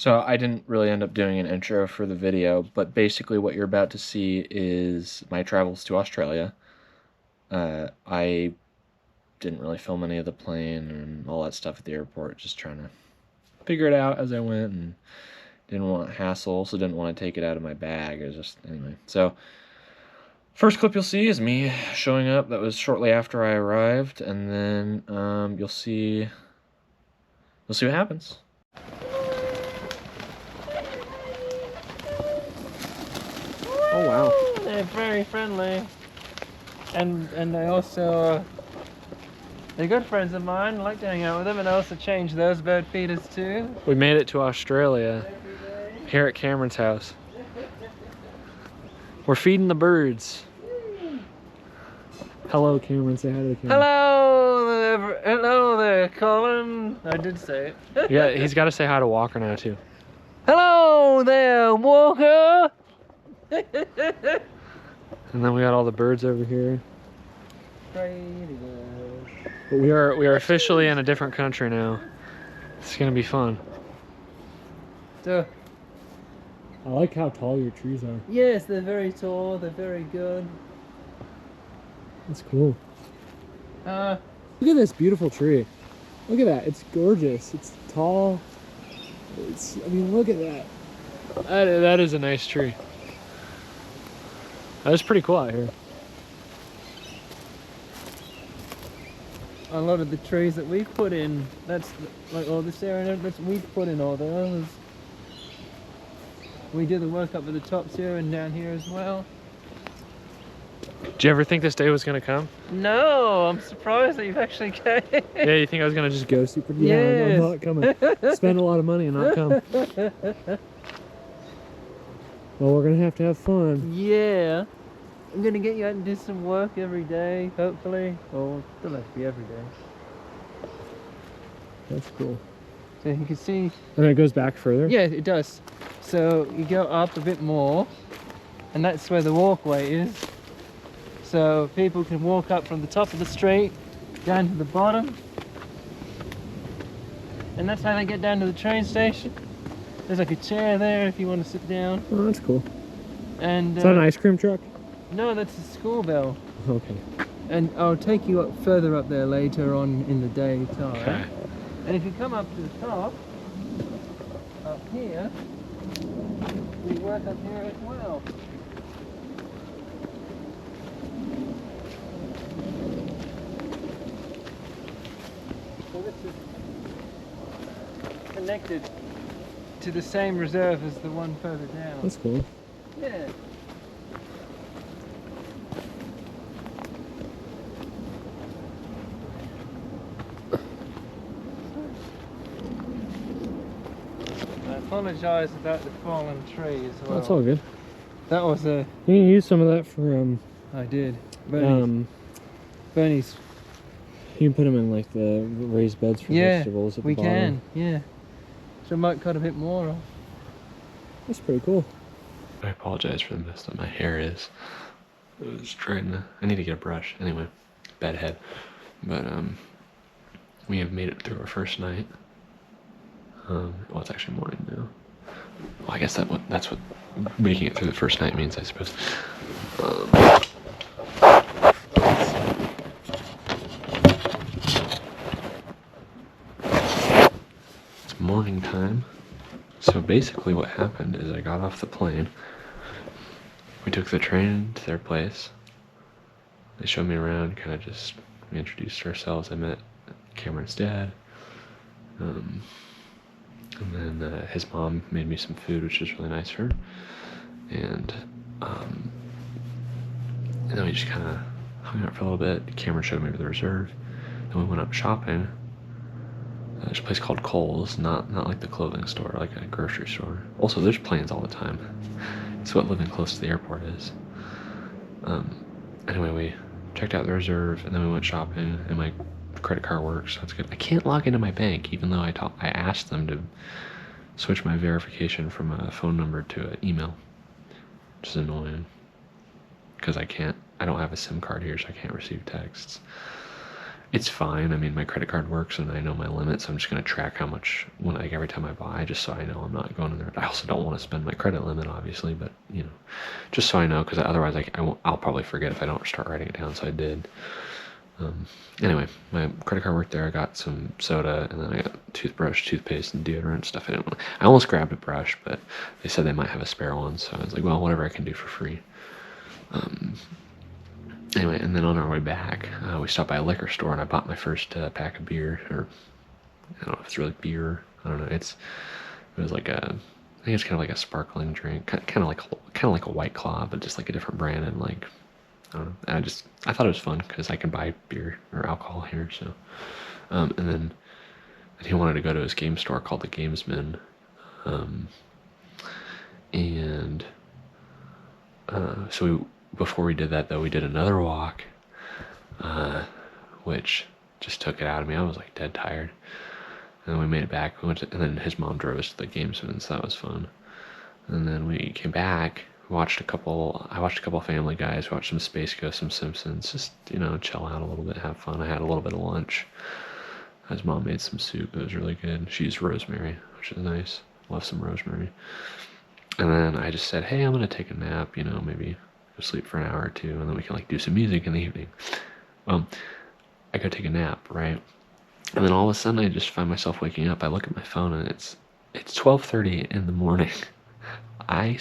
So I didn't really end up doing an intro for the video, but basically what you're about to see is my travels to Australia. I didn't really film any of the plane and all that stuff at the airport, just trying to figure it out as I went, and didn't want hassle, so didn't want to take it out of my bag. It was just, anyway. So first clip you'll see is me showing up. That was shortly after I arrived, and then you'll see what happens. Oh wow. They're very friendly. And they also they're good friends of mine. I like to hang out with them, and I also change those bird feeders too. We made it to Australia here at Cameron's house. We're feeding the birds. Hello, Cameron. Say hi to the camera. Hello there, Colin. I did say it. Yeah, he's got to say hi to Walker now too. Hello there, Walker. And then we got all the birds over here. Pretty good. But we are officially in a different country now. It's gonna be fun. So, I like how tall your trees are. yes, they're very tall. They're very good. That's cool. Uh, Look at this beautiful tree. Look at that. It's gorgeous. It's tall. I mean, look at that. That is a nice tree. That is pretty cool out here. a lot of the trees that we've put in, that's like all this area, that's we've put in all those. We do the work up at the tops here and down here as well. Did you ever think this day was gonna come? No, I'm surprised that you've actually came. Yeah, you think I was gonna just go super? Yeah, Yes. I'm not coming. Spend a lot of money and not come. Well, we're gonna have fun. Yeah. I'm gonna get you out and do some work every day, hopefully. Or it doesn't have to be every day. That's cool. So you can see. And it goes back further? Yeah, it does. So you go up a bit more, and that's where the walkway is. So people can walk up from the top of the street down to the bottom. And that's how they get down to the train station. There's like a chair there if you want to sit down. Oh, that's cool. And Is that an ice cream truck? no, that's a school bell. Okay. And I'll take you up further up there later on in the daytime. Okay. And if you come up to the top, up here, we work up here as well. So this is connected to the same reserve as the one further down. That's cool. Yeah. I apologise about the fallen tree as well. That's all good. That was a... You can use some of that for I did. Bernie's. you can put them in like the raised beds for vegetables at the we bottom. can. Yeah. So I might cut a bit more off. That's pretty cool. I apologize for the mess that my hair is. I was trying to, I need to get a brush. Anyway, bad head. But, we have made it through our first night. Well, it's actually morning now. Well, I guess that's what making it through the first night means, I suppose. It's morning time. So basically what happened is I got off the plane. We took the train to their place. They showed me around, we introduced ourselves. I met Cameron's dad. And then his mom made me some food, which was really nice of her. And then we just kind of hung out for a little bit. Cameron showed me the reserve. Then we went up shopping. There's a place called Kohl's, not like the clothing store, like a grocery store. Also, there's planes all the time. It's what living close to the airport is. Anyway, we checked out the reserve, and then we went shopping, and my credit card works, so that's good. I can't log into my bank, even though I asked them to switch my verification from a phone number to an email, which is annoying, because I don't have a SIM card here, so I can't receive texts. it's fine. I mean, my credit card works and I know my limit, so I'm just gonna track how much when like every time I buy, just so I know I'm not going in there. I also don't want to spend my credit limit, obviously, but just so I know, because otherwise I'll probably forget if I don't start writing it down. So I did. Anyway, my credit card worked there. I got some soda, and then I got toothbrush, toothpaste, and deodorant stuff. I almost grabbed a brush, but they said they might have a spare one, so I was like, well, whatever I can do for free. Anyway, and then on our way back, we stopped by a liquor store, and I bought my first pack of beer, or I don't know if it's really beer. I don't know. It was like I think it's kind of like a sparkling drink, kind of like a White Claw, but just like a different brand, and like I don't know. I thought it was fun because I can buy beer or alcohol here. So, and then he wanted to go to his game store called the Gamesman, and so before we did that though, we did another walk, which just took it out of me. I was like dead tired. And then we made it back. And then his mom drove us to the Gamesman, so that was fun. And then we came back. I watched a couple Family Guys, watched some Space Ghost, some Simpsons, just, chill out a little bit, have fun. I had a little bit of lunch. His mom made some soup. It was really good. She used rosemary, which is nice. Love some rosemary. And then I just said, hey, I'm going to take a nap, maybe go sleep for an hour or two, and then we can, do some music in the evening. Well, I go take a nap, right? And then all of a sudden I just find myself waking up. I look at my phone and it's 12:30 in the morning. I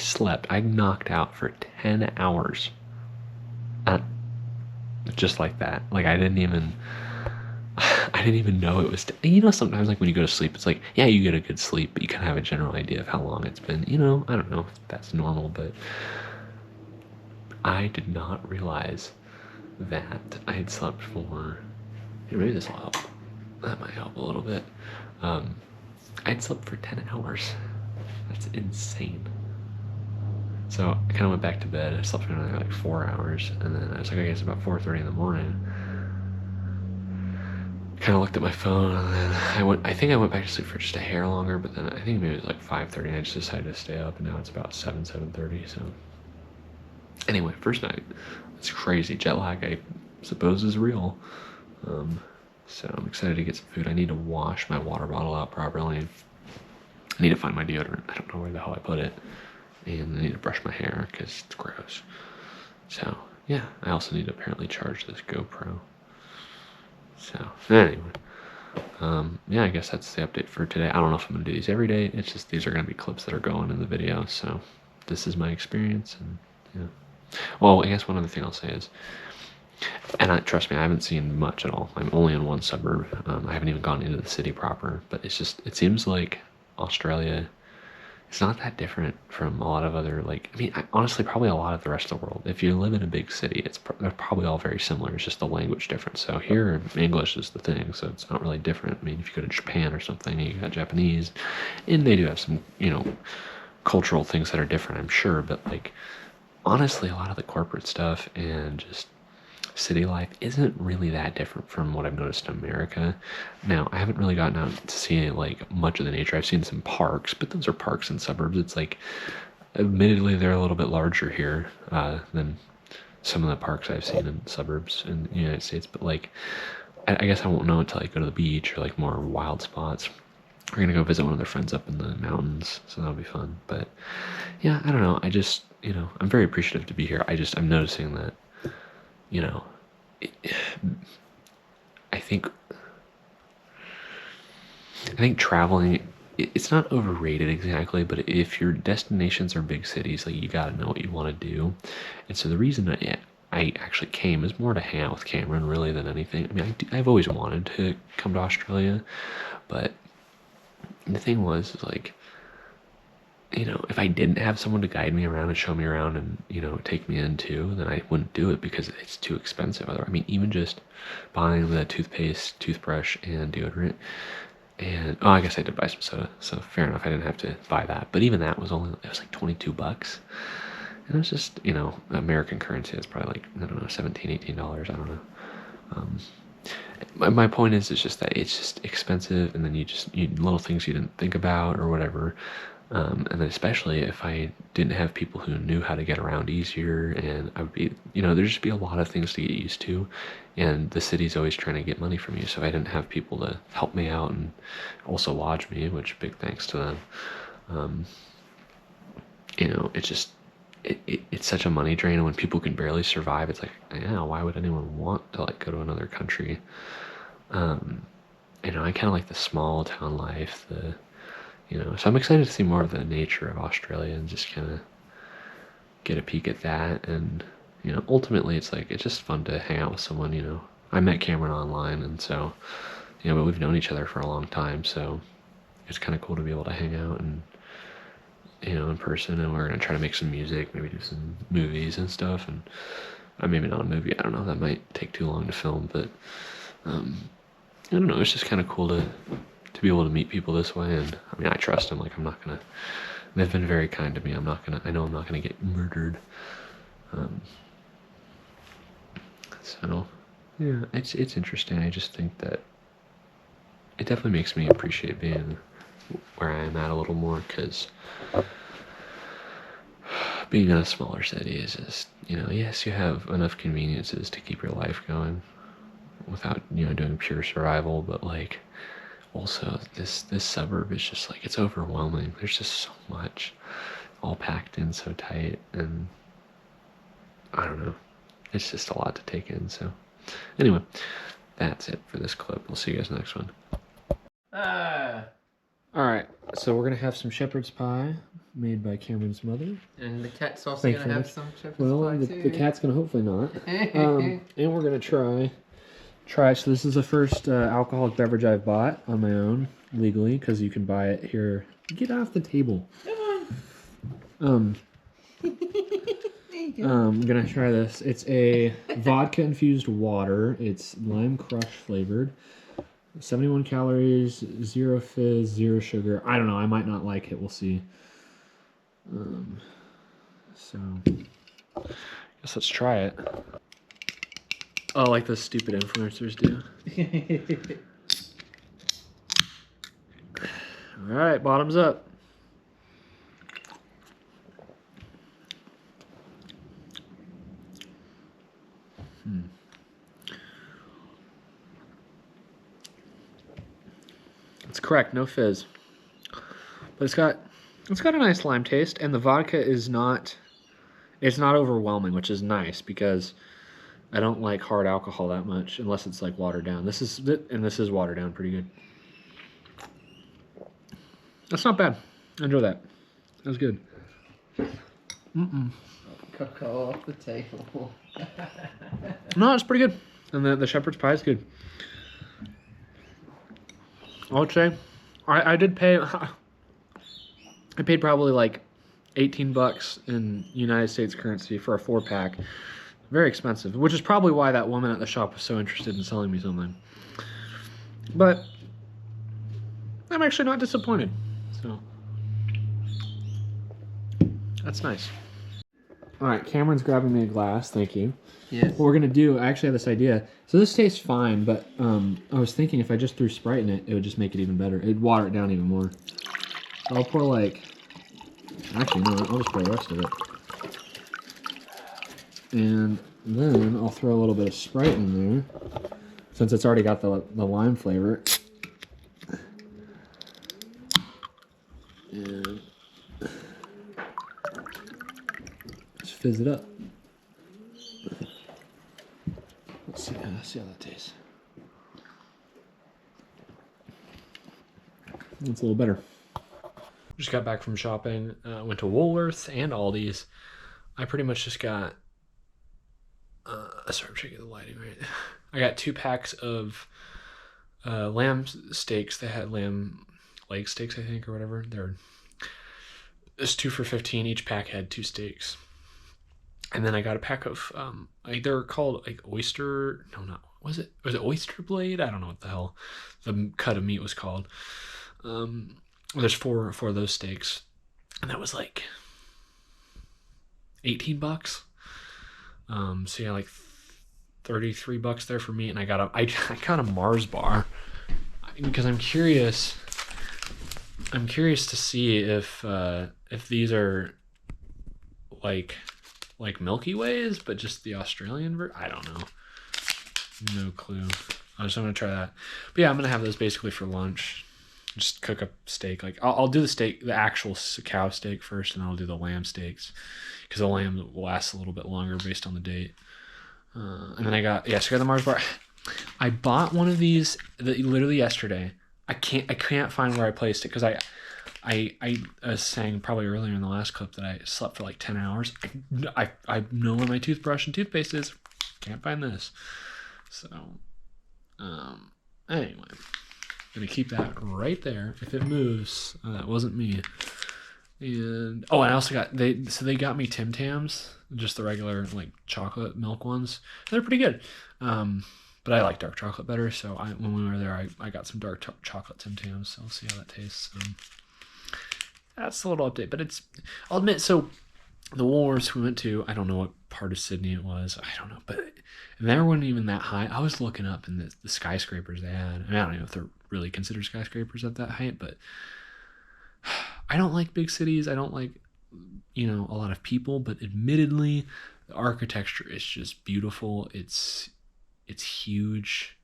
knocked out for 10 hours. Just like that. Like I didn't even know it was, sometimes like when you go to sleep, it's like, yeah, you get a good sleep, but you kind of have a general idea of how long it's been. I don't know if that's normal, but I did not realize that I had slept for, maybe this will help. That might help a little bit. I'd slept for 10 hours. That's insane. So I kind of went back to bed. I slept for another 4 hours, and then I was like, I guess about 4:30 in the morning. Kind of looked at my phone, and then I think I went back to sleep for just a hair longer, but then I think maybe it was like 5:30, and I just decided to stay up, and now it's about 7:30. So anyway, first night. It's crazy. Jet lag, I suppose, is real. So I'm excited to get some food. I need to wash my water bottle out properly. I need to find my deodorant. I don't know where the hell I put it. And I need to brush my hair because it's gross. So yeah, I also need to apparently charge this GoPro. So anyway, yeah, I guess that's the update for today. I don't know if I'm gonna do these every day. It's just these are gonna be clips that are going in the video. So this is my experience, and yeah. Well, I guess one other thing I'll say is, and trust me, I haven't seen much at all. I'm only in one suburb. I haven't even gone into the city proper, but it seems like Australia, it's not that different from a lot of other, honestly, probably a lot of the rest of the world. If you live in a big city, they're probably all very similar. It's just the language difference. So here, English is the thing, so it's not really different. I mean, if you go to Japan or something, you got Japanese, and they do have some, cultural things that are different, I'm sure, but honestly, a lot of the corporate stuff and just city life isn't really that different from what I've noticed in America. Now, I haven't really gotten out to see much of the nature. I've seen some parks, but those are parks in suburbs. It's admittedly, they're a little bit larger here than some of the parks I've seen in suburbs in the United States. But I guess I won't know until I go to the beach or more wild spots. We're gonna go visit one of their friends up in the mountains, so that'll be fun. But yeah, I don't know. I just, I'm very appreciative to be here. I'm noticing that, I think traveling, it's not overrated exactly, but if your destinations are big cities, you gotta know what you want to do. And so the reason I actually came is more to hang out with Cameron really than anything. I mean, I've always wanted to come to Australia, but the thing was if I didn't have someone to guide me around and show me around and, take me in too, then I wouldn't do it because it's too expensive. I mean, even just buying the toothpaste, toothbrush, and deodorant, and, I guess I did buy some soda, so fair enough, I didn't have to buy that. But even that was it was $22. And it was just, American currency, it's probably I don't know, $17, $18, I don't know. My point is, it's just that it's just expensive, and then you little things you didn't think about or whatever. And then especially if I didn't have people who knew how to get around easier, and I would be, there'd just be a lot of things to get used to, and the city's always trying to get money from you, so I didn't have people to help me out and also lodge me, which big thanks to them. It's just, it's such a money drain, and when people can barely survive, it's like, yeah, why would anyone want to like go to another country? I kind of like the small town life, so I'm excited to see more of the nature of Australia and just kind of get a peek at that. And, ultimately it's like, it's just fun to hang out with someone. I met Cameron online, and so, but we've known each other for a long time, so it's kind of cool to be able to hang out and, in person, and we're going to try to make some music, maybe do some movies and stuff, and maybe not a movie, I don't know, that might take too long to film, but, I don't know, it's just kind of cool to be able to meet people this way. And I trust them. Like, they've been very kind to me. I know I'm not gonna get murdered. So yeah, it's interesting. I just think that it definitely makes me appreciate being where I am at a little more, because being in a smaller city is just, yes, you have enough conveniences to keep your life going without, doing pure survival, but like, also this suburb is just like, it's overwhelming. There's just so much all packed in so tight, and I don't know, it's just a lot to take in. So anyway, that's it for this clip. We'll see you guys next one. All right, so we're gonna have some shepherd's pie made by Cameron's mother. And the cat's also Thanks gonna for have this. some shepherd's Well, pie the too. cat's gonna hopefully not. And we're gonna try. So this is the first alcoholic beverage I've bought on my own legally, because you can buy it here. Get off the table. Come on. I'm gonna try this. It's a vodka infused water. It's lime crush flavored. 71 calories, 0 fizz, 0 sugar. I don't know. I might not like it. We'll see. So, guess let's try it. Oh, like the stupid influencers do. All right, bottoms up. It's correct, no fizz. But it's got a nice lime taste, and the vodka is not, it's not overwhelming, which is nice, because I don't like hard alcohol that much unless it's like watered down. This is watered down pretty good. That's not bad. I enjoy that. That was good. Cocoa off the table. No, it's pretty good. And the shepherd's pie is good. I would say I did pay. I paid probably like $18 in United States currency for a 4-pack. Very expensive, which is probably why that woman at the shop was so interested in selling me something. But I'm actually not disappointed. So that's nice. All right, Cameron's grabbing me a glass. Thank you. Yes. What we're gonna do, I actually have this idea. So this tastes fine, but I was thinking if I just threw Sprite in it, it would just make it even better. It'd water it down even more. So I'll pour like, actually no, I'll just pour the rest of it. And then I'll throw a little bit of Sprite in there, since it's already got the lime flavor. And just fizz it up. Let's see how that tastes. It's a little better. Just got back from shopping. Went to Woolworths and Aldi's. I pretty much just got. Sorry, I'm trying to get the lighting right. I got 2 packs of lamb steaks. They had lamb leg steaks, I think, or whatever. It's 2 for $15. Each pack had 2 steaks. And then I got a pack of they're called like oyster. No, not was it oyster blade? I don't know what the hell the cut of meat was called. There's four of those steaks, and that was like $18. So yeah, like $33 there for me, and I got a Mars bar because I'm curious. I'm curious to see if these are like Milky Ways, but just the Australian version. I don't know. No clue. I'm gonna try that. But yeah, I'm gonna have those basically for lunch. Just cook up steak. Like I'll do the steak, the actual cow steak first, and I'll do the lamb steaks because the lamb will last a little bit longer based on the date. And then I got the Mars bar. I bought one of these literally yesterday. I can't find where I placed it because I was saying probably earlier in the last clip that I slept for like 10 hours. I know where my toothbrush and toothpaste is. Can't find this. So, anyway, gonna keep that right there. If it moves, that wasn't me. And I also got they got me Tim Tams, just the regular like chocolate milk ones. They're pretty good. But I like dark chocolate better. So when we were there, I got some dark chocolate Tim Tams. So we'll see how that tastes. That's a little update, but I'll admit, so the Woolworths we went to, I don't know what part of Sydney it was. I don't know, but they weren't even that high. I was looking up in the skyscrapers they had. I mean, I don't know if they're really considered skyscrapers at that height, but I don't like big cities. I don't like, a lot of people, but admittedly, the architecture is just beautiful. It's huge.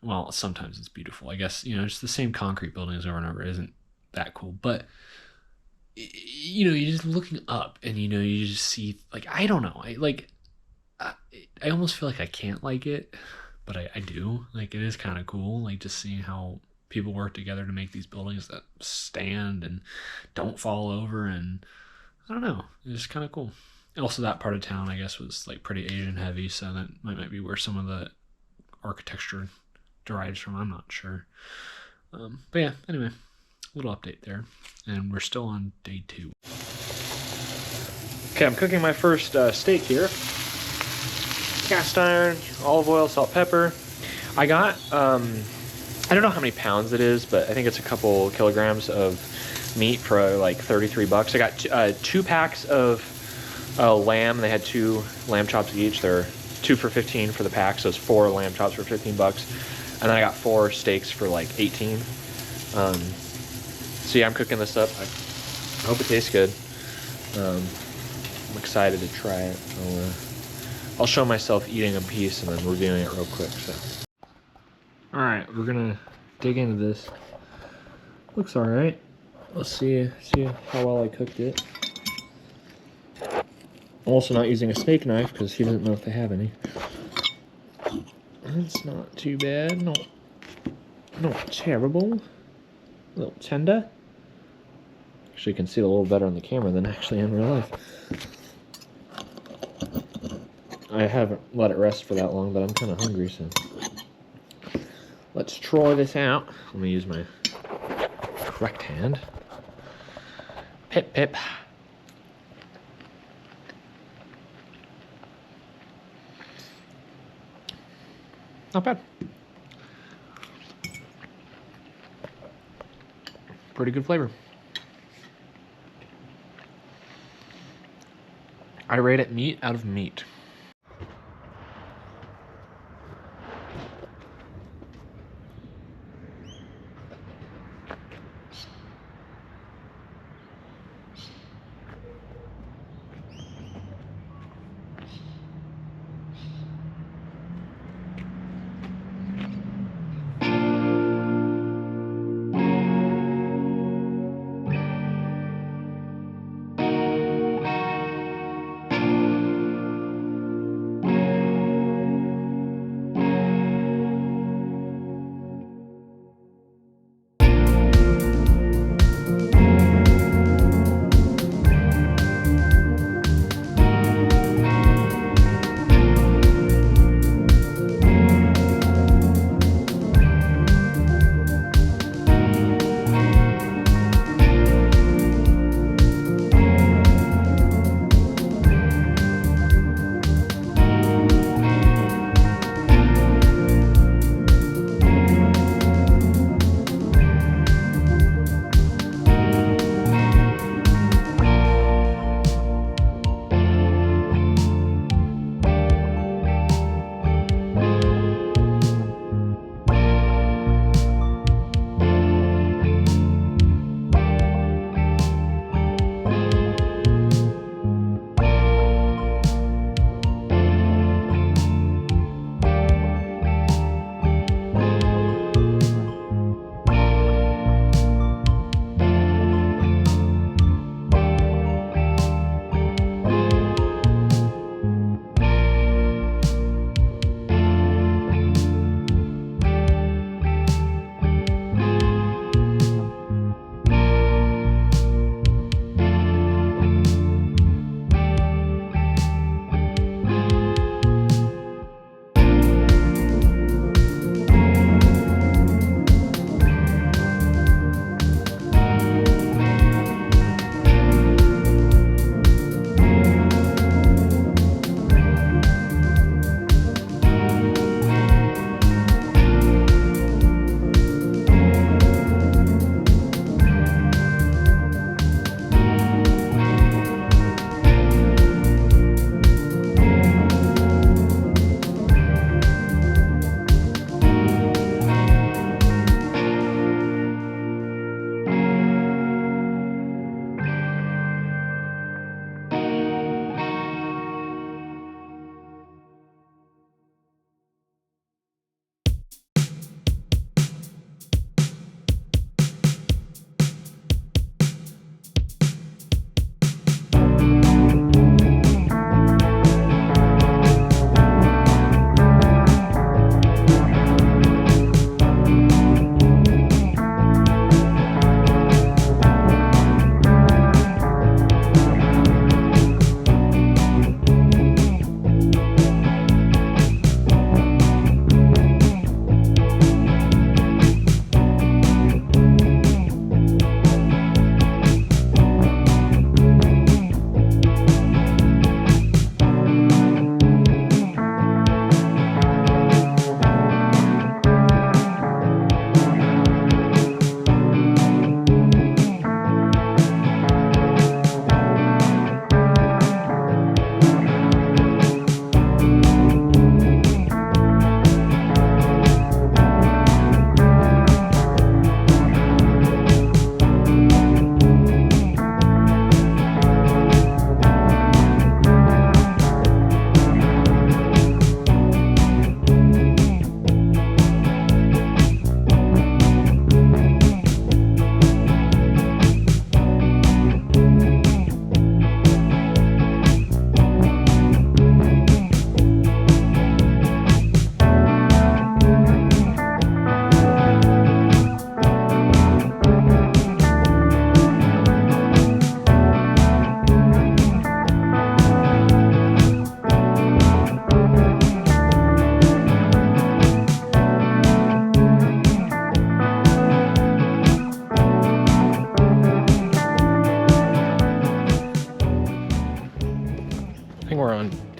Well, sometimes it's beautiful. I guess, just the same concrete buildings over and over isn't that cool, but you're just looking up and you just see, like, I don't know, I almost feel like I can't like it, but I do. Like, it is kind of cool, like, just seeing how people work together to make these buildings that stand and don't fall over, and I don't know, it's kind of cool. Also, that part of town, I guess, was like pretty Asian heavy, so that might be where some of the architecture derives from. I'm not sure, but yeah, anyway, little update there, and we're still on day 2. Okay, I'm cooking my first steak here. Cast iron, olive oil, salt, pepper. I got, I don't know how many pounds it is, but I think it's a couple kilograms of meat for like $33. I got 2 packs of lamb. They had 2 lamb chops each. They're 2 for $15 for the pack, so it's 4 lamb chops for $15. And then I got 4 steaks for like $18. So yeah, I'm cooking this up. I hope it tastes good. I'm excited to try it. I'll show myself eating a piece and then reviewing it real quick. So, all right, we're gonna dig into this. Looks all right. Let's see how well I cooked it. I'm also not using a steak knife because he doesn't know if they have any. That's not too bad. Not terrible. A little tender. Actually, you can see it a little better on the camera than actually in real life. I haven't let it rest for that long, but I'm kind of hungry, so let's try this out. Let me use my correct hand. Pip, pip. Not bad. Pretty good flavor. I rate it meat out of meat.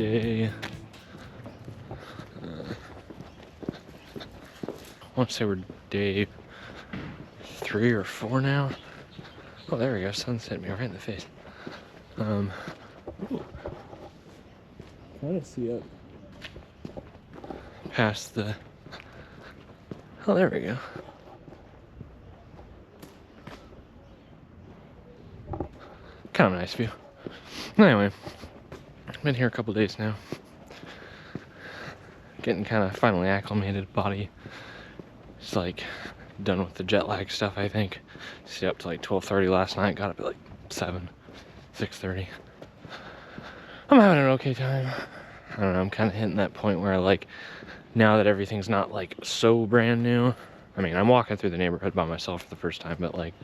day. I want to say we're day 3 or 4 now. Oh, there we go. Sun's hitting me right in the face. Ooh. Trying to see up past the. Oh, there we go. Kind of a nice view. Anyway, I've been here a couple days now. Getting kind of finally acclimated. Body is like done with the jet lag stuff, I think. Stayed up to like 12:30 last night. Got up at like 6:30. I'm having an okay time. I don't know, I'm kind of hitting that point where like, now that everything's not like so brand new. I mean, I'm walking through the neighborhood by myself for the first time, but like,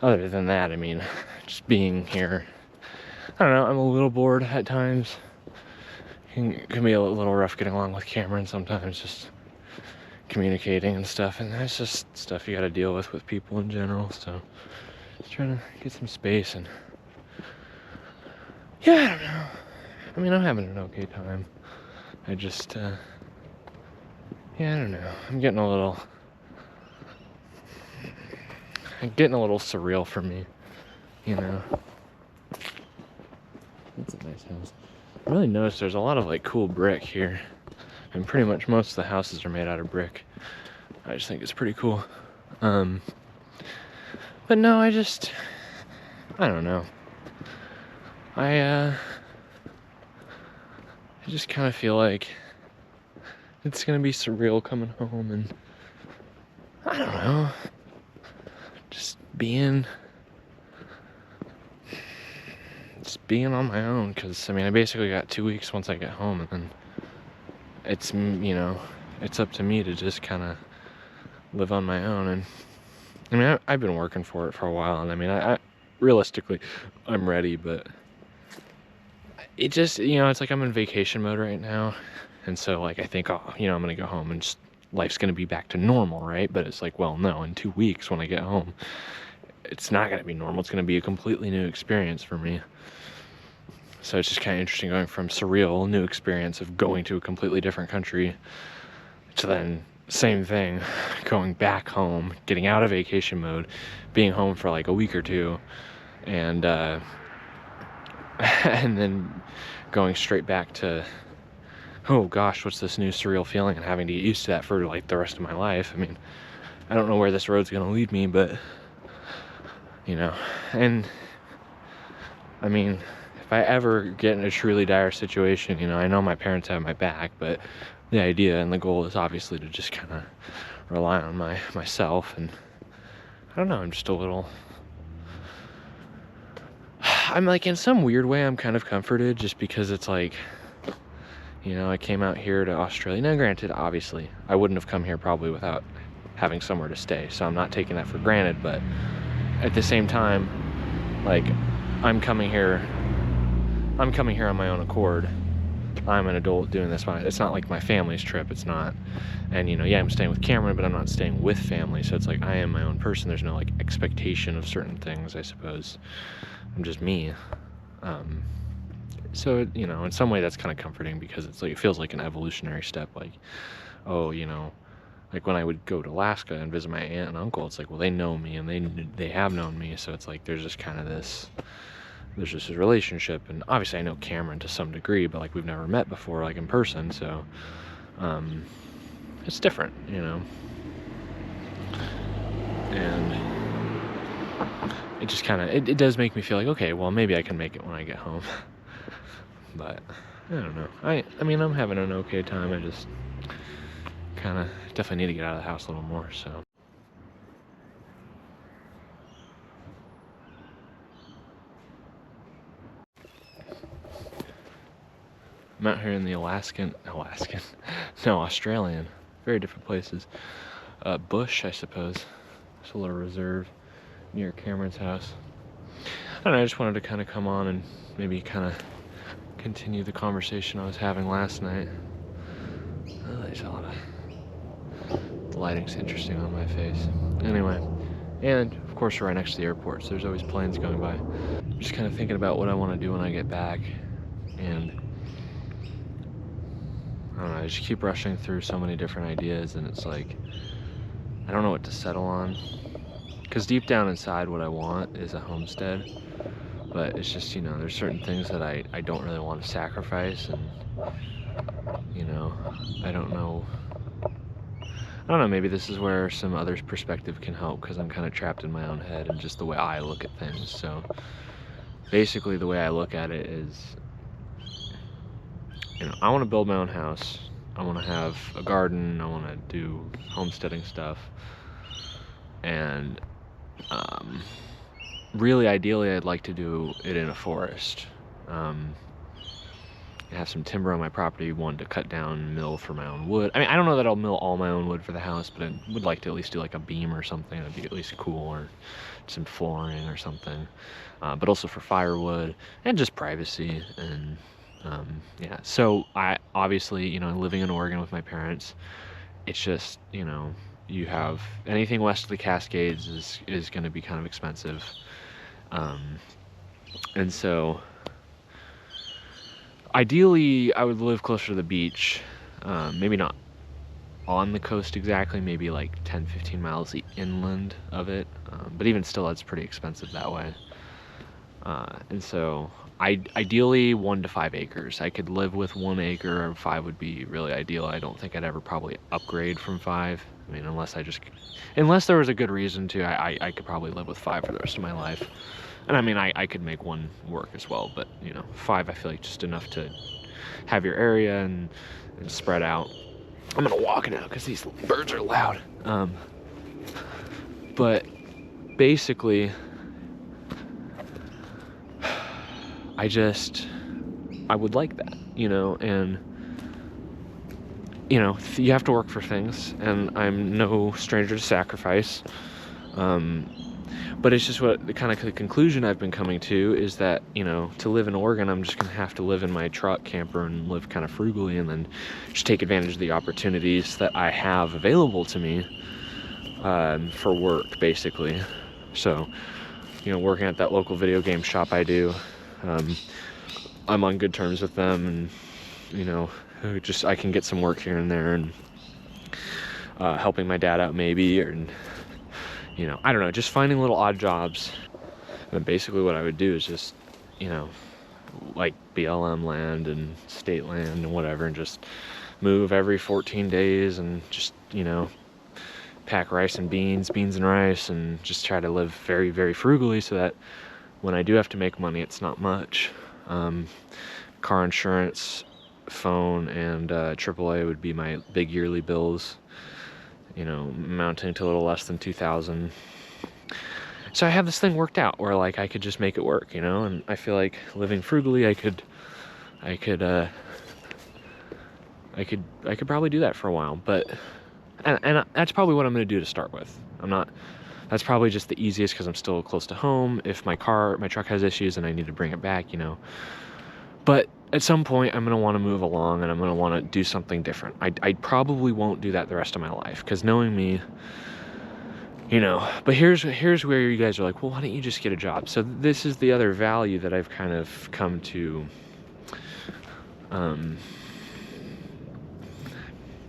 other than that, I mean, just being here, I don't know, I'm a little bored at times. It can be a little rough getting along with Cameron sometimes, just communicating and stuff, and that's just stuff you gotta deal with people in general, so just trying to get some space, and yeah, I don't know. I mean, I'm having an okay time. I just, yeah, I don't know. I'm getting a little surreal for me, you know. That's a nice house. I really noticed there's a lot of like cool brick here, and pretty much most of the houses are made out of brick. I just think it's pretty cool. But no, I don't know. I just kind of feel like it's gonna be surreal coming home, and I don't know, just being on my own, because I mean, I basically got 2 weeks once I get home, and then it's, you know, it's up to me to just kind of live on my own. And I mean, I've been working for it for a while, and I mean, I realistically, I'm ready, but it just, you know, it's like I'm in vacation mode right now, and so like I think, oh, you know, I'm gonna go home and just life's gonna be back to normal, right? But it's like, well, no, in 2 weeks when I get home, it's not gonna be normal. It's gonna be a completely new experience for me. So it's just kind of interesting going from surreal new experience of going to a completely different country to then same thing, going back home, getting out of vacation mode, being home for like a week or two, and and then going straight back to, oh gosh, what's this new surreal feeling, and having to get used to that for like the rest of my life. I mean, I don't know where this road's gonna lead me, but you know, and I mean, if I ever get in a truly dire situation, you know, I know my parents have my back, but the idea and the goal is obviously to just kind of rely on myself, and I don't know, I'm just a little, I'm like, in some weird way, I'm kind of comforted, just because it's like, you know, I came out here to Australia. Now, granted, obviously, I wouldn't have come here probably without having somewhere to stay, so I'm not taking that for granted, but at the same time, like, I'm coming here on my own accord. I'm an adult doing this. It's not like my family's trip. It's not. And, you know, yeah, I'm staying with Cameron, but I'm not staying with family. So it's like, I am my own person. There's no, like, expectation of certain things, I suppose. I'm just me. So, you know, in some way that's kind of comforting, because it's like, it feels like an evolutionary step. Like, oh, you know, like when I would go to Alaska and visit my aunt and uncle, it's like, well, they know me, and they have known me. So it's like, there's just kind of this, there's just a relationship. And obviously I know Cameron to some degree, but like, we've never met before, like in person. So, it's different, you know, and it just kind of, it does make me feel like, okay, well, maybe I can make it when I get home. But I don't know. I mean, I'm having an okay time. I just kind of definitely need to get out of the house a little more, so. I'm out here in the Australian, very different places. Bush, I suppose. It's a little reserve near Cameron's house. I don't know, I just wanted to kind of come on and maybe kind of continue the conversation I was having last night. Oh, there's a lot of, the lighting's interesting on my face. Anyway, and of course we're right next to the airport, so there's always planes going by. I'm just kind of thinking about what I want to do when I get back, and I don't know, I just keep rushing through so many different ideas, and it's like, I don't know what to settle on. Because deep down inside, what I want is a homestead. But it's just, you know, there's certain things that I don't really want to sacrifice, and, you know, I don't know, maybe this is where some other's perspective can help, because I'm kind of trapped in my own head and just the way I look at things. So basically the way I look at it is, you know, I want to build my own house, I want to have a garden, I want to do homesteading stuff, and really ideally I'd like to do it in a forest. I have some timber on my property, one to cut down, mill for my own wood. I mean, I don't know that I'll mill all my own wood for the house, but I would like to at least do like a beam or something. That'd be at least cool, or some flooring or something. But also for firewood and just privacy. And yeah, so I obviously, you know, living in Oregon with my parents, it's just, you know, you have anything west of the Cascades is going to be kind of expensive. And so ideally, I would live closer to the beach, maybe not on the coast exactly, maybe like 10, 15 miles inland of it, but even still, that's pretty expensive that way. And so, ideally 1 to 5 acres. I could live with 1 acre, or 5 would be really ideal. I don't think I'd ever probably upgrade from 5. I mean, unless there was a good reason to, I could probably live with 5 for the rest of my life. And I mean, I could make 1 work as well, but, you know, 5 I feel like just enough to have your area and spread out. I'm gonna walk now because these birds are loud. But basically, I would like that, you know, and, you know, you have to work for things, and I'm no stranger to sacrifice. But it's just what the conclusion I've been coming to is that, you know, to live in Oregon, I'm just going to have to live in my truck camper and live kind of frugally, and then just take advantage of the opportunities that I have available to me for work, basically. So, you know, working at that local video game shop I do, I'm on good terms with them, and, you know, I can get some work here and there, and helping my dad out maybe, or, you know, I don't know, just finding little odd jobs. And basically what I would do is just, you know, like BLM land and state land and whatever, and just move every 14 days and just, you know, pack rice and beans and rice, and just try to live very, very frugally, so that when I do have to make money, it's not much. Car insurance, phone, and AAA would be my big yearly bills, you know, amounting to a little less than $2,000. So I have this thing worked out where, like, I could just make it work, you know, and I feel like living frugally, I could probably do that for a while. But and that's probably what I'm going to do to start with. That's probably just the easiest, because I'm still close to home. If my truck has issues and I need to bring it back, you know. But at some point, I'm going to want to move along, and I'm going to want to do something different. I probably won't do that the rest of my life, because knowing me, you know. But here's where you guys are like, well, why don't you just get a job? So this is the other value that I've kind of come to,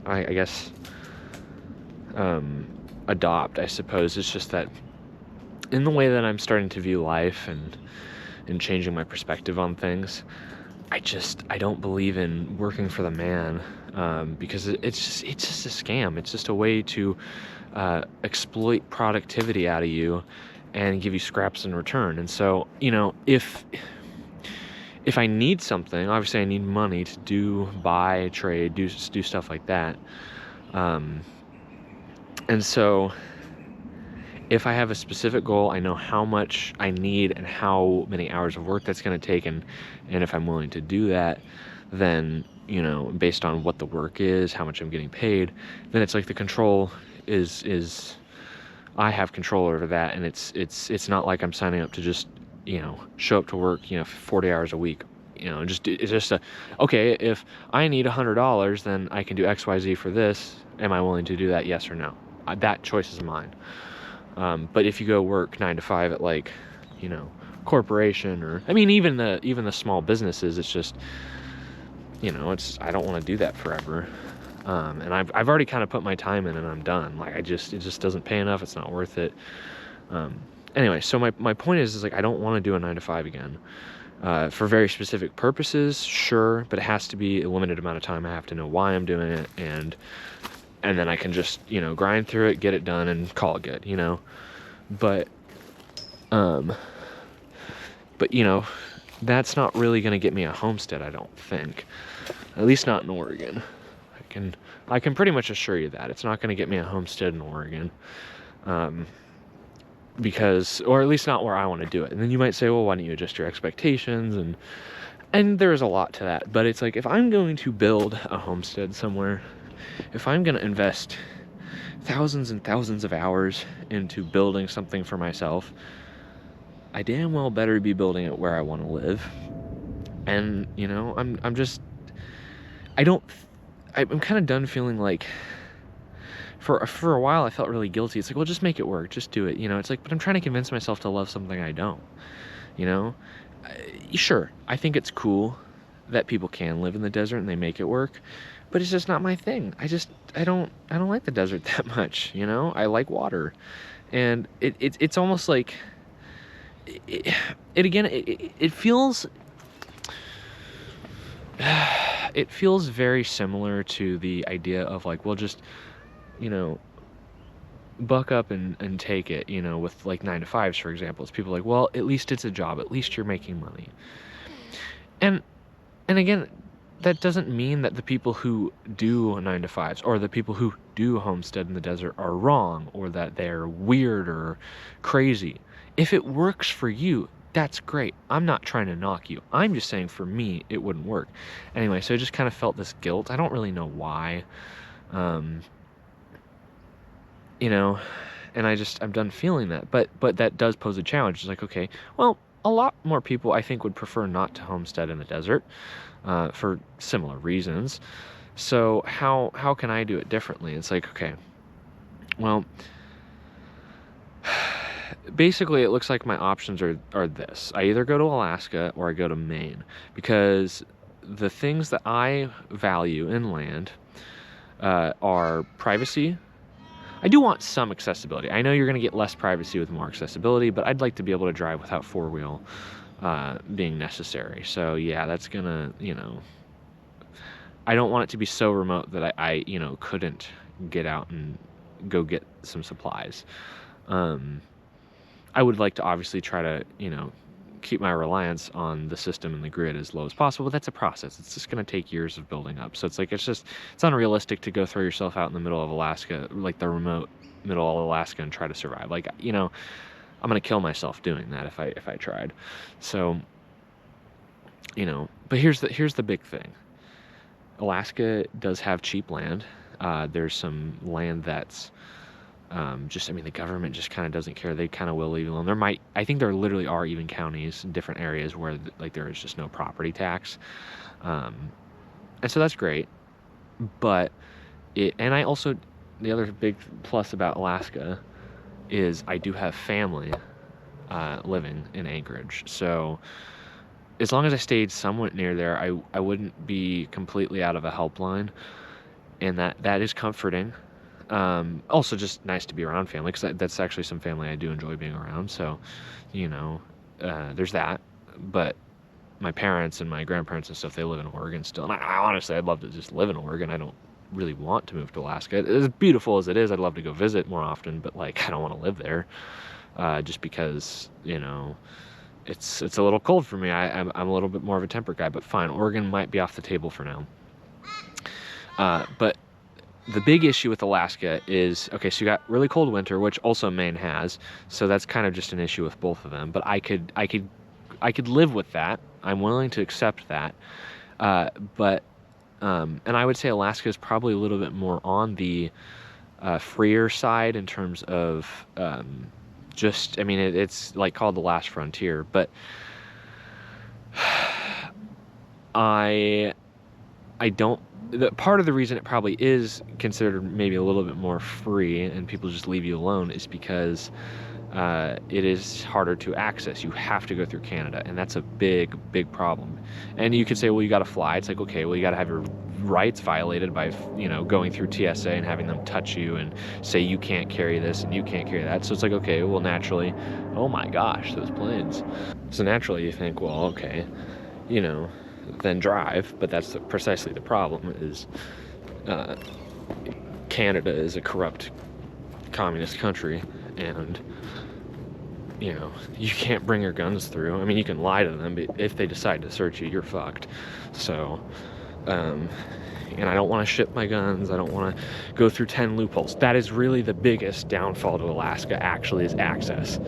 I guess, adopt, I suppose. It's just that in the way that I'm starting to view life and changing my perspective on things, I don't believe in working for the man, because it's just a scam. It's just a way to exploit productivity out of you and give you scraps in return. And so, you know, if I need something, obviously I need money to buy, trade, do stuff like that. And so if I have a specific goal, I know how much I need and how many hours of work that's going to take, and if I'm willing to do that, then, you know, based on what the work is, how much I'm getting paid, then it's like the control is I have control over that, and it's not like I'm signing up to just, you know, show up to work, you know, 40 hours a week. You know, it's just okay, if I need $100, then I can do XYZ for this. Am I willing to do that? Yes or no? That choice is mine. But if you go work 9 to 5 at, like, you know, corporation, or, I mean, even the small businesses, it's just, you know, I don't want to do that forever. And I've already kind of put my time in and I'm done. Like, it just doesn't pay enough. It's not worth it. Anyway, so my point is like, I don't want to do a 9 to 5 again. For very specific purposes, sure, but it has to be a limited amount of time. I have to know why I'm doing it, and then I can just, you know, grind through it, get it done, and call it good, you know. But you know, that's not really going to get me a homestead, I don't think. At least not in Oregon. I can pretty much assure you that it's not going to get me a homestead in Oregon. Because, or at least not where I want to do it. And then you might say, well, why don't you adjust your expectations? And there's a lot to that. But it's like, if I'm going to build a homestead somewhere, if I'm going to invest thousands and thousands of hours into building something for myself, I damn well better be building it where I want to live. And, you know, I'm kind of done feeling like, for a while I felt really guilty. It's like, well, just make it work, just do it, you know. It's like, but I'm trying to convince myself to love something I don't, you know. Sure, I think it's cool that people can live in the desert and they make it work, but it's just not my thing. I don't like the desert that much, you know. I like water, and it's almost like it feels it feels very similar to the idea of like, well, just, you know, buck up and take it, you know, with like 9 to 5s, for example. It's people like, well, at least it's a job, at least you're making money. And again, that doesn't mean that the people who do 9 to 5s or the people who do homestead in the desert are wrong, or that they're weird or crazy. If it works for you, that's great. I'm not trying to knock you. I'm just saying, for me, it wouldn't work. Anyway, so I just kind of felt this guilt. I don't really know why. You know, and I'm done feeling that. But that does pose a challenge. It's like, okay, well, a lot more people, I think, would prefer not to homestead in the desert, for similar reasons. So how can I do it differently? It's like, okay, well, basically it looks like my options are this. I either go to Alaska or I go to Maine, because the things that I value in land are privacy. I do want some accessibility. I know you're going to get less privacy with more accessibility, but I'd like to be able to drive without four-wheel being necessary. So yeah, that's going to, you know, I don't want it to be so remote that I you know, couldn't get out and go get some supplies. I would like to obviously try to, you know, keep my reliance on the system and the grid as low as possible, but that's a process. It's just going to take years of building up. So it's like, it's unrealistic to go throw yourself out in the middle of Alaska, like the remote middle of Alaska, and try to survive. Like, you know, I'm going to kill myself doing that if I tried. So, you know, but here's the big thing. Alaska does have cheap land. There's some land that's the government just kind of doesn't care. They kind of will leave you alone. I think there literally are even counties in different areas where like there is just no property tax. And so that's great. But the other big plus about Alaska is I do have family living in Anchorage. So as long as I stayed somewhat near there, I wouldn't be completely out of a helpline. And that is comforting. Also just nice to be around family, because that's actually some family I do enjoy being around. So, you know, there's that. But my parents and my grandparents and stuff, they live in Oregon still. And I honestly, I'd love to just live in Oregon. I don't really want to move to Alaska. As beautiful as it is, I'd love to go visit more often, but like, I don't want to live there, just because, you know, it's a little cold for me. I'm a little bit more of a temperate guy, but fine. Oregon might be off the table for now. But the big issue with Alaska is, okay, so you got really cold winter, which also Maine has, so that's kind of just an issue with both of them. But I could live with that. I'm willing to accept that. And I would say Alaska is probably a little bit more on the freer side in terms of it's like called the last frontier. But I don't. Part of the reason it probably is considered maybe a little bit more free and people just leave you alone is because it is harder to access. You have to go through Canada, and that's a big, big problem. And you could say, well, you got to fly. It's like, okay, well, you got to have your rights violated by, you know, going through TSA and having them touch you and say you can't carry this and you can't carry that. So it's like, okay, well, naturally, oh my gosh, those planes. So naturally you think, well, okay, you know, then drive. But that's precisely the problem is Canada is a corrupt communist country, and you know, you can't bring your guns through. I mean, you can lie to them, but if they decide to search you, you're fucked. So, and I don't want to ship my guns. I don't want to go through 10 loopholes. That is really the biggest downfall to Alaska, actually, is access.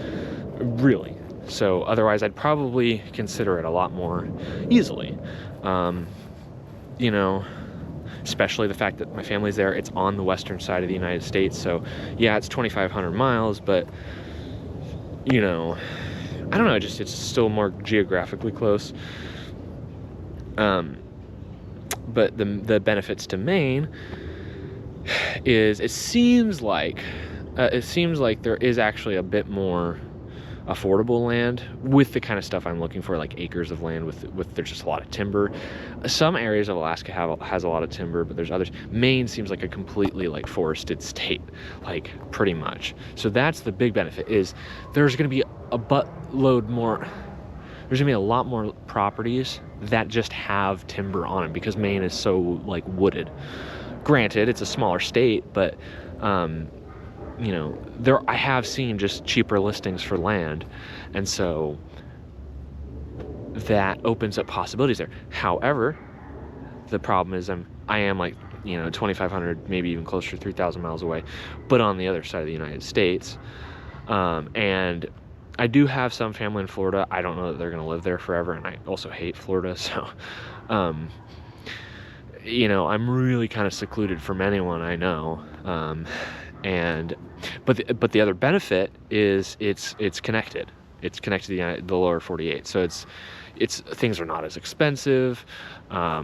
Really. So otherwise, I'd probably consider it a lot more easily. You know, especially the fact that my family's there. It's on the western side of the United States. So yeah, it's 2,500 miles, but you know, I don't know, just it's still more geographically close. But the benefits to Maine is it seems like there is actually a bit more affordable land with the kind of stuff I'm looking for, like acres of land with there's just a lot of timber. Some areas of Alaska has a lot of timber, but there's others. Maine seems like a completely like forested state, like pretty much. So that's the big benefit, is there's going to be a buttload more. There's gonna be a lot more properties that just have timber on them because Maine is so like wooded. Granted, it's a smaller state, but you know, I have seen just cheaper listings for land, and so that opens up possibilities there. However, the problem is I am like, you know, 2,500, maybe even closer to 3,000 miles away, but on the other side of the United States, and I do have some family in Florida. I don't know that they're going to live there forever, and I also hate Florida, so you know, I'm really kind of secluded from anyone I know. But the other benefit is it's connected. It's connected to the lower 48, so it's things are not as expensive. I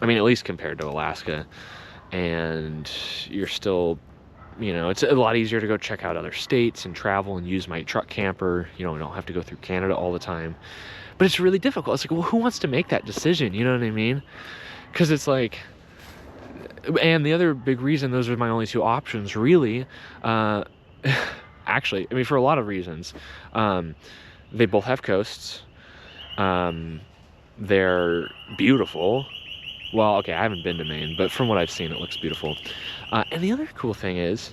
mean, at least compared to Alaska, and you're still, you know, it's a lot easier to go check out other states and travel and use my truck camper. You know, I don't have to go through Canada all the time. But it's really difficult. It's like, well, who wants to make that decision? You know what I mean? Because it's like, and the other big reason, those are my only two options, really. Actually, I mean, for a lot of reasons. They both have coasts. They're beautiful. Well, okay, I haven't been to Maine, but from what I've seen, it looks beautiful. And the other cool thing is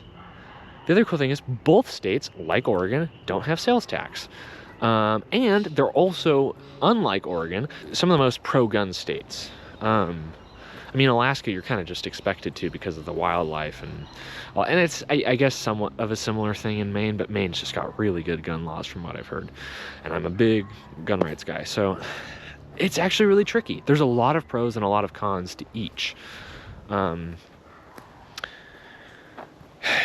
both states, like Oregon, don't have sales tax. And they're also, unlike Oregon, some of the most pro-gun states. I mean, Alaska, you're kind of just expected to because of the wildlife, and it's, I guess, somewhat of a similar thing in Maine, but Maine's just got really good gun laws from what I've heard. And I'm a big gun rights guy, so it's actually really tricky. There's a lot of pros and a lot of cons to each.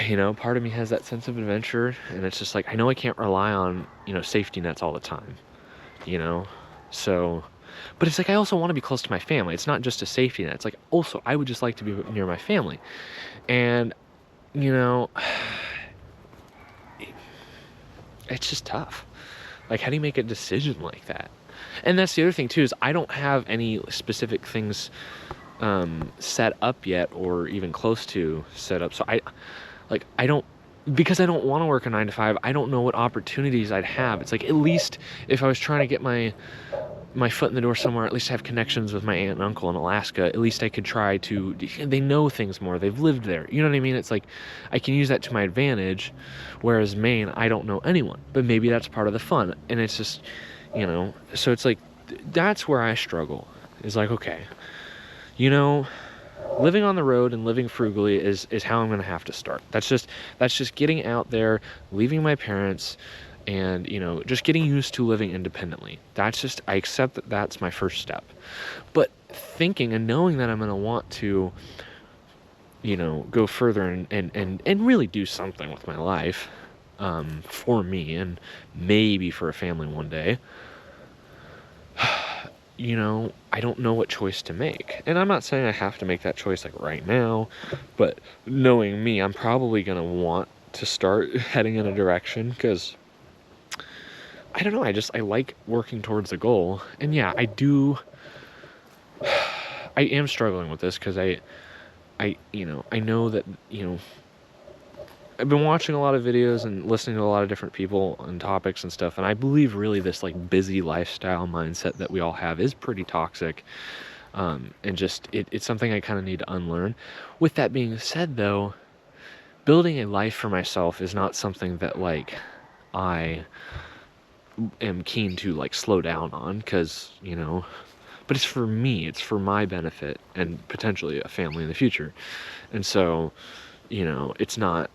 You know, part of me has that sense of adventure, and it's just like, I know I can't rely on, you know, safety nets all the time, you know? So, but it's like, I also want to be close to my family. It's not just a safety net. It's like, also, I would just like to be near my family. And, you know, it's just tough. Like, how do you make a decision like that? And that's the other thing too, is I don't have any specific things set up yet, or even close to set up. So because I don't want to work a 9 to 5, I don't know what opportunities I'd have. It's like, at least if I was trying to get my foot in the door somewhere, at least have connections with my aunt and uncle in Alaska, at least I could try to, they know things more, they've lived there, you know what I mean? It's like, I can use that to my advantage, whereas Maine, I don't know anyone, but maybe that's part of the fun. And it's just, you know, so it's like, that's where I struggle. It's like, okay, you know, living on the road and living frugally is how I'm going to have to start. That's just getting out there, leaving my parents, and, you know, just getting used to living independently. That's just, I accept that that's my first step. But thinking and knowing that I'm going to want to, you know, go further and really do something with my life, for me and maybe for a family one day, you know, I don't know what choice to make. And I'm not saying I have to make that choice like right now, but knowing me, I'm probably going to want to start heading in a direction, because I don't know, I like working towards a goal. And yeah, I am struggling with this because I know that, I've been watching a lot of videos and listening to a lot of different people and topics and stuff, and I believe really this like busy lifestyle mindset that we all have is pretty toxic. And just it's something I kind of need to unlearn. With that being said, though, building a life for myself is not something that like I am keen to like slow down on, because but it's for me, it's for my benefit and potentially a family in the future. And so it's not,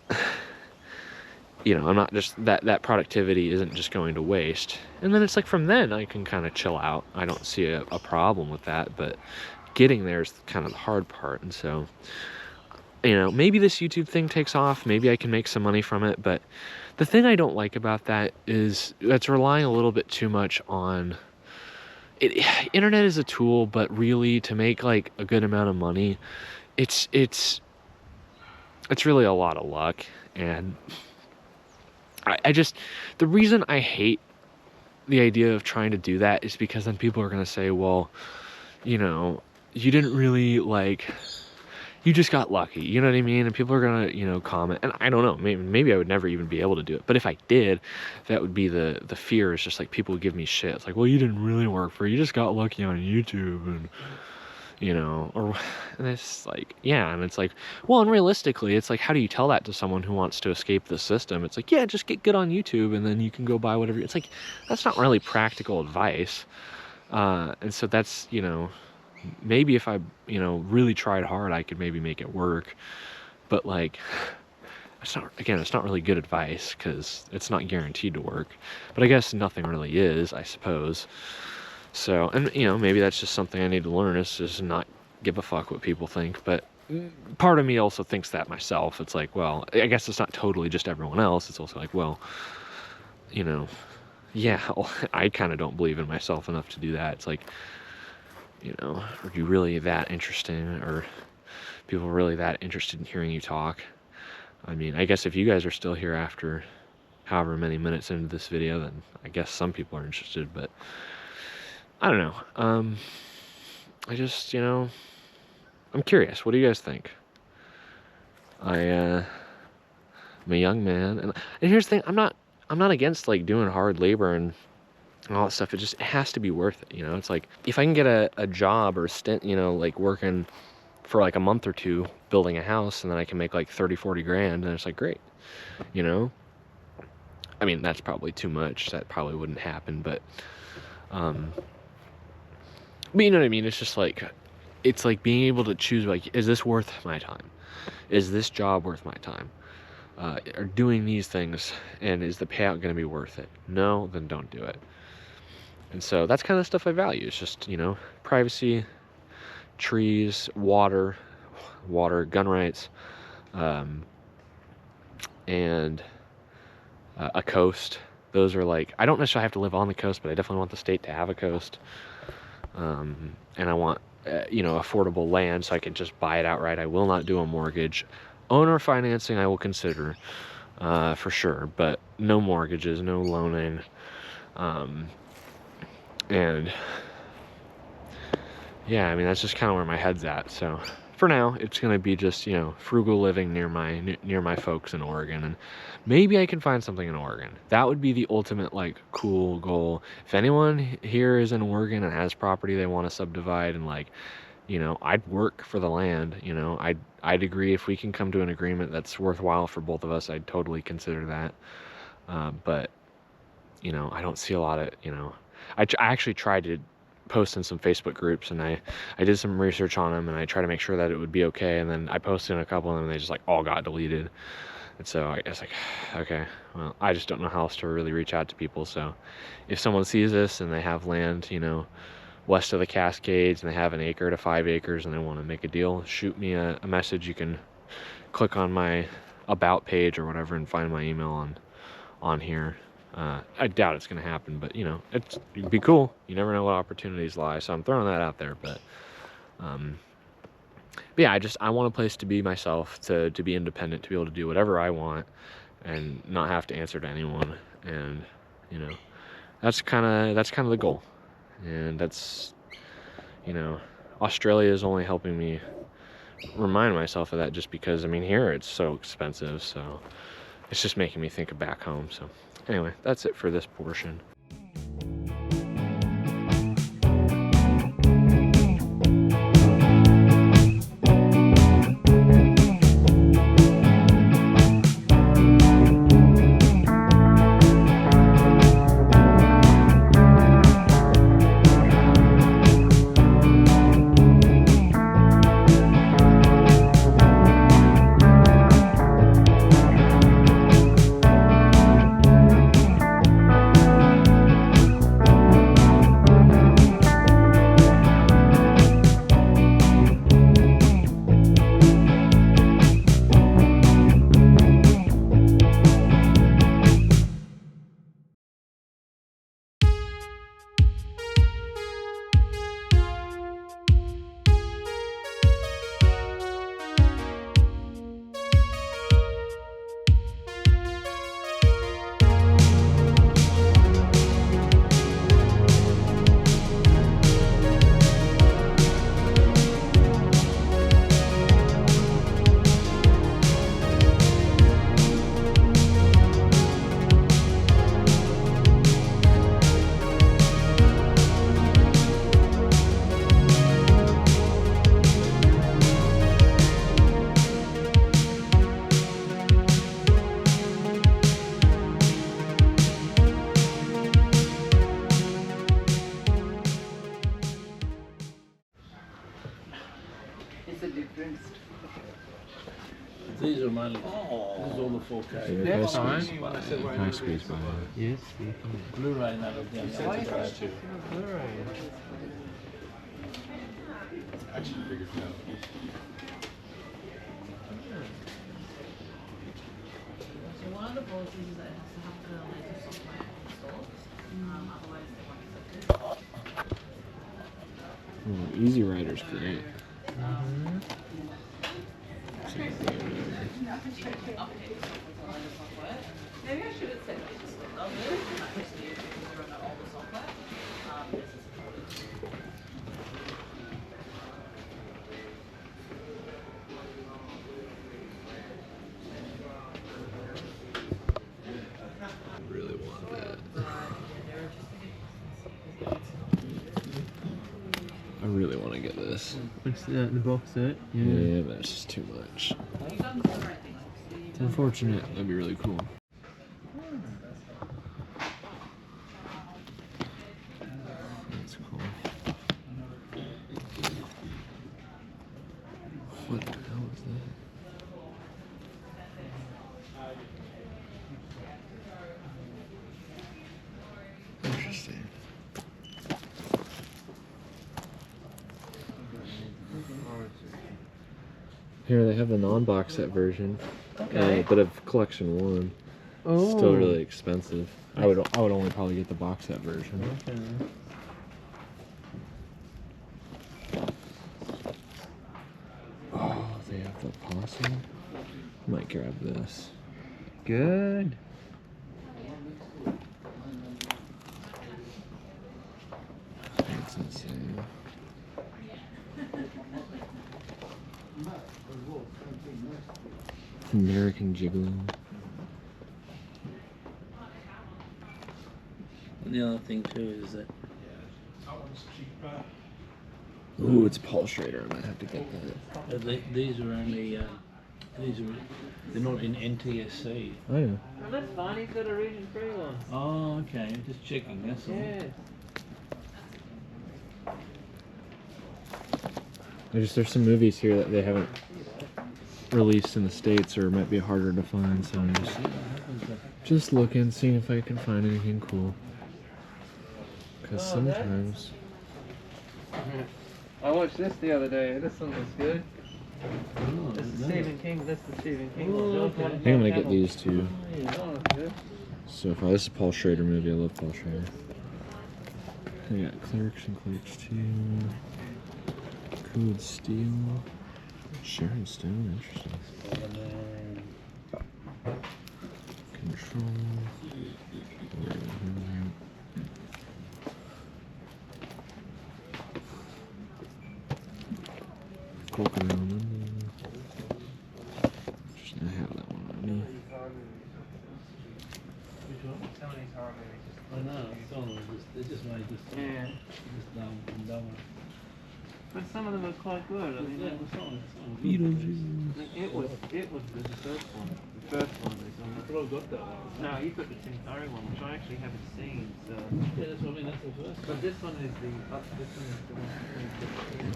I'm not just that productivity isn't just going to waste. And then it's like from then I can kind of chill out. I don't see a problem with that, but getting there is kind of the hard part. And so maybe this YouTube thing takes off, maybe I can make some money from it, but the thing I don't like about that is that's relying a little bit too much on it. Internet is a tool, but really to make like a good amount of money, it's really a lot of luck. And I just, the reason I hate the idea of trying to do that is because then people are going to say, well, you didn't really you just got lucky, you know what I mean? And people are gonna, comment, and I don't know, maybe I would never even be able to do it. But if I did, that would be the fear, is just like people would give me shit. It's like, well, you didn't really work for it, you just got lucky on YouTube, and and it's like, yeah, and it's like, well, and realistically, it's like, how do you tell that to someone who wants to escape the system? It's like, yeah, just get good on YouTube, and then you can go buy whatever. It's like, that's not really practical advice. And so that's, maybe if I, really tried hard, I could maybe make it work. But like, it's not really good advice, because it's not guaranteed to work. But I guess nothing really is, I suppose. So, and maybe that's just something I need to learn, is just not give a fuck what people think. But part of me also thinks that myself. It's like, well, I guess it's not totally just everyone else. It's also like, well, yeah, I kind of don't believe in myself enough to do that. It's like, are you really that interesting? Or people really that interested in hearing you talk? I mean, I guess if you guys are still here after however many minutes into this video, then I guess some people are interested, but I don't know. I just, I'm curious. What do you guys think? I'm a young man, and here's the thing, I'm not against like doing hard labor and all that stuff. It has to be worth it. It's like, if I can get a job or a stint, like working for like a month or two building a house, and then I can make like 30-40 grand, and it's like, great. I mean, that's probably too much. That probably wouldn't happen, but you know what I mean? It's just like, it's like being able to choose, like, is this worth my time? Is this job worth my time? Are doing these things, and is the payout going to be worth it? No, then don't do it. And so that's kind of stuff I value. It's just, privacy, trees, water, gun rights, and a coast. Those are like, I don't necessarily have to live on the coast, but I definitely want the state to have a coast. And I want, affordable land, so I can just buy it outright. I will not do a mortgage. Owner financing I will consider, for sure, but no mortgages, no loaning. And yeah, I mean, that's just kind of where my head's at. So for now, it's going to be just, frugal living near my folks in Oregon. And maybe I can find something in Oregon. That would be the ultimate, like, cool goal. If anyone here is in Oregon and has property they want to subdivide, and like, I'd work for the land. I'd agree if we can come to an agreement that's worthwhile for both of us. I'd totally consider that. But I don't see a lot of, I actually tried to post in some Facebook groups, and I did some research on them, and I tried to make sure that it would be okay, and then I posted in a couple of them, and they just like all got deleted. And so I was like, okay, well, I just don't know how else to really reach out to people. So if someone sees this and they have land, west of the Cascades, and they have 1 acre to 5 acres, and they want to make a deal, shoot me a message. You can click on my about page or whatever and find my email on here. I doubt it's going to happen, but it'd be cool. You never know what opportunities lie, so I'm throwing that out there. But yeah, I want a place to be myself, to be independent, to be able to do whatever I want, and not have to answer to anyone. And you know, that's kind of the goal. And that's, you know, Australia is only helping me remind myself of that, just because I mean here it's so expensive, so it's just making me think of back home. So anyway, that's it for this portion. It's a difference. These are mainly. This is all the 4K. That's High squeeze by Yes. Blu-ray and that are down there too. Actually figured it out. So one of the policies is that it has to have the latest software installed. Otherwise, they won't accept it. Easy Rider's great. Maybe I should have said they just don't know this. Not just you, because you're on the older software. This is I really want that. I really want to get this. What's the box set? Yeah, but it's just too much. It's unfortunate. That'd be really cool. That's cool. What the hell is that? Interesting. Here they have the non-box set version, but of collection 1. Oh. Still really expensive. I would only probably get the box set version. Oh, they have the possum. Might grab this. Good. That's insane. American Gigolo. And the other thing too is that Ooh, it's Paul Schrader. I might have to get that. these are only they're not in NTSC. Oh yeah. Well, that's fine. He's got a region 3 one. Oh, okay. I'm just checking. That's all. Yeah. There's some movies here that they haven't released in the States or might be harder to find, so I'm just looking, seeing if I can find anything cool. Because sometimes I watched this the other day. This one was good. Oh, This is no. Stephen King. That's the Stephen King Oh, one. okay. I think I'm gonna get these two Oh, yeah, that one was good. so far. This is a Paul Schrader movie. I love Paul Schrader. I got Clerks and Clerks 2. Cold Steel. Sharon Stone, interesting. Crocodile Dundee. Just gonna have that one on me. Some of these horror movies just I know, some of them they just made this yeah. just dumb and dumber. But some of them are quite good. I mean, Yeah, some Beetlejuice. it was the first one. The first one is on. But I've got that one. No, you've got the Tim Curry one, which I actually haven't seen. So. Yeah, that's what I mean, that's the first But one. this one is the one.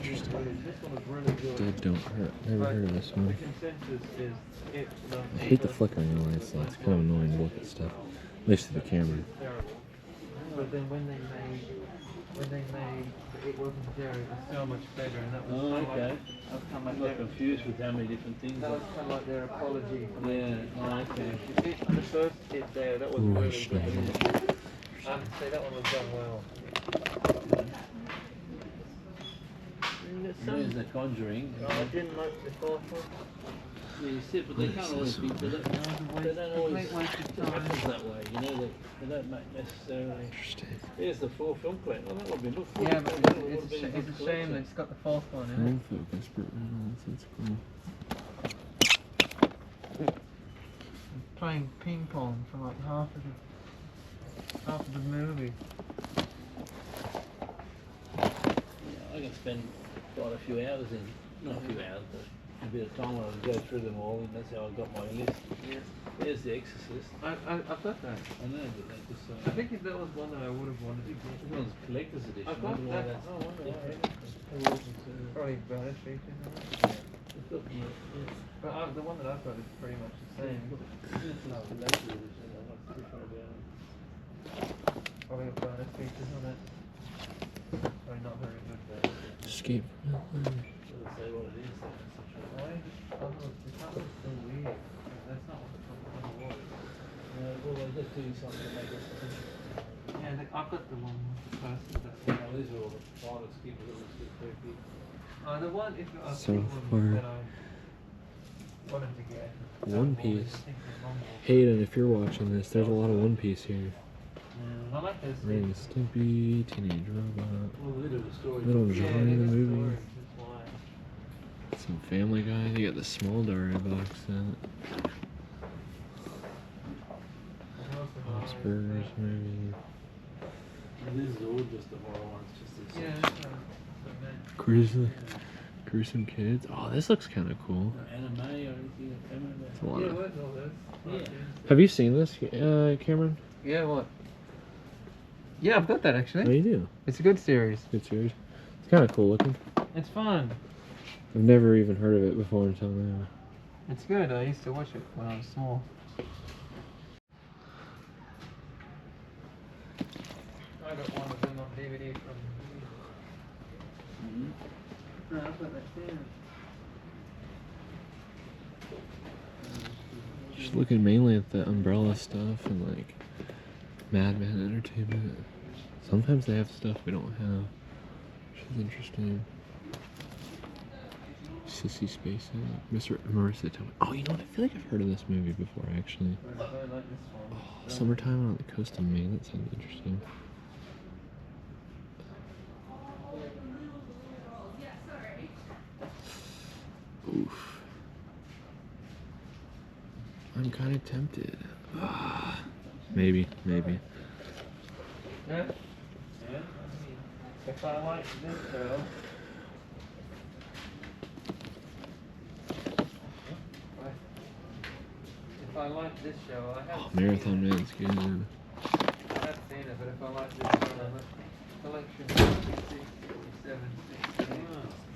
This one is really good. Dead Don't Hurt. Never heard of this The one. consensus is it. I hate the flickering lights, so it's kind of annoying to look at stuff. At least to the camera. Terrible. But then when they made It Wasn't There, it was so much better, and that was Oh, kind of okay. like, that was kind I of got like confused with how many different things. that was kind of like their apology for Yeah, oh, okay. the first hit there. That was Ooh, really shit. good. I have to say that one was done well. There's The Conjuring. I didn't like the fourth one. Yeah, you see, but they can't always be. They don't always. Complete waste of It happens time. that way, you know. They don't make necessarily. Interesting. Here's the 4 film collection. Oh, that would be look. Yeah, but that would it's have been a a good shame collection. that it's got the fourth one in Home focus, Burt Reynolds. That's cool. Playing ping pong for like half of the movie. Yeah, I can spend quite a few hours in, not a few hours, but a bit of time when I go through them all, and that's how I got my list. Yeah. There's The Exorcist. I've got that. I know, but that just. I think if that was one that I would have wanted to get. This one's collector's edition. I've I got don't know why that. that's Oh, wonder why. different. Probably bonus features on it. It's got the- yeah. But the one that I've got is pretty much the same. This is collector's edition. I like different about it. Probably got bonus features on it. Probably not very good though. Escape from LA. Doesn't say what it is. Though. Why is it? Oh, the colour's so weird. That's not what the cover was. Well, they're just doing something to make us. Yeah, I've got the one with the poster. Oh, these are all the private schemes that was good for people. The one if I So think far. one that I wanted to get. One Piece. Hayden, if you're watching this, there's a lot of One Piece here. I like those Ren and things. Stimpy, Teenage Robot, Well, a little of the story. Little Yeah, Johnny it the is movie, stories, that's why. some Family Guy. You got the Small Daria box set, Spurs movie, These are all just the horror ones, just this. Yeah, that's right. Gruesome Kids. Oh, this looks kind of cool. Anime or anything. It's a lot Yeah, of- where's all this? Yeah. Have you seen this, Cameron? Yeah, what? Yeah, I've got that Oh, actually. you do. It's a good series. Good series. It's kind of cool looking. It's fun. I've never even heard of it before until now. It's good. I used to watch it when I was small. I got one of them on DVD from. No, I've got that too. Just looking mainly at the Umbrella stuff and like Madman Entertainment. Sometimes they have stuff we don't have, which is interesting. Sissy Spacek, Marissa Tomei. Oh, you know what? I feel like I've heard of this movie before, actually. I like this one. Summertime on the Coast of Maine. That sounds interesting. Oof. I'm kind of tempted. Maybe. Yeah? Yeah? If I like this girl. If I like this show, I have Oh, Marathon Man's good. I have seen it, but if I like this show, I like collection 66, 67, 68,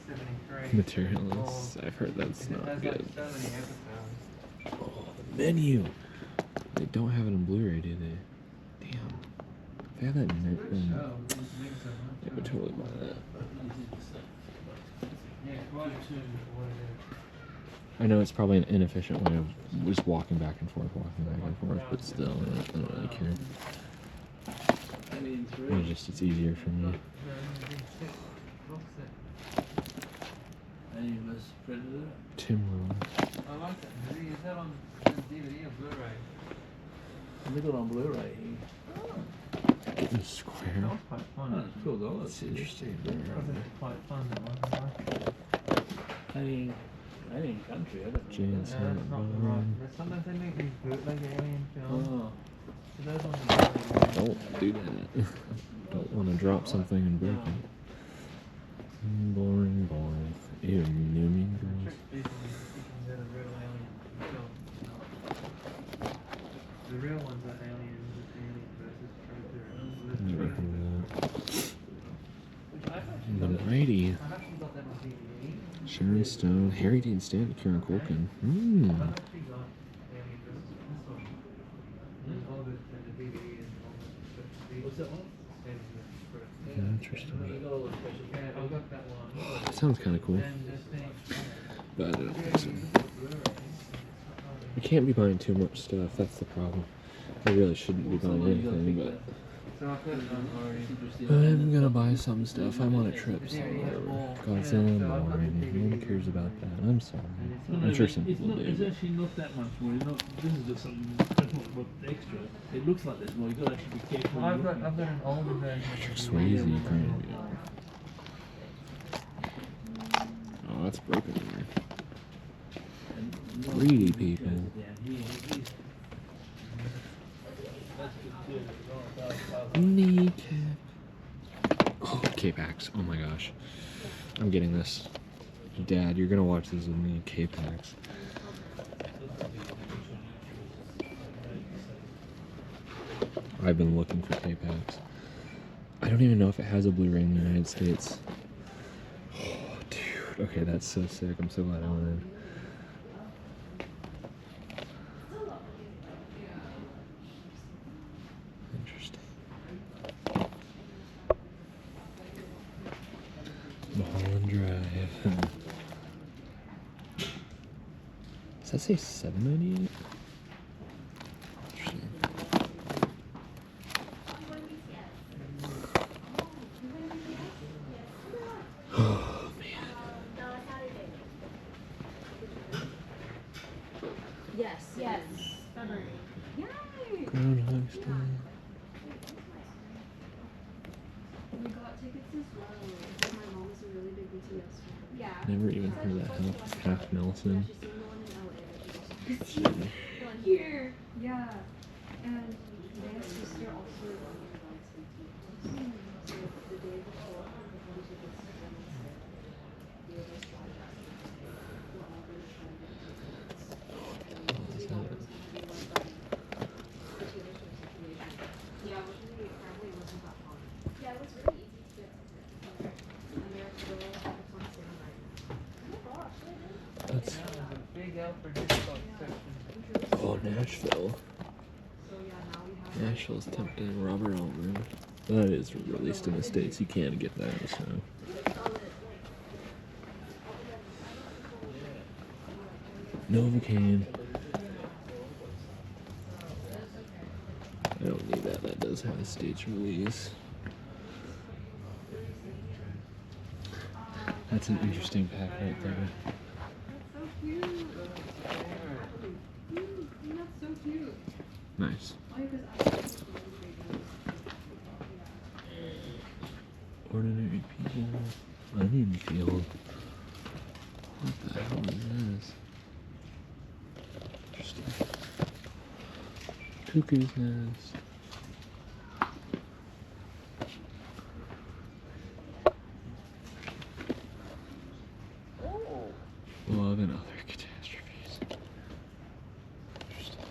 73. Materialist. I've heard that's It not has good. like so many episodes. Oh, the menu. They don't have it on Blu-ray, do they? Damn. If they have that in Good then show. It doesn't make so much. I would totally buy that. Yeah, quite a tune for what it is. I know it's probably an inefficient way of just walking back and forth, but still, I don't really care. Alien 3. It's easier for me. Alien vs Predator. Tim Roth. I like that movie. Is that on DVD or Blu-ray? And they got it on Blu-ray. Getting square. That was quite fun. Oh, it's $12. That's interesting. That was quite fun, that one. Alien Country, I don't know. James That's not the right. Sometimes they make these bootleg alien films. Oh, So those ones are really Don't do that. Don't want to drop something and break it. Boring, boring. Ew, new Mean Girls. trick people into thinking they're the real alien films. The real ones are Alien versus Predator. Never heard of that. Which I've actually The got Mighty. I've actually got that on DVD. Sharon Stone, Harry Dean Stanton, Kieran Culkin. I've actually got Alien versus this one. There's all the DVD and all the what's that one? Alien versus Predator. Interesting. You got all the special Yeah, I've got that one. That sounds kind of cool, And this thing. but I don't think so. You can't be buying too much stuff. That's the problem. I really shouldn't be buying anything, but So I've got it on already. I'm gonna buy some stuff. I'm on a trip, so whatever. Godzilla, boring. No one cares about that. I'm sorry. I'm sure some people It's do. actually not that much more. It's not, this is just something what extra. It looks like there's more. You've got to actually be careful. I've got an older version. Patrick Swayze, crazy. Oh, that's broken in here. Greedy people. Down here, that's good too. Kneecap. Oh, K-Pax. Oh my gosh. I'm getting this. Dad, you're gonna watch this with me. K-Pax. I've been looking for K-Pax. I don't even know if it has a Blu-ray in the United States. Oh, dude. Okay, that's so sick. I'm so glad I went in. Interesting. Mulholland Drive. Does that say $7.98? Interesting. Oh man. Yes. Yes. February. Yay! Groundhog's Day. We got tickets as well. because My mom was a really big BTS fan. Yeah. Never even heard of that. Half Nelson. She's seen the one in LA. She's also Here. yeah. And my sister also so the day before we took this the other side we're all gonna try and get tickets. We thought it was gonna be like the Taylor Swift situation. Yeah, which apparently wasn't that fun. Yeah, it was really easy to get tickets. And they're still tickets on sale right now. Oh my gosh, That's There's a big Alfred Hitchcock section. oh Nashville. so yeah, now we have Nashville's tempting Robert Altman. That is released in the States. You can't get that, so. Novocaine. I don't need that. That does have a States release. That's an interesting pack right there. so cute. That's so cute. Nice. Why? Because Ordinary People. Onion Field. What the hell is this? Interesting. Cuckoo's Nest. Love and Other Catastrophes. Interesting.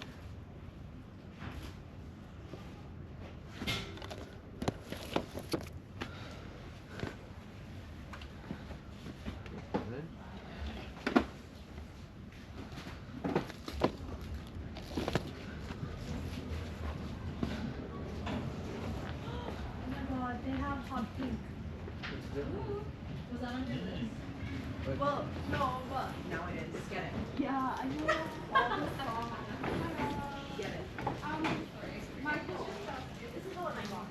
oh my god, they have hot pink. Was that on your list? Well, no, but now it is. Get it. Yeah, I know all the songs. Get it. My sister stuff. This is the one I bought.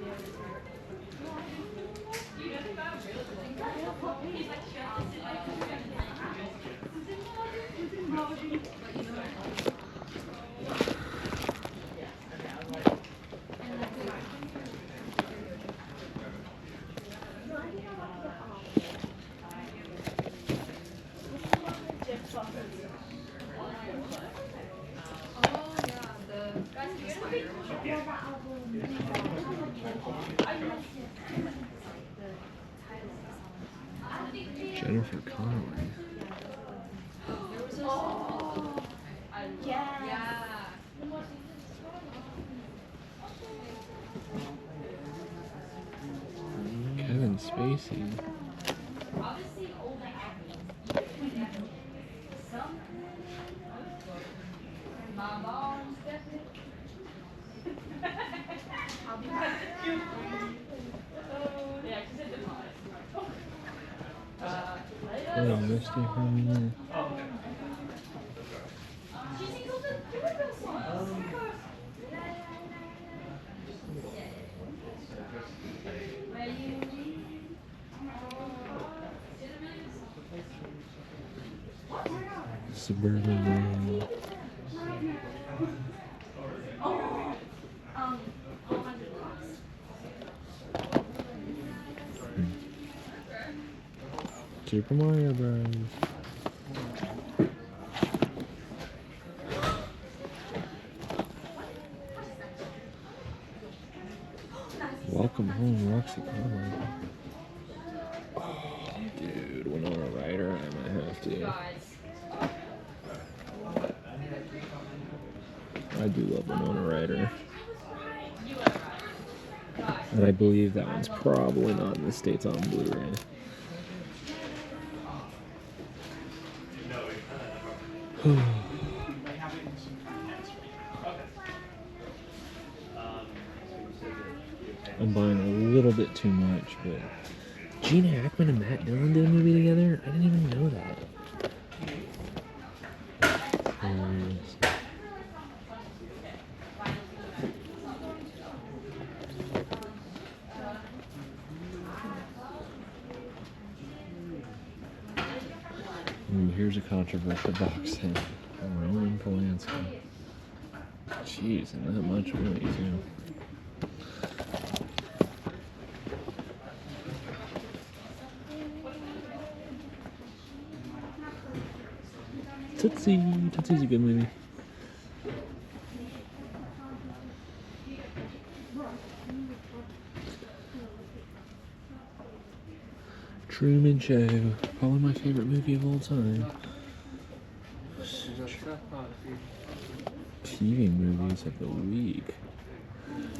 Arthur Conway. Kevin Spacey. Oh, Misty from Suburban World. Super Mario Bros. Welcome home, Roxy Conway. Oh, dude, Winona Ryder, I might have to. I do love Winona Ryder. And I believe that one's probably not in the States on Blu-ray. I'm buying a little bit too much, but Gene Hackman and Matt Dillon did a movie together? I didn't even know that. Here's a controversial box set. Roman Polanski. Jeez, and that much money too. Tootsie. Tootsie's a good movie. Truman Show. Probably my favorite movie of all time. TV movies of the week.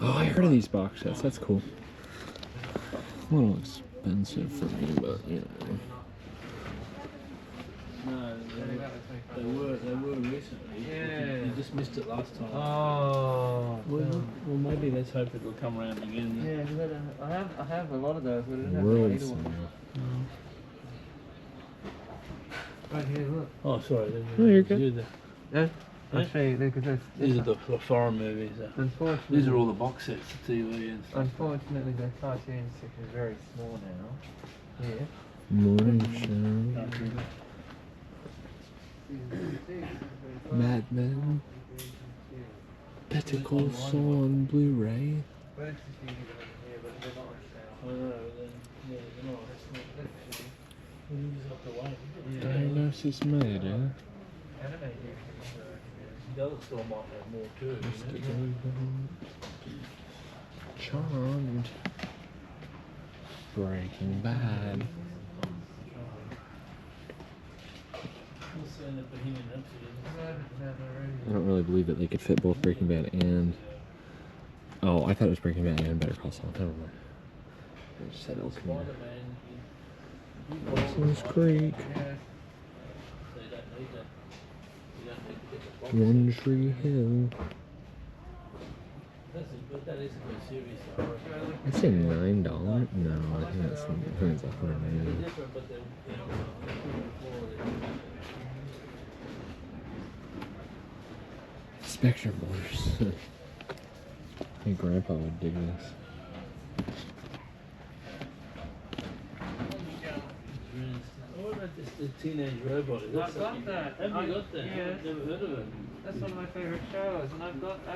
Oh, I heard of these box sets. That's cool. A little expensive for me, but you know. No, they were recently. Yeah. You just missed it last time. Oh. Well, maybe let's hope it'll come around again. Yeah, I have a lot of those, but I don't have World the one. Right here, look. Oh, sorry. Oh, you're good. These are Yeah. I'll show you. Look at this. these are the foreign movies. Unfortunately, These are all the box sets, the TV and stuff. Unfortunately, the cartoon section is very small now. Here. Morning Show. Mad Men. Better Call Saul on Blu-ray. I know, then, yeah, they're not. You just have to wait. Diagnosis Murder. The other store might have more too. Charmed. Breaking Bad. I don't really believe that they could fit both Breaking Bad and... Oh, I thought it was Breaking Bad and Better Call Saul. Never mind. I just said El Camino. Dawson's Creek. One Tree Hill. I say $9. No, I think it's $100. Spectrum Wars. I think Grandpa would dig this. What about the Teenage Robot? Is I've got that. Have you got that? Yeah. I've never heard of it. That's one of my favourite shows, and I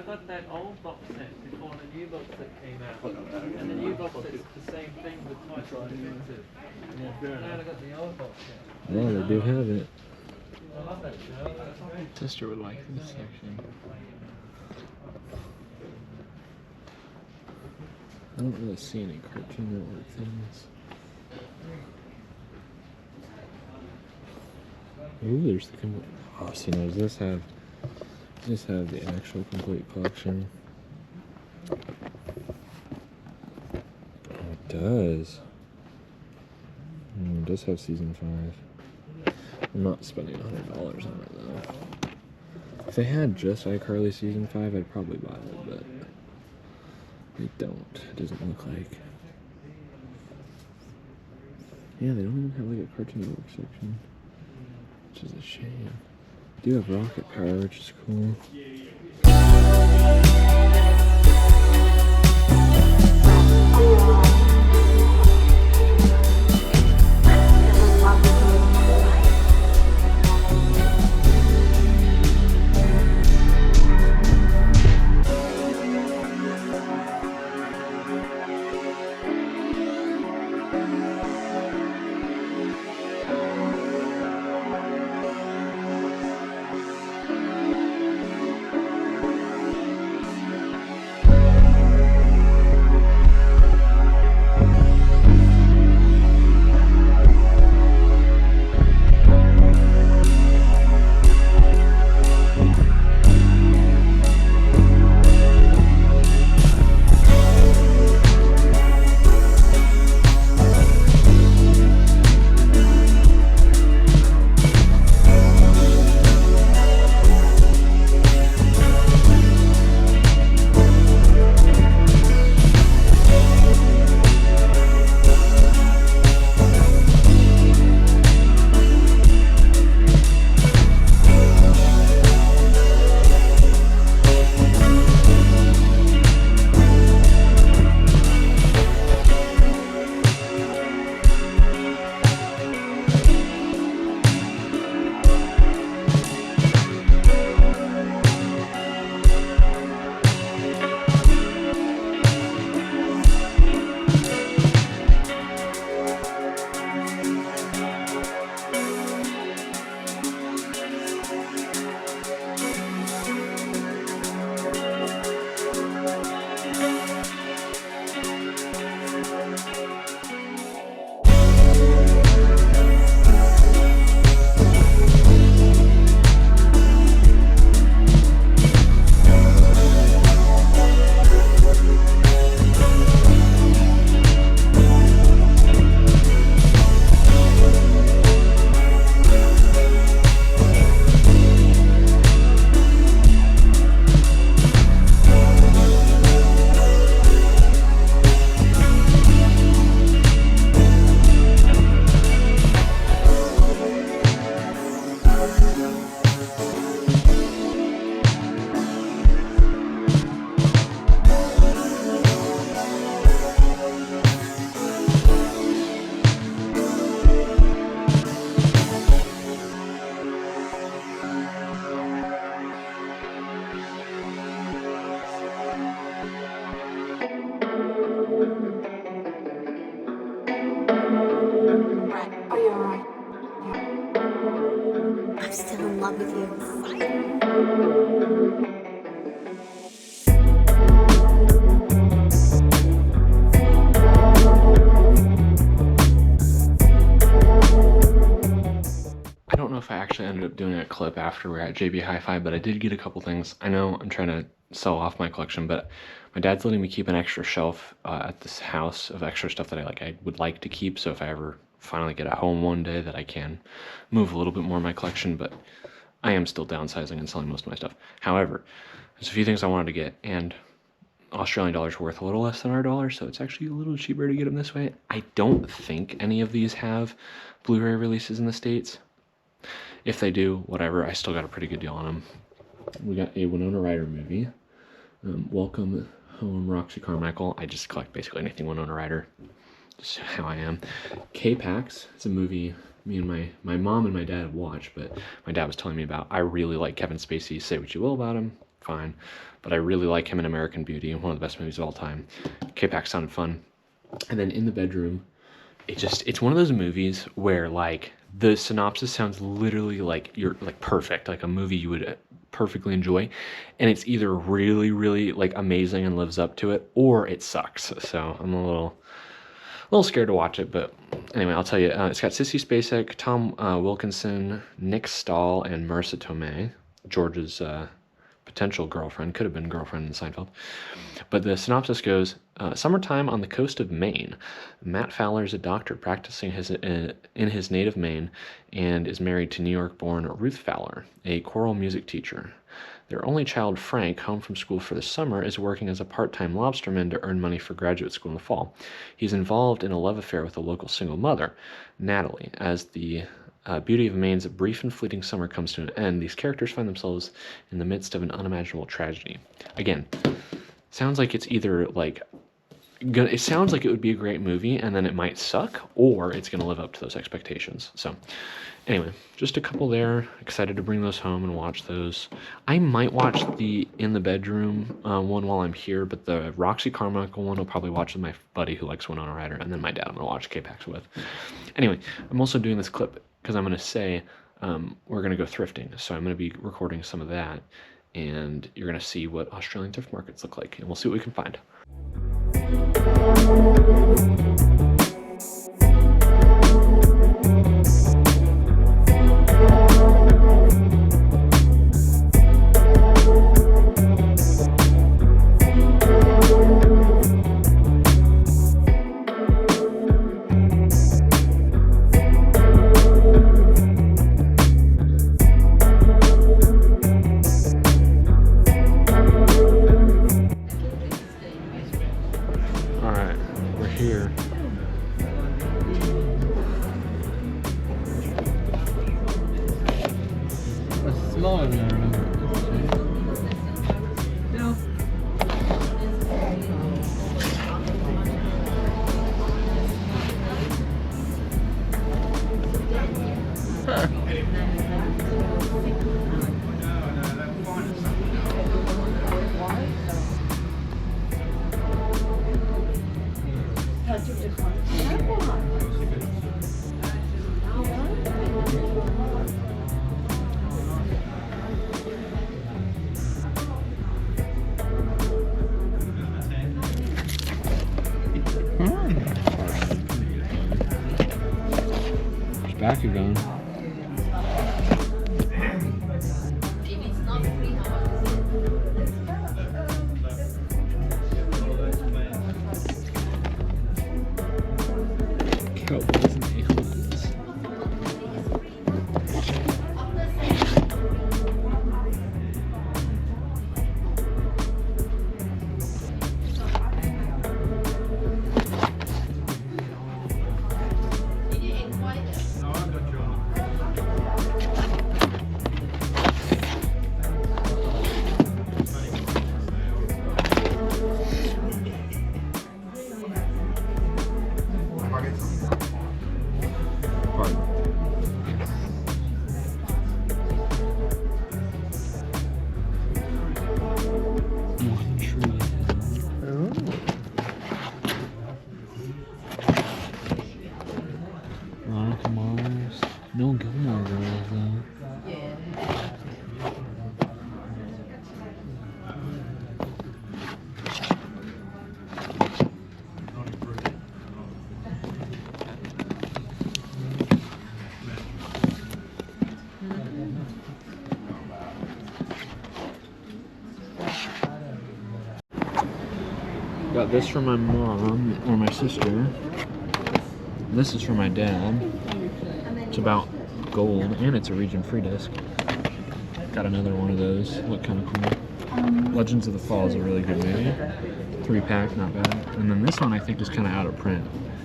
got that old box set before the new box set came out. And the new box set's the same thing but twice as expensive. Yeah, fair And I enough. got the old box set. Yeah, they do have it. I love that show. That's great. Sister would like this section. I don't really see any Cartoon Network things. Ooh, there's the complete. Oh, see, now does this have the actual complete collection? Oh, it does. It does have season 5. I'm not spending $100 on it though. If they had just iCarly season 5, I'd probably buy it, but they don't. It doesn't look like. Yeah, they don't even have like a Cartoon Network section, which is a shame. They do have Rocket Power, which is cool. I'm still in love with you. I don't know if I actually ended up doing a clip after we're at JB Hi-Fi, but I did get a couple things. I know I'm trying to sell off my collection, but my dad's letting me keep an extra shelf at this house of extra stuff that I would like to keep, so if I ever finally get a home one day that I can move a little bit more of my collection, but I am still downsizing and selling most of my stuff. However, there's a few things I wanted to get, and Australian dollar's worth a little less than our dollar, so it's actually a little cheaper to get them this way. I don't think any of these have Blu-ray releases in the States. If they do, whatever, I still got a pretty good deal on them. We got a Winona Ryder movie. Welcome Home, Roxy Carmichael. I just collect basically anything Winona Ryder. Just how I am. K-Pax. It's a movie me and my mom and my dad have watched, but my dad was telling me about. I really like Kevin Spacey. Say what you will about him, fine. But I really like him in American Beauty, one of the best movies of all time. K-Pax sounded fun. And then In the Bedroom, it's one of those movies where like the synopsis sounds literally like you're like perfect, like a movie you would perfectly enjoy, and it's either really really like amazing and lives up to it, or it sucks. So I'm a little scared to watch it, but Anyway, I'll tell you. It's got Sissy Spacek, Tom Wilkinson, Nick Stahl, and Marissa Tomei, George's potential girlfriend, could have been girlfriend in Seinfeld. But the synopsis goes, summertime on the coast of Maine. Matt Fowler is a doctor practicing in his native Maine and is married to New York-born Ruth Fowler, a choral music teacher. Their only child, Frank, home from school for the summer, is working as a part-time lobsterman to earn money for graduate school in the fall. He's involved in a love affair with a local single mother, Natalie. As the beauty of Maine's brief and fleeting summer comes to an end, these characters find themselves in the midst of an unimaginable tragedy. Again, sounds like it's either like it sounds like it would be a great movie and then it might suck, or it's going to live up to those expectations. So anyway, just a couple there. Excited to bring those home and watch those. I might watch the In the Bedroom one while I'm here, but the Roxy Carmichael one I'll probably watch with my buddy who likes Winona Ryder, and then my dad I'm going to watch K-Pax with. Anyway, I'm also doing this clip because I'm going to say we're going to go thrifting. So I'm going to be recording some of that, and you're going to see what Australian thrift markets look like, and we'll see what we can find. Here. It's smaller than I remember. No. Back again. Cowboys and A-holes. Veronica Mars. No Gilmore Girls though. Got this from my mom or my sister. This is from my dad. It's about gold and it's a region-free disc. Got another one of those. Look kind of cool. Legends of the Fall is a really good movie. 3-pack, not bad. And then this one I think is kind of out of print.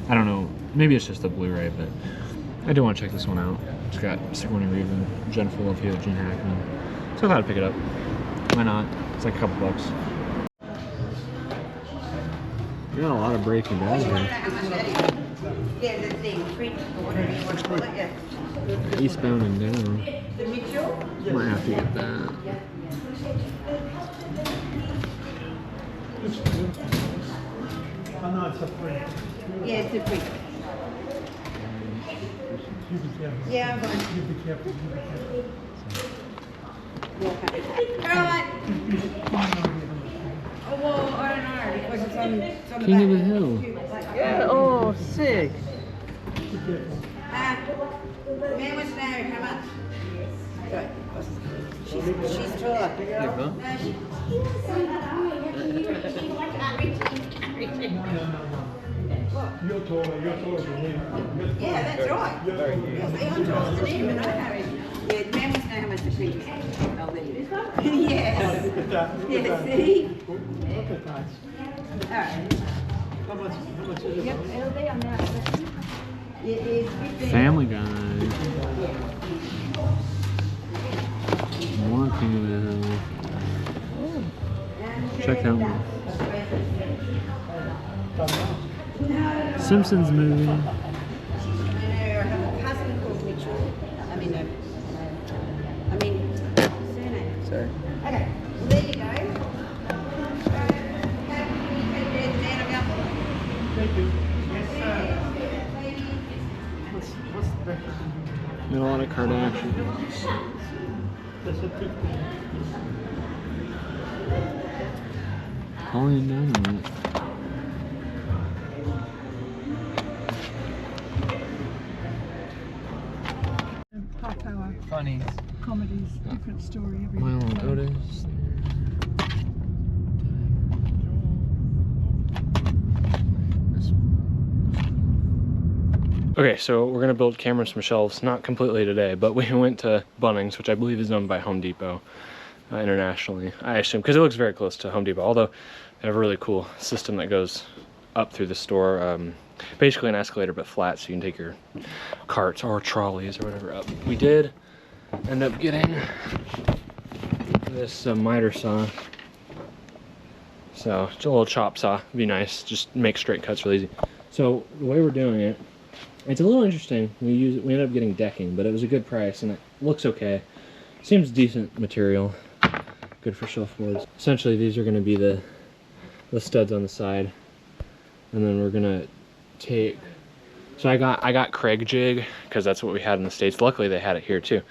I don't know. Maybe it's just a Blu-ray, but I do want to check this one out. It's got Sigourney Weaver, Jennifer Love Hewitt, Gene Hackman. So I thought I'd pick it up. Why not? It's like a couple bucks. You got a lot of Breaking Bad here. Eastbound and Down. Might have to get that. Yeah, it's a free. Yeah, I'm going. Oh, well, I don't know, because it's on the King of the back. Hill. Yeah, oh, sick. Man wants to know how much. Good. She's taller. You're taller than him. Yeah, that's right. Yeah, see, I'm taller than him and I carry him. Yeah, the man wants to know how much the sheep is. Oh, there you go. Yes. Yeah, see? Look at that. All right. How much is it? Yep, it'll be on that. It is 15. Family Guy. Morganville. Check that one. Simpsons movie. I have a cousin called Mitchell. Surname. Sorry. Okay, well, there you go. What's the breakfast? Milana Kardashian. That's a 50. Holly and Dynamite. Half-hour Funny. comedies, different story every Milo and time. Otis. Okay, so we're gonna build Cameron some shelves, not completely today, but we went to Bunnings, which I believe is owned by Home Depot internationally, I assume, because it looks very close to Home Depot, although they have a really cool system that goes up through the store, basically an escalator but flat, so you can take your carts or trolleys or whatever up. We did end up getting this miter saw. So it's a little chop saw, be nice, just make straight cuts really easy. So the way we're doing it, it's a little interesting. We ended up getting decking, but it was a good price and it looks okay. Seems decent material, good for shelf boards. Essentially these are gonna be the studs on the side. And then we're gonna take, so I got Craig jig because that's what we had in the States. Luckily they had it here too.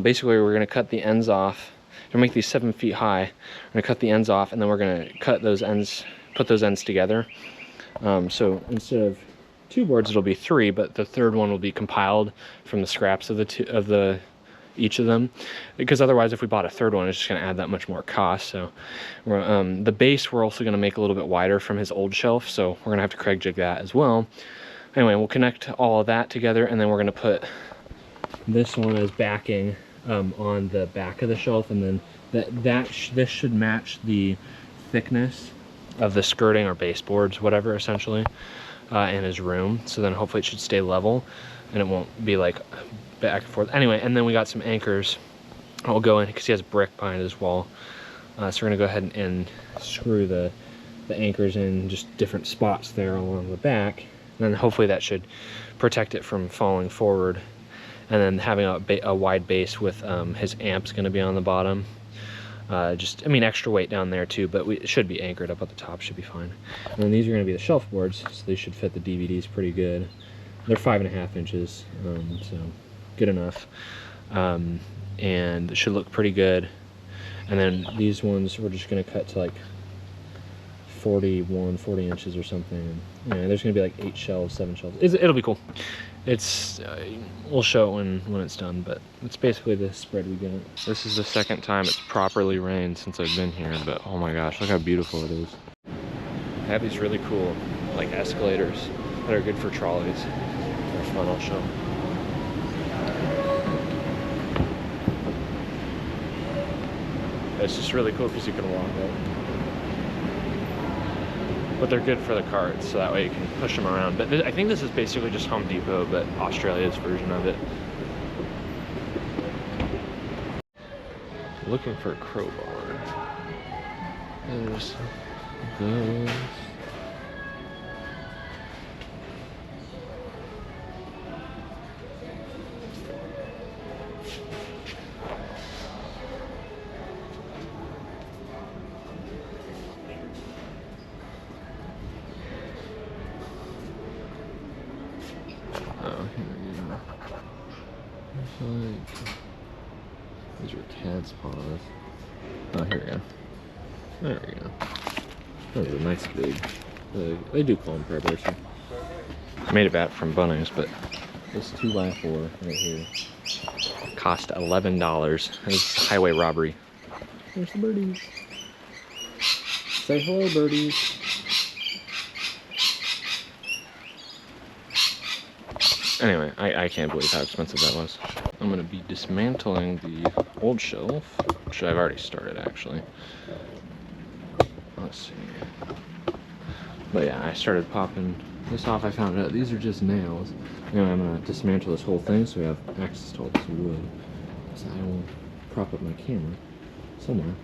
Basically we're gonna cut the ends off. We're gonna make these 7 feet high. We're gonna cut the ends off and then we're gonna cut those ends, put those ends together. So instead of 2 boards, it'll be 3, but the third one will be compiled from the scraps of each of them, because otherwise if we bought a third one, it's just going to add that much more cost. So the base we're also going to make a little bit wider from his old shelf, so we're going to have to Craig jig that as well. Anyway, we'll connect all of that together, and then we're going to put this one as backing on the back of the shelf, and then this should match the thickness of the skirting or baseboards, whatever, essentially, in his room. So then hopefully it should stay level and it won't be like back and forth. Anyway, and then we got some anchors that will go in because he has brick behind his wall. So we're gonna go ahead and screw the anchors in just different spots there along the back. And then hopefully that should protect it from falling forward. And then having a wide base with his amps gonna be on the bottom. Extra weight down there too, but it should be anchored up at the top, should be fine. And then these are gonna be the shelf boards, so they should fit the DVDs pretty good. They're 5.5 inches, so good enough. And it should look pretty good. And then these ones, we're just gonna cut to like 40 inches or something. Yeah, there's gonna be like 8 shelves, 7 shelves. It'll be cool. It's we'll show it when it's done, but it's basically the spread we get. This is the second time it's properly rained since I've been here, but oh my gosh, look how beautiful it is. I have these really cool like escalators that are good for trolleys. They're fun, I'll show them. It's just really cool because you can walk up. But they're good for the carts, so that way you can push them around. But I think this is basically just Home Depot, but Australia's version of it. Looking for a crowbar. There's those. These are cat's paws. Oh, here we go. There we go. Those are nice big. They do call them predators. I made it back from Bunnings, but this 2x4 right here cost $11. It's highway robbery. There's the birdies. Say hello, birdies. Anyway, I can't believe how expensive that was. I'm gonna be dismantling the old shelf, which I've already started actually. Let's see. But yeah, I started popping this off. I found out these are just nails. Anyway, I'm gonna dismantle this whole thing so we have access to all this wood. So I will prop up my camera somewhere.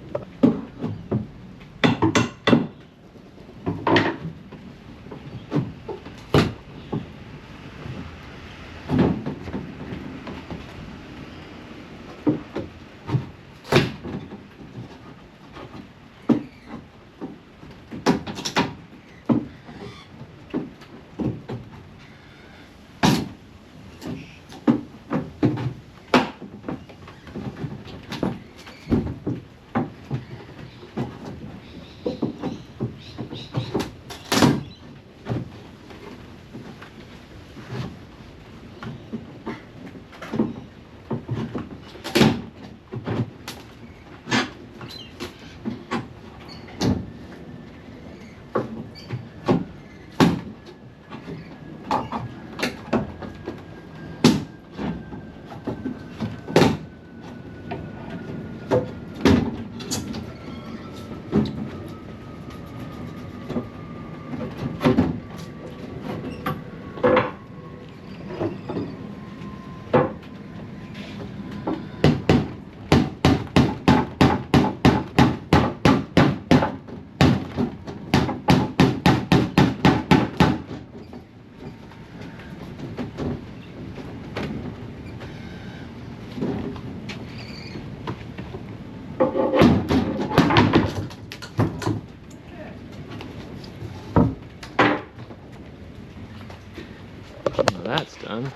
That's done.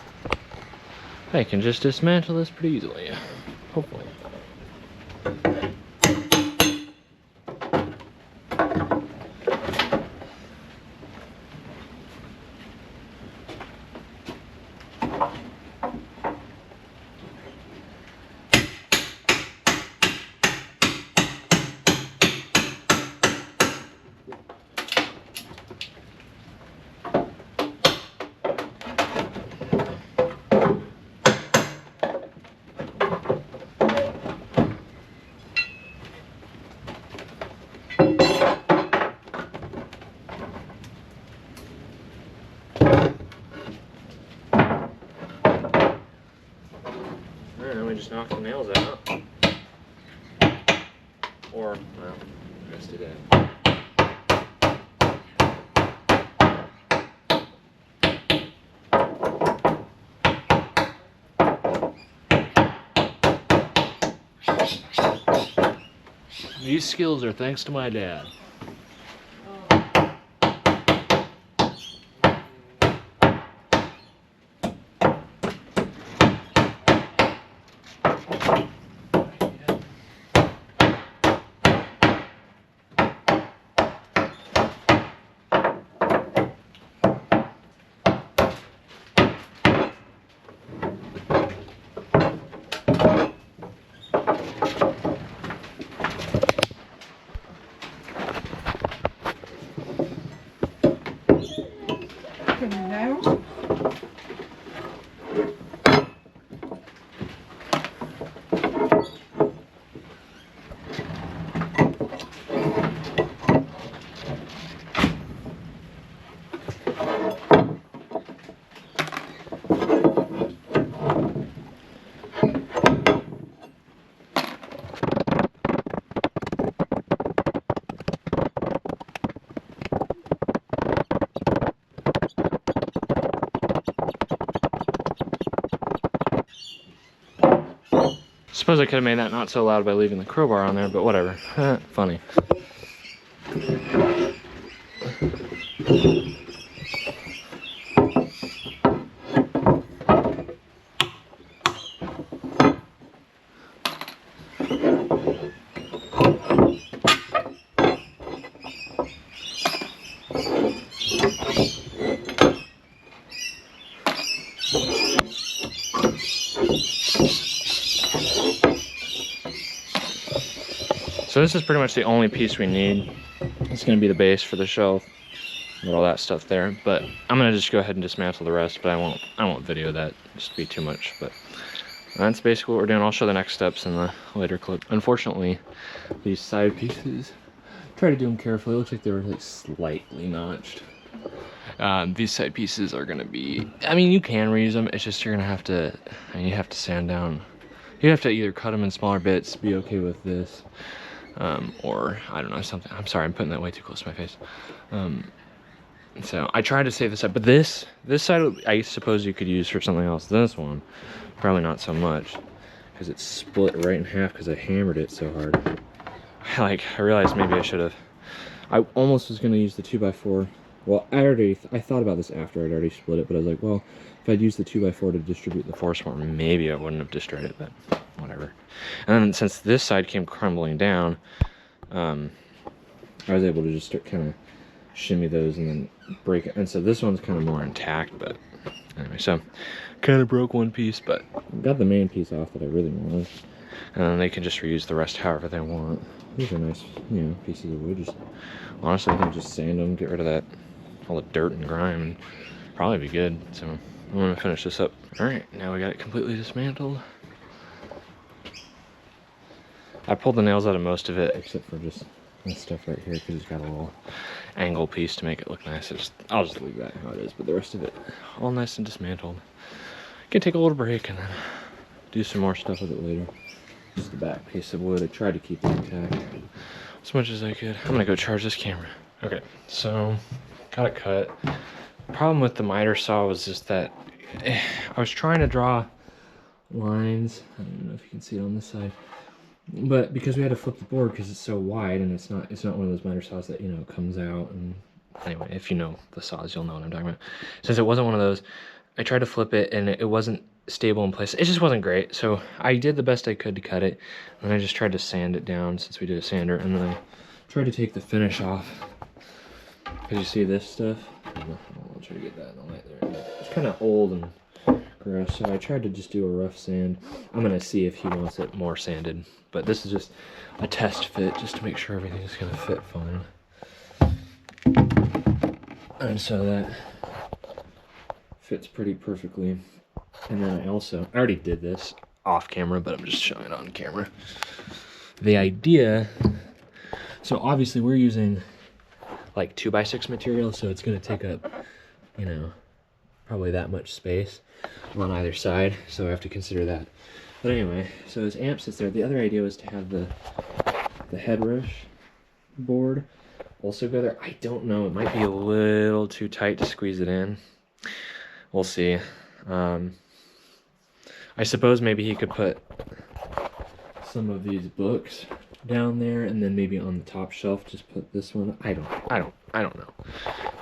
I can just dismantle this pretty easily, hopefully. Just knock the nails out. Or, well, I guess do that. These skills are thanks to my dad. Suppose I could have made that not so loud by leaving the crowbar on there, but whatever. Funny. So this is pretty much the only piece we need. It's gonna be the base for the shelf. Got all that stuff there, but I'm gonna just go ahead and dismantle the rest, but I won't video that, just be too much. But that's basically what we're doing. I'll show the next steps in the later clip. Unfortunately, these side pieces, try to do them carefully. It looks like they were like slightly notched. These side pieces are gonna be, I mean, you can reuse them. It's just you're gonna have to, you have to sand down. You have to either cut them in smaller bits, be okay with this, or I don't know, something. I'm sorry, I'm putting that way too close to my face. So I tried to save this side, but this side I suppose you could use for something else. This one, probably not so much, because it's split right in half because I hammered it so hard. I realized maybe I should have. I almost was going to use the 2x4. Well, I thought about this after I'd already split it, but I was like, well, if I'd used the 2x4 to distribute the force more, maybe I wouldn't have destroyed it, but whatever. And then since this side came crumbling down, I was able to just start kind of shimmy those and then break it. And so this one's kind of more intact, but anyway, so kind of broke one piece, but got the main piece off that I really wanted. And then they can just reuse the rest however they want. These are nice, you know, pieces of wood. Just honestly, I think just sand them, get rid of that, all the dirt and grime, and probably be good. So I'm gonna finish this up. All right, now we got it completely dismantled. I pulled the nails out of most of it, except for just this stuff right here, because it's got a little angle piece to make it look nice. I'll just leave that how it is, but the rest of it, all nice and dismantled. Can take a little break and then do some more stuff with it later. Just the back piece of wood. I tried to keep it intact as much as I could. I'm gonna go charge this camera. Okay, so got it cut. The problem with the miter saw was just that I was trying to draw lines. I don't know if you can see it on this side, but because we had to flip the board because it's so wide and it's not one of those miter saws that, you know, comes out. And anyway, if you know the saws, you'll know what I'm talking about. Since it wasn't one of those, I tried to flip it and it wasn't stable in place. It just wasn't great. So I did the best I could to cut it, and I just tried to sand it down since we did a sander, and then I tried to take the finish off. Because you see this stuff? I'll try to get that in the light there. It's kind of old and gross, so I tried to just do a rough sand. I'm gonna see if he wants it more sanded, but this is just a test fit just to make sure everything's gonna fit fine. And so that fits pretty perfectly. And then I already did this off camera, but I'm just showing it on camera. The idea, so obviously we're using like 2x6 material, so it's gonna take up, you know, probably that much space on either side, so I have to consider that. But anyway, so his amp sits there. The other idea was to have the headrush board also go there. I don't know, it might be a little too tight to squeeze it in. We'll see. I suppose maybe he could put some of these books down there, and then maybe on the top shelf just put this one. I don't know.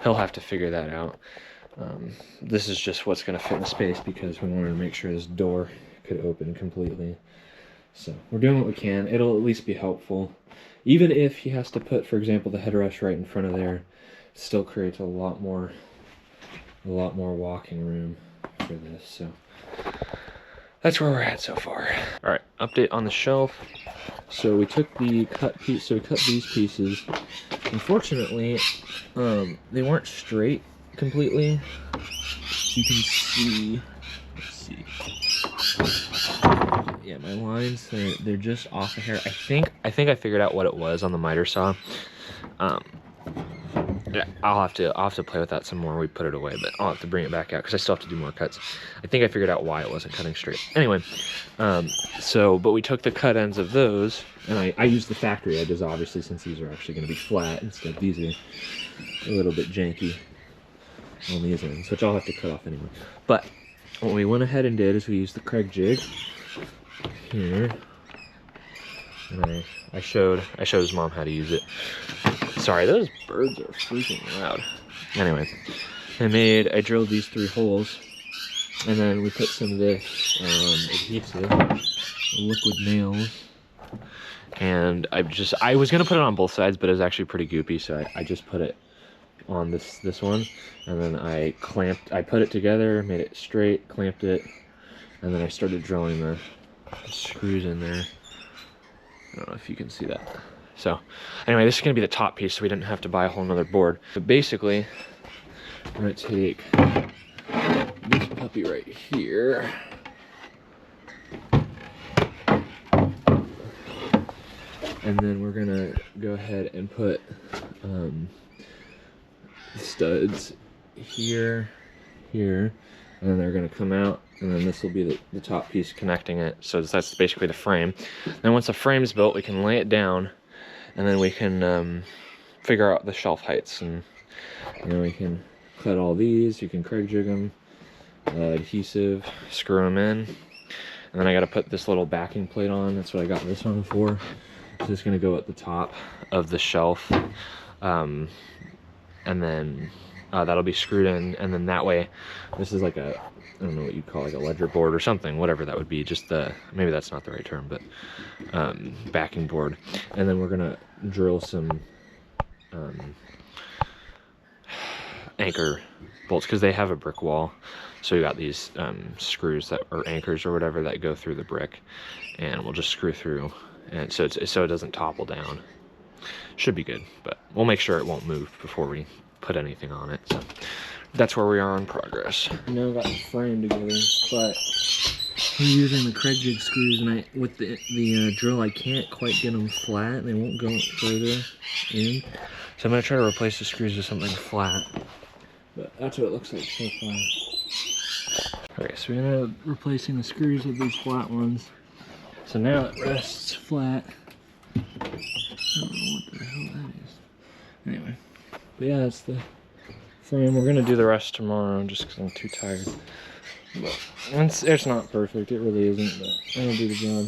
He'll have to figure that out. This is just what's going to fit in the space because we wanted to make sure this door could open completely. So we're doing what we can. It'll at least be helpful. Even if he has to put, for example, the headrush right in front of there, it still creates a lot more walking room for this. So that's where we're at so far. All right, update on the shelf. So we took the cut piece, so we cut these pieces. Unfortunately, they weren't straight completely. You can see, let's see. Yeah, my lines, they're just off a hair. I think I figured out what it was on the miter saw. Yeah, I'll have to play with that some more. We put it away, but I'll have to bring it back out because I still have to do more cuts. I think I figured out why it wasn't cutting straight. Anyway, but we took the cut ends of those, and I used the factory edges, obviously, since these are actually going to be flat instead. These are a little bit janky on these ends, which I'll have to cut off anyway. But what we went ahead and did is we used the Kreg jig here, and I showed his mom how to use it. Sorry, those birds are freaking loud. Anyway, I drilled these 3 holes, and then we put some of this adhesive, liquid nails, and I was gonna put it on both sides, but it was actually pretty goopy, so I just put it on this one, and then I put it together, made it straight, clamped it, and then I started drilling the screws in there. I don't know if you can see that. So anyway, this is gonna be the top piece, so we didn't have to buy a whole nother board. But basically, I'm gonna take this puppy right here. And then we're gonna go ahead and put studs here, here, and then they're gonna come out, and then this will be the top piece connecting it. So that's basically the frame. Then once the frame's built, we can lay it down, and then we can figure out the shelf heights, and you know, we can cut all these. You can Craig jig them, adhesive, screw them in, and then I got to put this little backing plate on. That's what I got this one for. So it's gonna go at the top of the shelf, and then that'll be screwed in, and then that way, this is like a, I don't know what you'd call, like a ledger board or something, whatever that would be, just the, maybe that's not the right term, but backing board. And then we're gonna drill some anchor bolts, because they have a brick wall, so we got these screws that, or anchors or whatever, that go through the brick, and we'll just screw through, and so it doesn't topple down. Should be good, but we'll make sure it won't move before we put anything on it. So that's where we are in progress. Now I've got the frame together, but I'm using the Craig jig screws, and with the drill, I can't quite get them flat. They won't go further in. So I'm gonna try to replace the screws with something flat. But that's what it looks like so far. Okay, so we ended up replacing the screws with these flat ones. So now it rests flat. I don't know what the hell that is. Anyway, but yeah, that's the frame. We're gonna do the rest tomorrow just because I'm too tired. But it's not perfect, it really isn't, but I'm gonna do the job.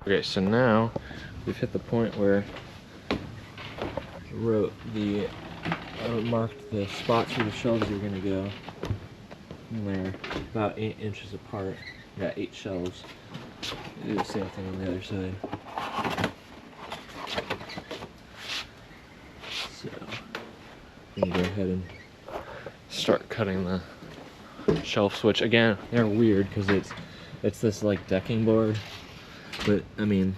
Okay, so now we've hit the point where I marked the spots where the shelves are gonna go. And they're about 8 inches apart. Got 8 shelves. Do the same thing on the other side. So I'm gonna go ahead and start cutting the shelves, which again, they're weird because it's this like decking board, but I mean,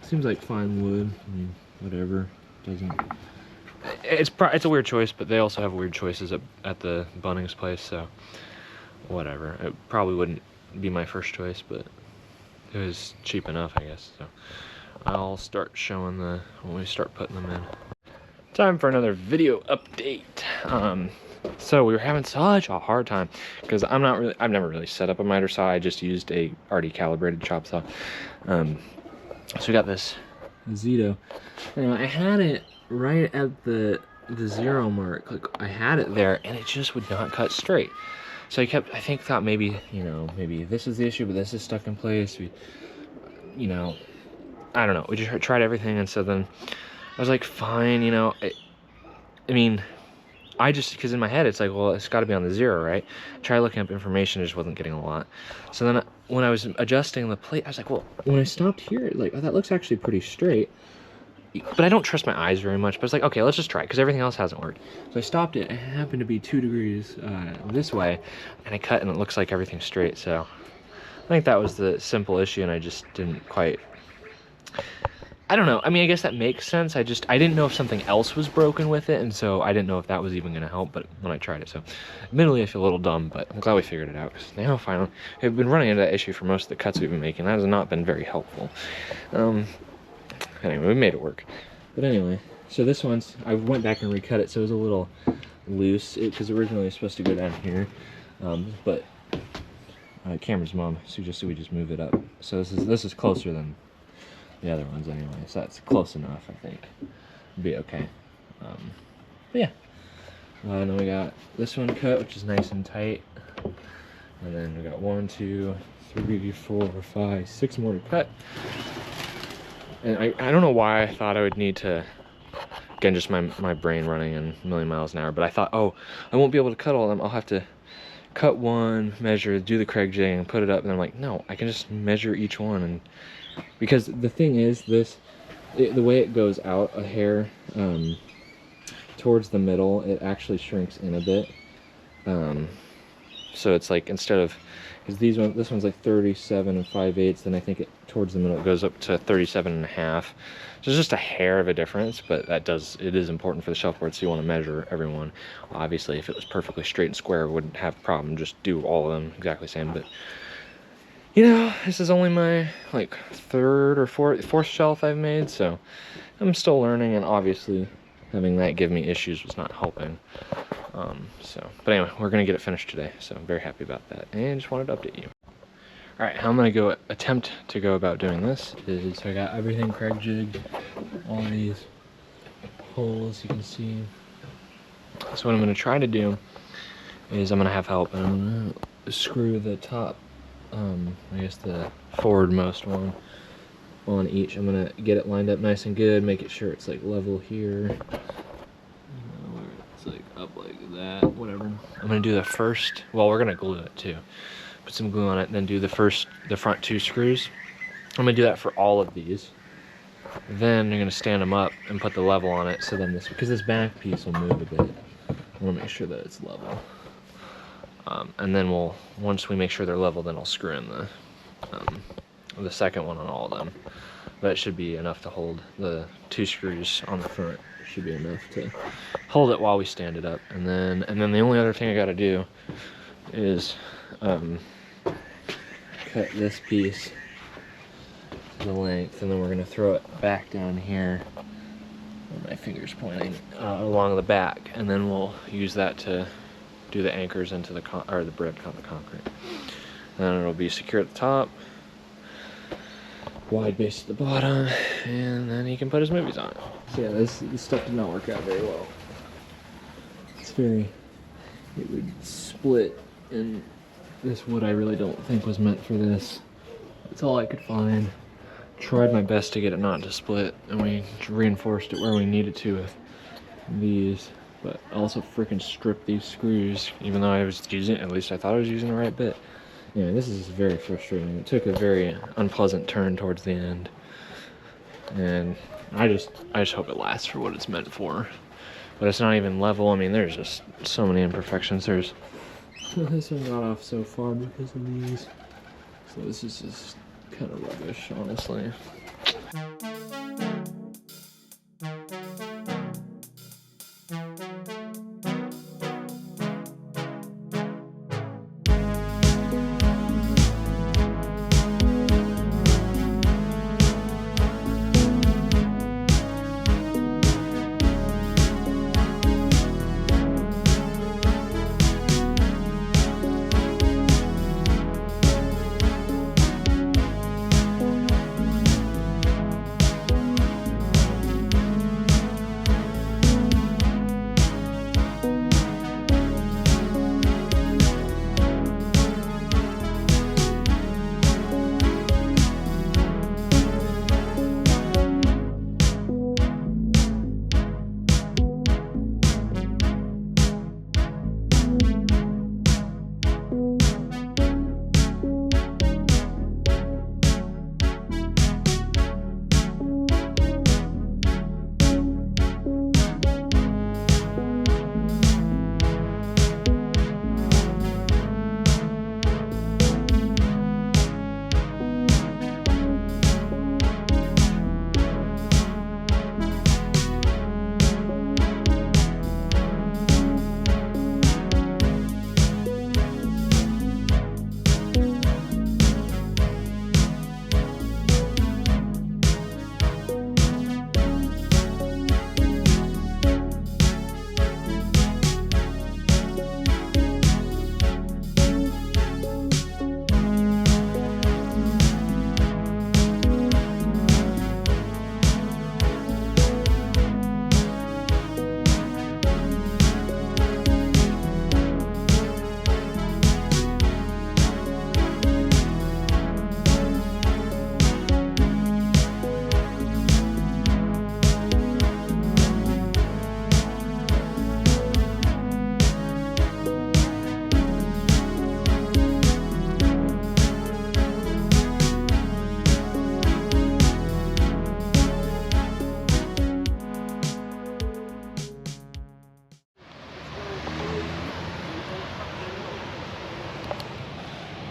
it seems like fine wood. I mean, whatever. Doesn't. It's a weird choice, but they also have weird choices at the Bunnings place, so whatever. It probably wouldn't be my first choice, but it was cheap enough, I guess. So I'll start showing when we start putting them in. Time for another video update. So we were having such a hard time because I've never really set up a miter saw. I just used a already calibrated chop saw. So we got this Zito. And I had it right at the 0 mark. Like, I had it there, and it just would not cut straight. So I thought maybe, you know, maybe this is the issue, but this is stuck in place. You know, I don't know. We just tried everything, and so then I was like, fine, you know. I mean, because in my head, it's like, well, it's got to be on the 0, right? Try looking up information, I just wasn't getting a lot. So then when I was adjusting the plate, I was like, well, when I stopped here, like, oh, that looks actually pretty straight. But I don't trust my eyes very much, but I was like, okay, let's just try it, because everything else hasn't worked. So I stopped it, it happened to be 2 degrees this way, and I cut, and it looks like everything's straight, so I think that was the simple issue, and I just didn't quite, I don't know, I mean, I guess that makes sense. I didn't know if something else was broken with it, and so I didn't know if that was even going to help, but when I tried it, so admittedly I feel a little dumb, but I'm glad we figured it out, because now finally, we've been running into that issue for most of the cuts we've been making. That has not been very helpful. Anyway, we made it work. But anyway, so this one's, I went back and recut it, so it was a little loose, because originally it was supposed to go down here, but Cameron's mom suggested we just move it up. So this is closer than the other ones anyway, so that's close enough, I think. It'll be okay. But yeah. And then we got this one cut, which is nice and tight. And then we got 1, 2, 3, 4, 5, 6 more to cut. And I don't know why I thought I would need to, again, just my brain running in a million miles an hour, but I thought, oh, I won't be able to cut all of them. I'll have to cut one, measure, do the Craig jig, and put it up. And I'm like, no, I can just measure each one. And because the thing is, the way it goes out a hair towards the middle, it actually shrinks in a bit. So it's like instead of, because this one's like 37 5/8, then I think towards the middle it goes up to 37 1/2. So it's just a hair of a difference, but it is important for the shuffleboard, so you want to measure everyone. Obviously, if it was perfectly straight and square, we wouldn't have a problem. Just do all of them exactly the same. But you know, this is only my like third or fourth shelf I've made, so I'm still learning, and obviously having that give me issues was not helping. But anyway, we're gonna get it finished today, so I'm very happy about that, and just wanted to update you. All right, how I'm gonna attempt to go about doing this is, I got everything Craig jigged, all these holes you can see. So what I'm gonna try to do is I'm gonna have help, and I'm gonna screw the top, I guess the forwardmost one on each. I'm gonna get it lined up nice and good, make it sure it's like level here. It's like up like that, whatever. I'm gonna do the first, well, we're gonna glue it too. Put some glue on it, and then do the front 2 screws. I'm gonna do that for all of these. Then I'm gonna stand them up and put the level on it, so then because this back piece will move a bit, I wanna make sure that it's level. And then once we make sure they're level, then I'll screw in the second one on all of them. That should be enough to hold the 2 screws on the front. Should be enough to hold it while we stand it up. And then the only other thing I gotta do is cut this piece to the length, and then we're gonna throw it back down here, where my finger's pointing, along the back, and then we'll use that to do the anchors into the brick on the concrete. And then it'll be secure at the top, wide base at the bottom, and then he can put his movies on it. So yeah, this stuff did not work out very well. It would split, and this wood I really don't think was meant for this. That's all I could find. Tried my best to get it not to split, and we reinforced it where we needed to with these, but also freaking stripped these screws, even though I was using, at least I thought I was using the right bit. Yeah, this is very frustrating. It took a very unpleasant turn towards the end, and I just hope it lasts for what it's meant for. But it's not even level. I mean, there's just so many imperfections. This one got off so far because of these. So this is just kind of rubbish, honestly.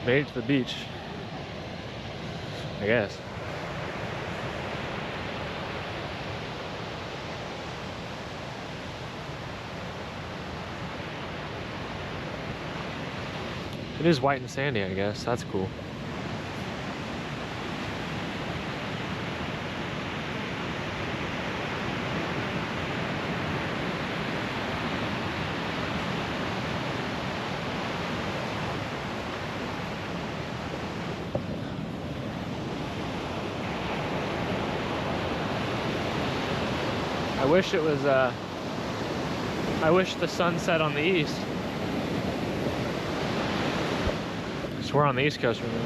Made it to the beach, I guess. It is white and sandy, I guess. That's cool. I wish it was, I wish the sun set on the east. Because we're on the East Coast right now.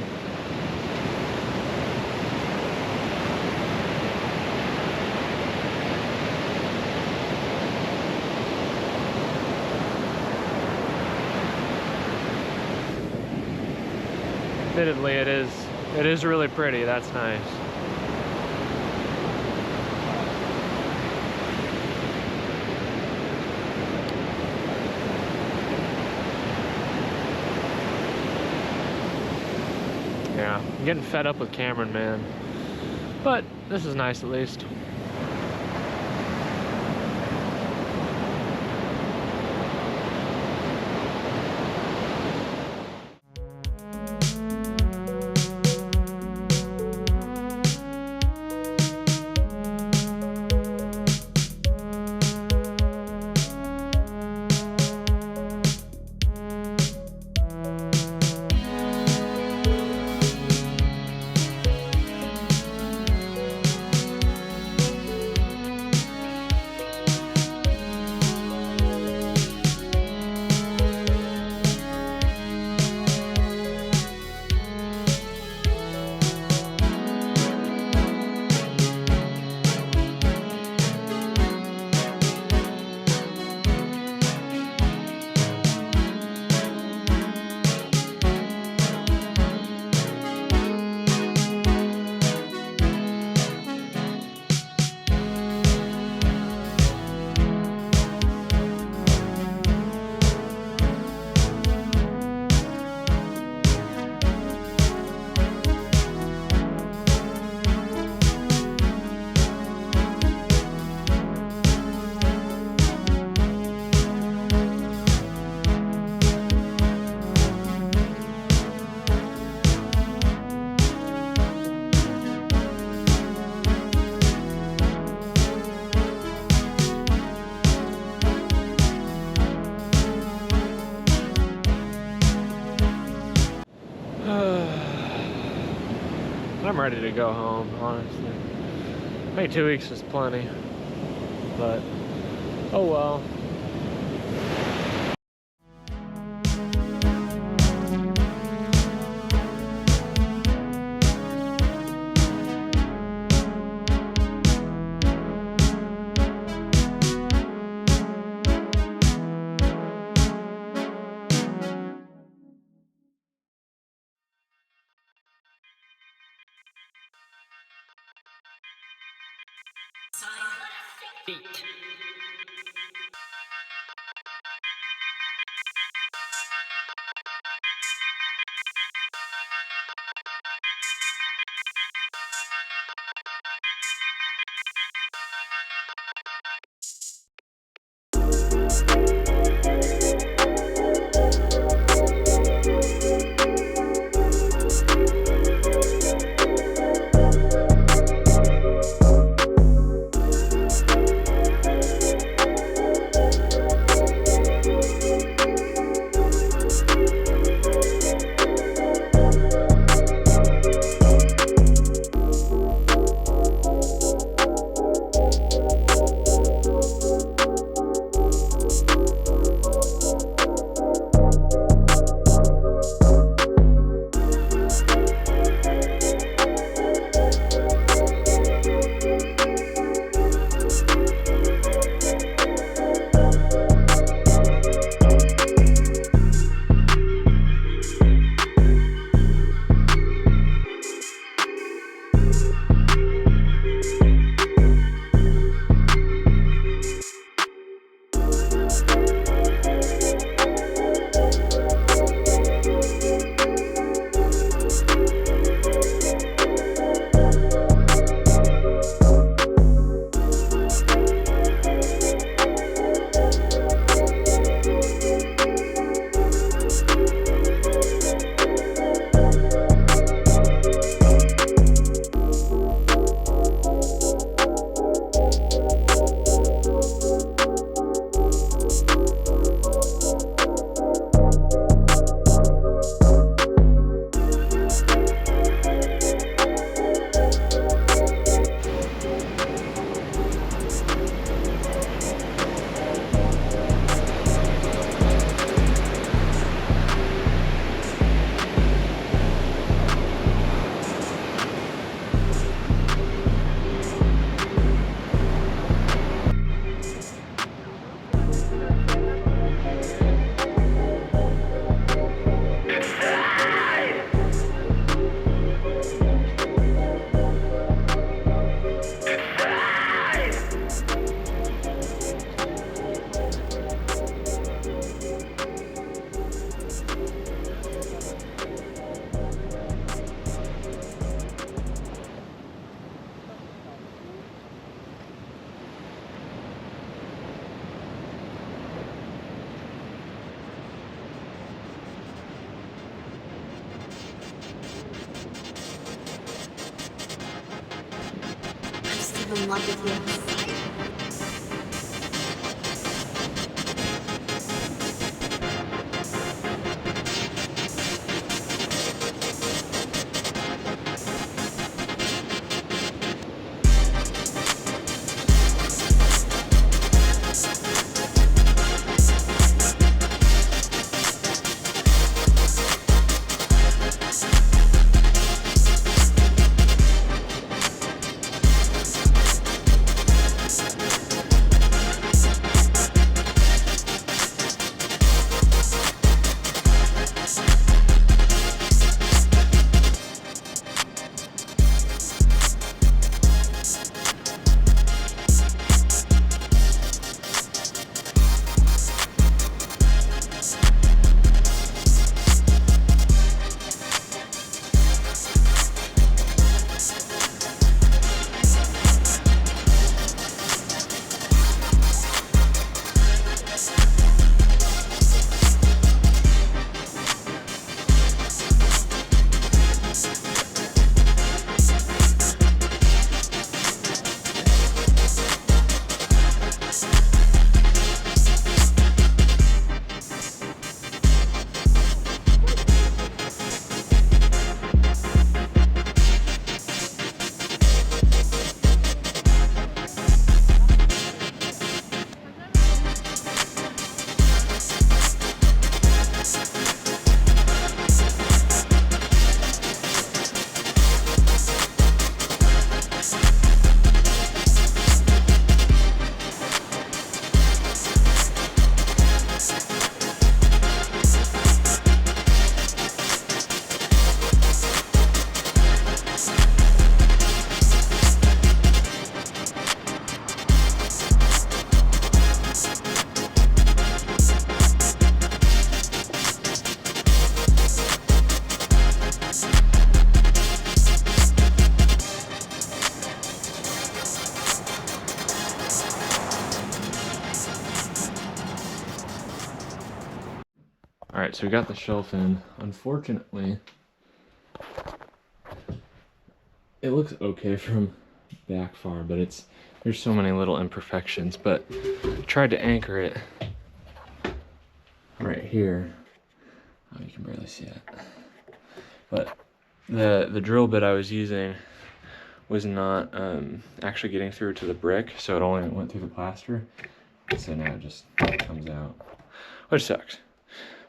Admittedly, it is really pretty. That's nice. Yeah, I'm getting fed up with Cameron, man. But this is nice at least. I'm ready to go home, honestly. Maybe 2 weeks is plenty, but oh well. still in love with you. Alright, so we got the shelf in. Unfortunately, it looks okay from back far, but there's so many little imperfections. But I tried to anchor it right here. Oh, you can barely see it. But the drill bit I was using was not actually getting through to the brick, so it only went through the plaster. So now it just comes out, which sucks.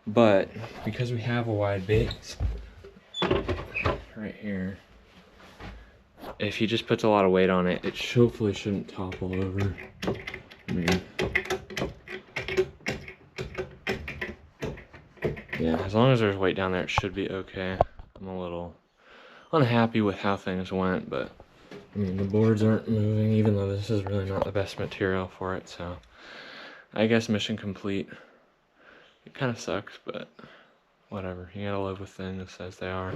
But because we have a wide base right here, if he just puts a lot of weight on it, it hopefully shouldn't topple over. I mean, yeah, as long as there's weight down there, it should be okay. I'm a little unhappy with how things went, but I mean, the boards aren't moving, even though this is really not the best material for it, so I guess mission complete. It kind of sucks, but whatever. You gotta live with things as they are.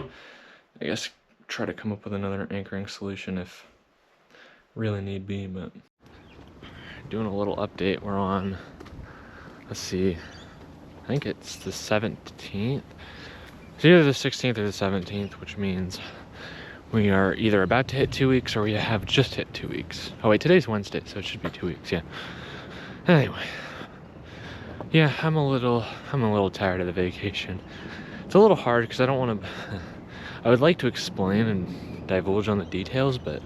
I guess try to come up with another anchoring solution if really need be, but doing a little update. We're on, let's see, I think it's the 17th. It's either the 16th or the 17th, which means we are either about to hit 2 weeks or we have just hit 2 weeks. Oh wait, today's Wednesday, so it should be 2 weeks, yeah. Anyway. Yeah, I'm a little tired of the vacation. It's a little hard because I don't want to, I would like to explain and divulge on the details, but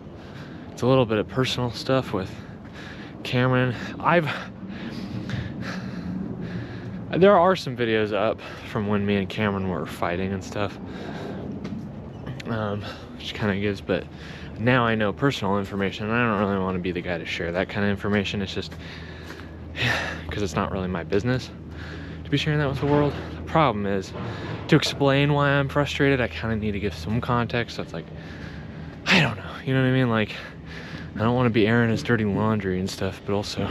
it's a little bit of personal stuff with Cameron. There are some videos up from when me and Cameron were fighting and stuff, which kind of gives, but now I know personal information and I don't really want to be the guy to share that kind of information. It's just, because it's not really my business to be sharing that with the world. The problem is, to explain why I'm frustrated, I kind of need to give some context. So it's like, I don't know, you know what I mean? Like, I don't want to be airing his dirty laundry and stuff, but also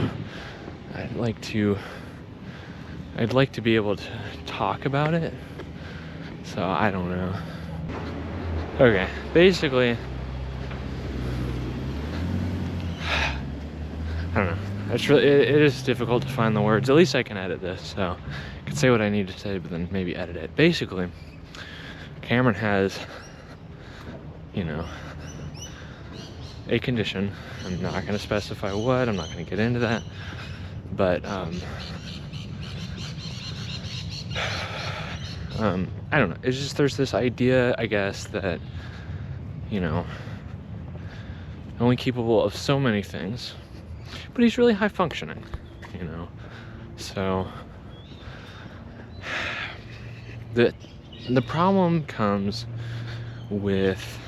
I'd like to be able to talk about it. So I don't know. Okay, basically, I don't know. It's really, it is difficult to find the words. At least I can edit this, so I can say what I need to say, but then maybe edit it. Basically, Cameron has, you know, a condition. I'm not going to specify what, I'm not going to get into that, but I don't know, it's just there's this idea, I guess, that, you know, only capable of so many things, but he's really high functioning, you know. So the problem comes with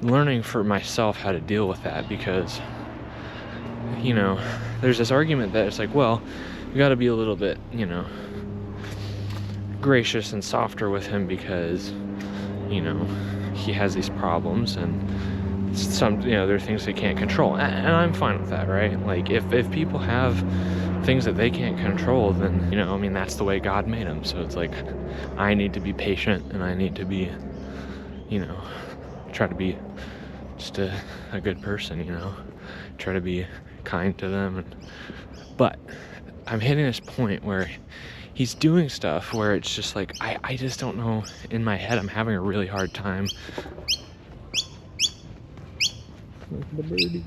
learning for myself how to deal with that, because, you know, there's this argument that it's like, well, you got to be a little bit, you know, gracious and softer with him because, you know, he has these problems, and some, you know, there are things they can't control, and I'm fine with that, right? Like, if people have things that they can't control, then, you know, I mean, that's the way God made them. So it's like, I need to be patient, and I need to be, you know, try to be just a good person, you know, try to be kind to them. But I'm hitting this point where he's doing stuff where it's just like, I just don't know, in my head, I'm having a really hard time. The birdies.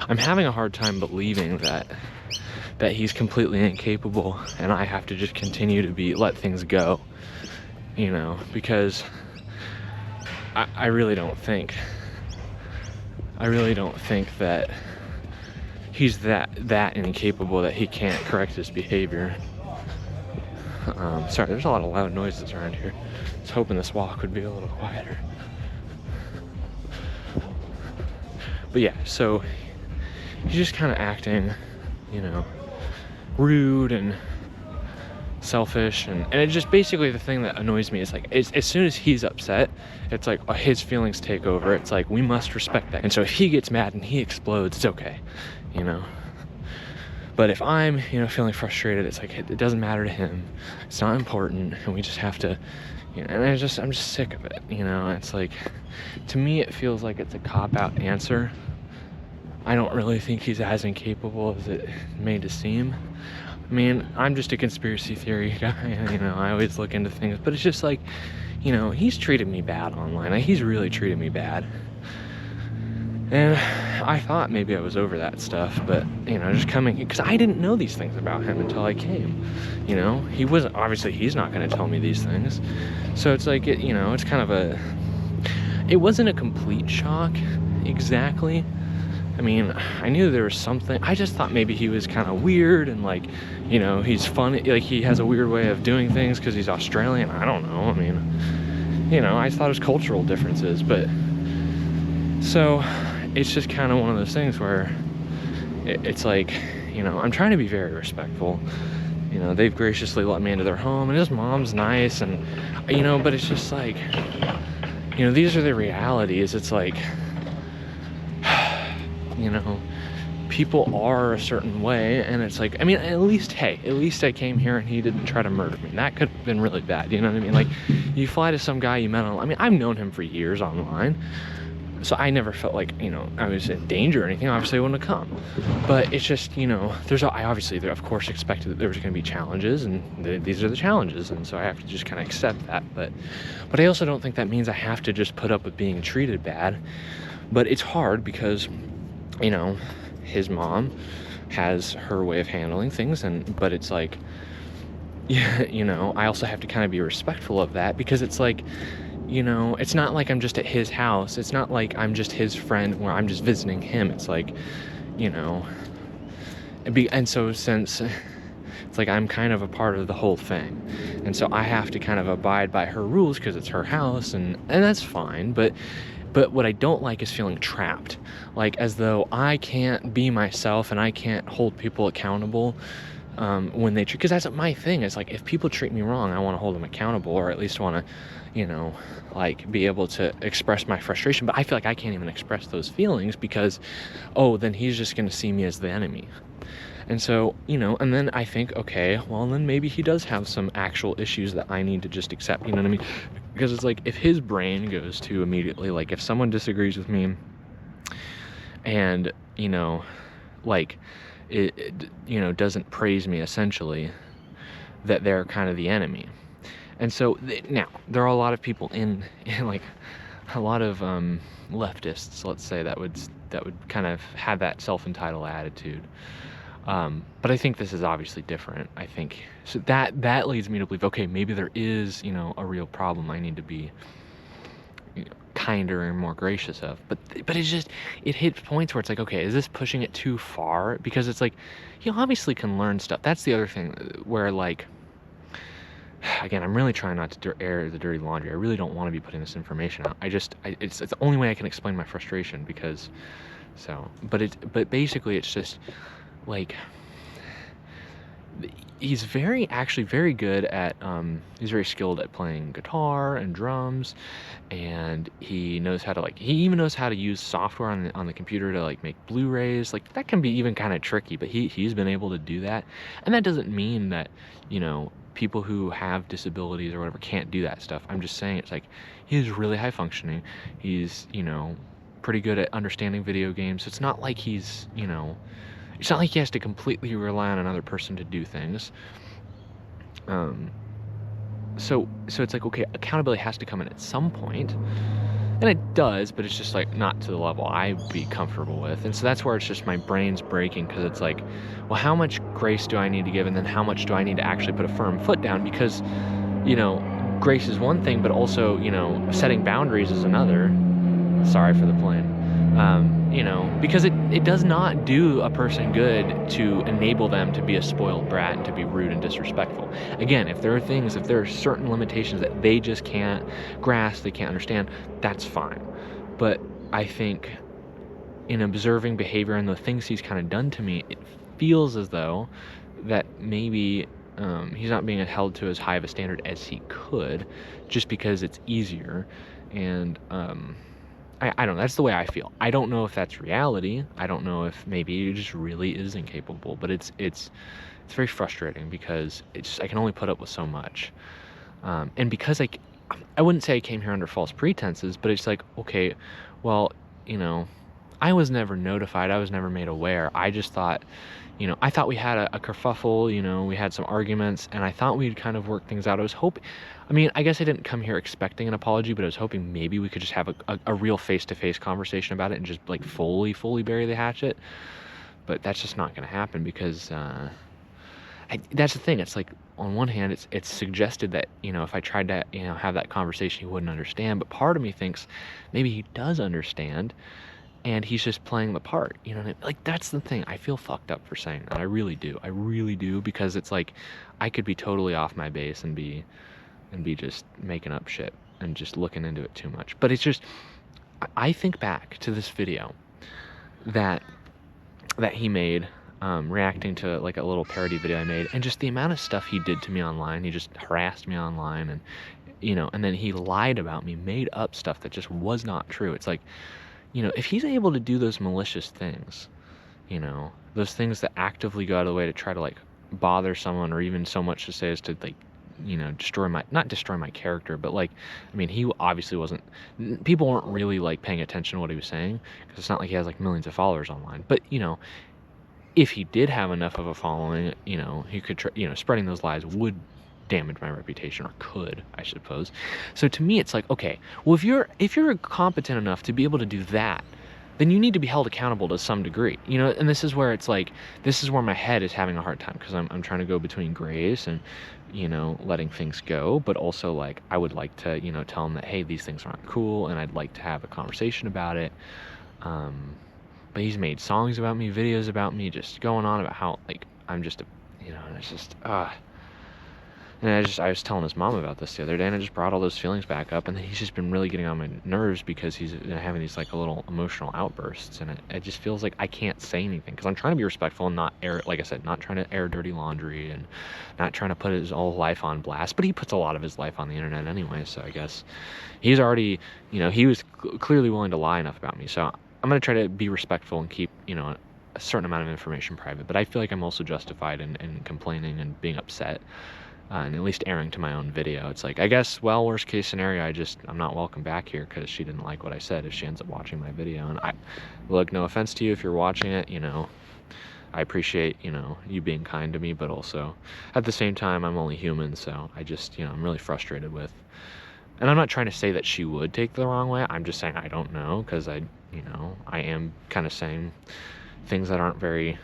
I'm having a hard time believing that he's completely incapable, and I have to just continue to let things go, you know, because I really don't think that he's that incapable that he can't correct his behavior. Sorry, there's a lot of loud noises around here. I was hoping this walk would be a little quieter. But yeah, so he's just kind of acting, you know, rude and selfish, and it's just basically the thing that annoys me is like, as soon as he's upset, it's like, his feelings take over. It's like, we must respect that. And so if he gets mad and he explodes, it's okay, you know. But if I'm, you know, feeling frustrated, it's like, it doesn't matter to him, it's not important, and we just have to, you know, and I'm just sick of it, you know. It's like, to me, it feels like it's a cop-out answer. I don't really think he's as incapable as it made to seem. I mean, I'm just a conspiracy theory guy, you know, I always look into things, but it's just like, you know, he's treated me bad online. Like, he's really treated me bad. And I thought maybe I was over that stuff, but, you know, just coming, because I didn't know these things about him until I came, you know. He wasn't, obviously he's not going to tell me these things. So it's like, you know, it's kind of it wasn't a complete shock, exactly. I mean, I knew there was something. I just thought maybe he was kind of weird, and like, you know, he's funny, like he has a weird way of doing things because he's Australian. I don't know. I mean, you know, I thought it was cultural differences, but so it's just kind of one of those things where it's like, you know, I'm trying to be very respectful. You know, they've graciously let me into their home, and his mom's nice, and, you know, but it's just like, you know, these are the realities. It's like, you know, people are a certain way, and it's like, I mean, at least I came here and he didn't try to murder me. That could have been really bad, you know what I mean? Like, you fly to some guy you met online. I mean, I've known him for years online, so I never felt like, you know, I was in danger or anything. Obviously I wouldn't have come, but it's just, you know, I obviously, of course, expected that there was going to be challenges, and these are the challenges, and so I have to just kind of accept that. But I also don't think that means I have to just put up with being treated bad. But it's hard because, you know, his mom has her way of handling things, but it's like, yeah, you know, I also have to kind of be respectful of that, because it's like, you know, it's not like I'm just at his house. It's not like I'm just his friend where I'm just visiting him. It's like, you know, and so since it's like I'm kind of a part of the whole thing, and so I have to kind of abide by her rules because it's her house, and that's fine. But what I don't like is feeling trapped, like as though I can't be myself and I can't hold people accountable when they treat, because that's my thing. It's like, if people treat me wrong, I want to hold them accountable, or at least want to, you know, like, be able to express my frustration. But I feel like I can't even express those feelings because, oh, then he's just going to see me as the enemy. And so, you know, and then I think, okay, well, then maybe he does have some actual issues that I need to just accept, you know what I mean? Because it's like, if his brain goes to immediately, like, if someone disagrees with me and, you know, like, it you know, doesn't praise me, essentially, that they're kind of the enemy. And so now there are a lot of people in like a lot of leftists, let's say, that would kind of have that self-entitled attitude. But I think this is obviously different. I think so that leads me to believe, okay, maybe there is, you know, a real problem I need to be, you know, kinder and more gracious of. But it hits points where it's like, okay, is this pushing it too far? Because it's like, you obviously can learn stuff. That's the other thing where, like, again, I'm really trying not to air the dirty laundry. I really don't want to be putting this information out. It's the only way I can explain my frustration, because but basically it's just like, he's actually very good at, he's very skilled at playing guitar and drums, and he knows how to, like, he even knows how to use software on the computer to, like, make Blu-rays. Like, that can be even kind of tricky, but he's been able to do that. And that doesn't mean that, you know, people who have disabilities or whatever can't do that stuff. I'm just saying, it's like, he's really high functioning. He's, you know, pretty good at understanding video games. So it's not like he's, you know, it's not like he has to completely rely on another person to do things. So it's like, okay, accountability has to come in at some point, and it does, but it's just like not to the level I'd be comfortable with. And so that's where it's just my brain's breaking, because it's like, well, how much grace do I need to give, and then how much do I need to actually put a firm foot down? Because, you know, grace is one thing, but also, you know, setting boundaries is another. Sorry for the plane. You know, because it does not do a person good to enable them to be a spoiled brat and to be rude and disrespectful. Again, if there are certain limitations that they just can't grasp, they can't understand, that's fine. But I think in observing behavior and the things he's kind of done to me, it feels as though that maybe he's not being held to as high of a standard as he could, just because it's easier. And I don't know, that's the way I feel. I don't know if that's reality. I don't know if maybe he just really is incapable, but it's very frustrating, because I can only put up with so much. And because I wouldn't say I came here under false pretenses, but it's like, okay, well, you know, I was never notified. I was never made aware. I just thought, you know, I thought we had a kerfuffle, you know, we had some arguments, and I thought we'd kind of work things out. I mean, I guess I didn't come here expecting an apology, but I was hoping maybe we could just have a real face-to-face conversation about it and just, like, fully bury the hatchet. But that's just not going to happen, because that's the thing. It's like, on one hand, it's suggested that, you know, if I tried to, you know, have that conversation, he wouldn't understand. But part of me thinks maybe he does understand, and he's just playing the part, you know. Like, that's the thing. I feel fucked up for saying that. I really do, because it's like, I could be totally off my base and be just making up shit and just looking into it too much. But it's just, I think back to this video that he made, reacting to, like, a little parody video I made, and just the amount of stuff he did to me online. He just harassed me online, and, you know, and then he lied about me, made up stuff that just was not true. It's like, you know, if he's able to do those malicious things, you know, those things that actively go out of the way to try to, like, bother someone, or even so much to say as to, like, you know, not destroy my character, but, like, I mean, he obviously people weren't really, like, paying attention to what he was saying, because it's not like he has, like, millions of followers online. But, you know, if he did have enough of a following, you know, he could you know, spreading those lies would damage my reputation, or could, I suppose. So to me, it's like, okay, well, if you're competent enough to be able to do that, then you need to be held accountable to some degree, you know. And this is where it's like, this is where my head is having a hard time, because I'm trying to go between grace and, you know, letting things go, but also, like, I would like to, you know, tell him that, hey, these things aren't cool, and I'd like to have a conversation about it. But he's made songs about me, videos about me, just going on about how, like, I'm just you know, and it's just and I was telling his mom about this the other day, and it just brought all those feelings back up. And then he's just been really getting on my nerves, because he's having these, like, a little emotional outbursts, and it just feels like I can't say anything, because I'm trying to be respectful and not air, like I said, not trying to air dirty laundry, and not trying to put his whole life on blast. But he puts a lot of his life on the internet anyway, so I guess he's already, you know, he was clearly willing to lie enough about me. So I'm going to try to be respectful and keep, you know, a certain amount of information private. But I feel like I'm also justified in complaining and being upset. And at least airing to my own video. It's like, I guess, well, worst case scenario, I'm not welcome back here, because she didn't like what I said, if she ends up watching my video. And look, no offense to you if you're watching it, you know, I appreciate, you know, you being kind to me, but also at the same time, I'm only human. So I just, you know, I'm really frustrated with and I'm not trying to say that she would take the wrong way. I'm just saying I don't know, because I am kind of saying things that aren't very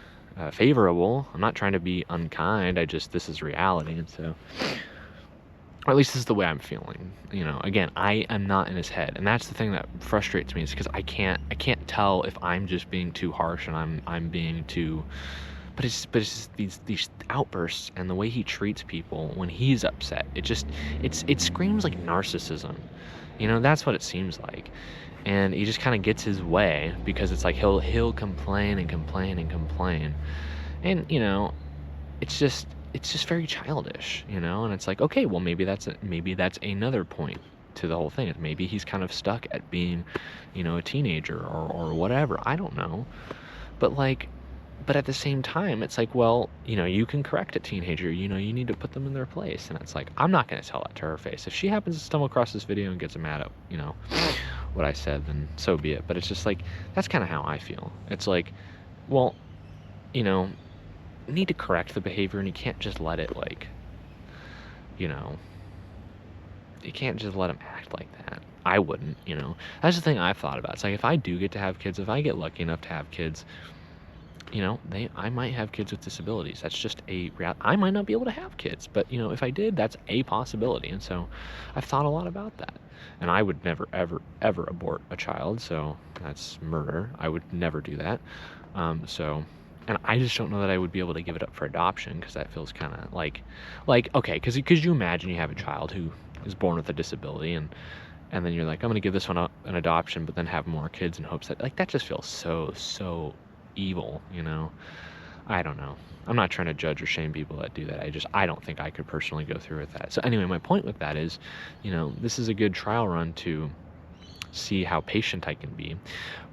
favorable. I'm not trying to be unkind. This is reality. And so, or at least this is the way I'm feeling. Again, I am not in his head, and that's the thing that frustrates me, is because I can't tell if I'm just being too harsh and I'm being too. But it's just these outbursts and the way he treats people when he's upset. It screams like narcissism. That's what it seems like. And he just kind of gets his way, because it's like he'll complain and complain and complain. And it's just very childish, and it's like, okay, well, maybe that's another point to the whole thing. Maybe he's kind of stuck at being, a teenager or whatever. I don't know. But at the same time, it's like, well, you can correct a teenager, you need to put them in their place. And it's like, I'm not going to tell that to her face. If she happens to stumble across this video and gets mad at, what I said, then so be it. But it's just like, that's kind of how I feel. It's like, well, you need to correct the behavior, and you can't just let it, like, you can't just let him act like that. I wouldn't, That's the thing I've thought about. It's like, if I do get to have kids, if I get lucky enough to have kids, I might have kids with disabilities. That's just a reality. I might not be able to have kids, but if I did, that's a possibility. And so I've thought a lot about that. And I would never, ever, ever abort a child. So that's murder. I would never do that. And I just don't know that I would be able to give it up for adoption, because that feels kind of like, okay, because you imagine you have a child who is born with a disability, and then you're like, I'm going to give this one an adoption, but then have more kids in hopes that, that just feels so evil, I don't know. I'm not trying to judge or shame people that do that. I don't think I could personally go through with that. So anyway, my point with that is, this is a good trial run to see how patient I can be.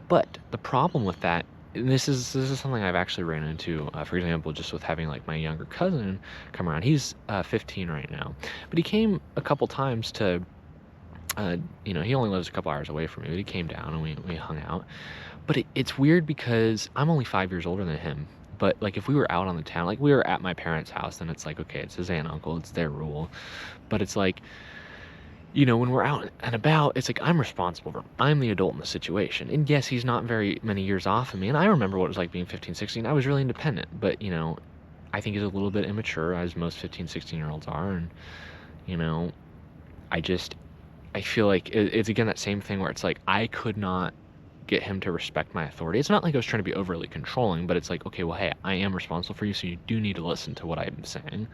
But the problem with that, and this is something I've actually ran into, for example, just with having my younger cousin come around. He's 15 right now, but he came a couple times to, he only lives a couple hours away from me, but he came down and we hung out. But it's weird, because I'm only 5 years older than him. But if we were out on the town, we were at my parents' house, then it's like, okay, it's his aunt and uncle, it's their rule. But it's like, when we're out and about, it's like, I'm responsible for him. I'm the adult in the situation. And yes, he's not very many years off of me. And I remember what it was like being 15, 16. I was really independent. But, I think he's a little bit immature, as most 15, 16-year-olds are. And, I feel like it's, again, that same thing where it's like, I could not get him to respect my authority. It's not like I was trying to be overly controlling, but it's like, okay, well, hey, I am responsible for you, so you do need to listen to what I'm saying.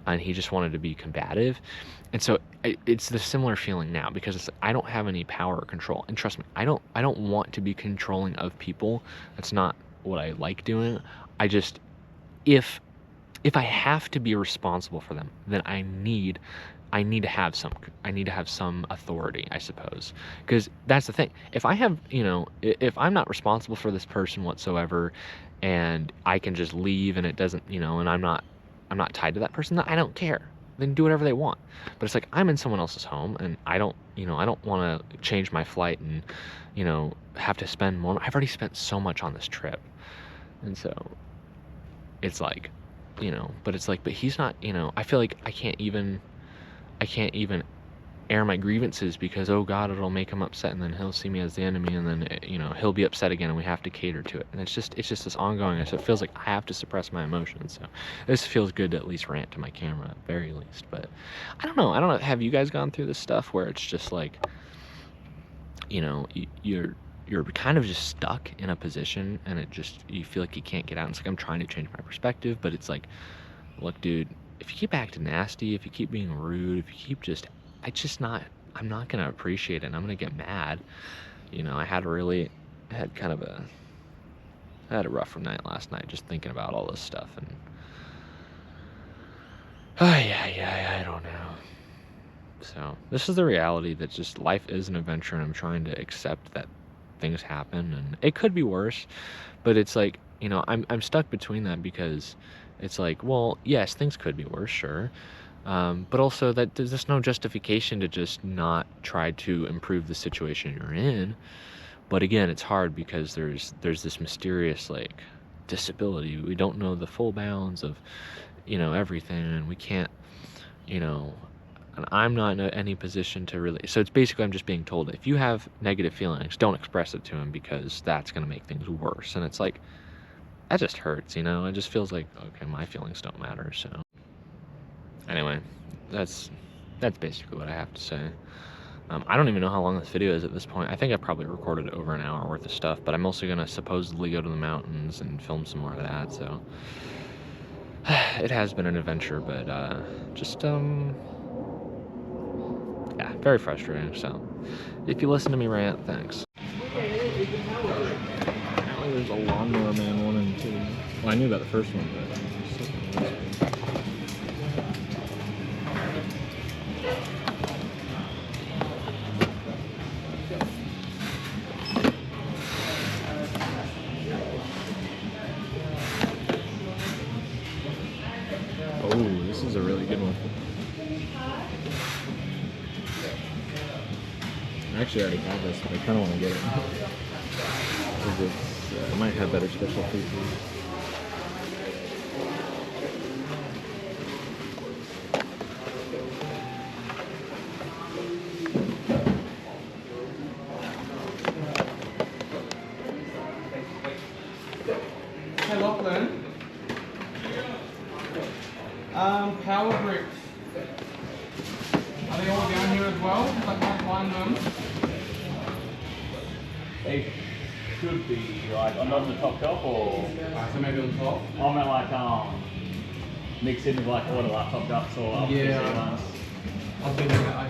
And he just wanted to be combative. And so it's the similar feeling now, because it's, I don't have any power or control. And trust me, I don't want to be controlling of people. That's not what I like doing. I just, if I have to be responsible for them, then I need to have some authority, I suppose. Because that's the thing. If I have, if I'm not responsible for this person whatsoever, and I can just leave, and it doesn't, and I'm not tied to that person, then I don't care. Then do whatever they want. But it's like, I'm in someone else's home, and I don't want to change my flight and, have to spend more. I've already spent so much on this trip. And so it's like, but it's like, but he's not, I feel like I can't even air my grievances, because, oh God, it'll make him upset, and then he'll see me as the enemy, and then he'll be upset again, and we have to cater to it. And it's just this ongoing, so it feels like I have to suppress my emotions. So this feels good to at least rant to my camera, at the very least. But I don't know, have you guys gone through this stuff where it's just like, you're kind of just stuck in a position, and you feel like you can't get out? It's like, I'm trying to change my perspective, but it's like, look, dude, if you keep acting nasty, if you keep being rude, if you keep I'm not going to appreciate it, and I'm going to get mad. I had a rough night last night, just thinking about all this stuff, and I don't know. So this is the reality, that just life is an adventure, and I'm trying to accept that things happen, and it could be worse. But it's like, I'm stuck between that, because it's like, well, yes, things could be worse, sure. But also that there's no justification to just not try to improve the situation you're in. But again, it's hard, because there's this mysterious, disability. We don't know the full bounds of, everything, and we can't, And I'm not in any position to really, so it's basically I'm just being told, if you have negative feelings, don't express it to him because that's going to make things worse. And it's like, that just hurts, you know? It just feels like, okay, my feelings don't matter. So anyway, that's basically what I have to say. I don't even know how long this video is at this point. I think I probably recorded over an hour worth of stuff, but I'm also gonna supposedly go to the mountains and film some more of that, so it has been an adventure, but just yeah, very frustrating. So if you listen to me rant, thanks. Apparently there's a Lawnmower Man 1 and 2. Well, I knew about the first one, but oh, this is a really good one. I actually already have this, but I kind of want to get it. Because it might have better special features. Hey Lachlan. Power bricks. Are they all down here as well? If I can't find them. They should be like on the top shelf or So maybe on top. I'm at like mixed in with like all the laptop ducks or other PC ones. I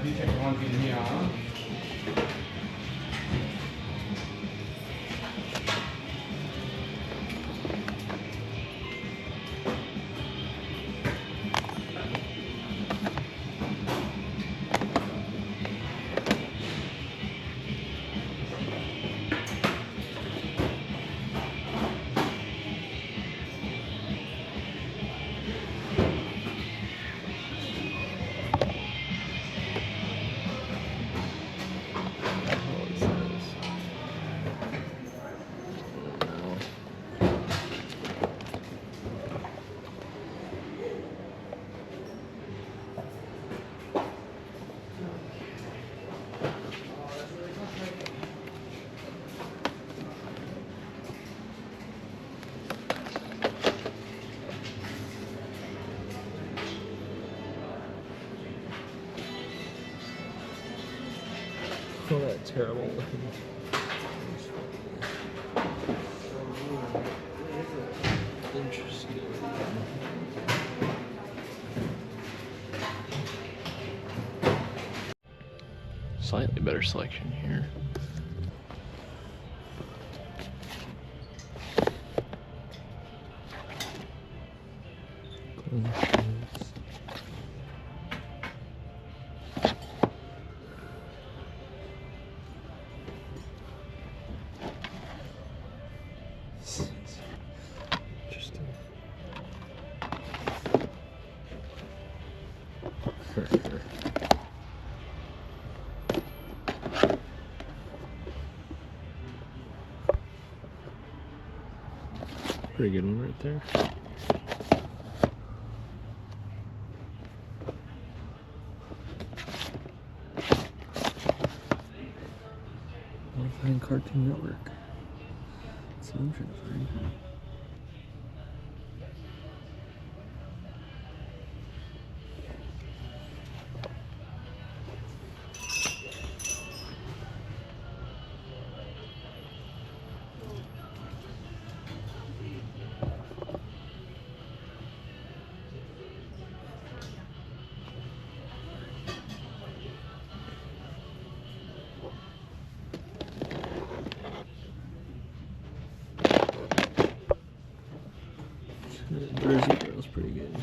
did check the ones in here. Oh, that terrible looking. Interesting. Slightly better selection here. Interesting. Pretty good one right there. I'll find Cartoon Network. That's what I'm trying to find. Jersey Girl's pretty good.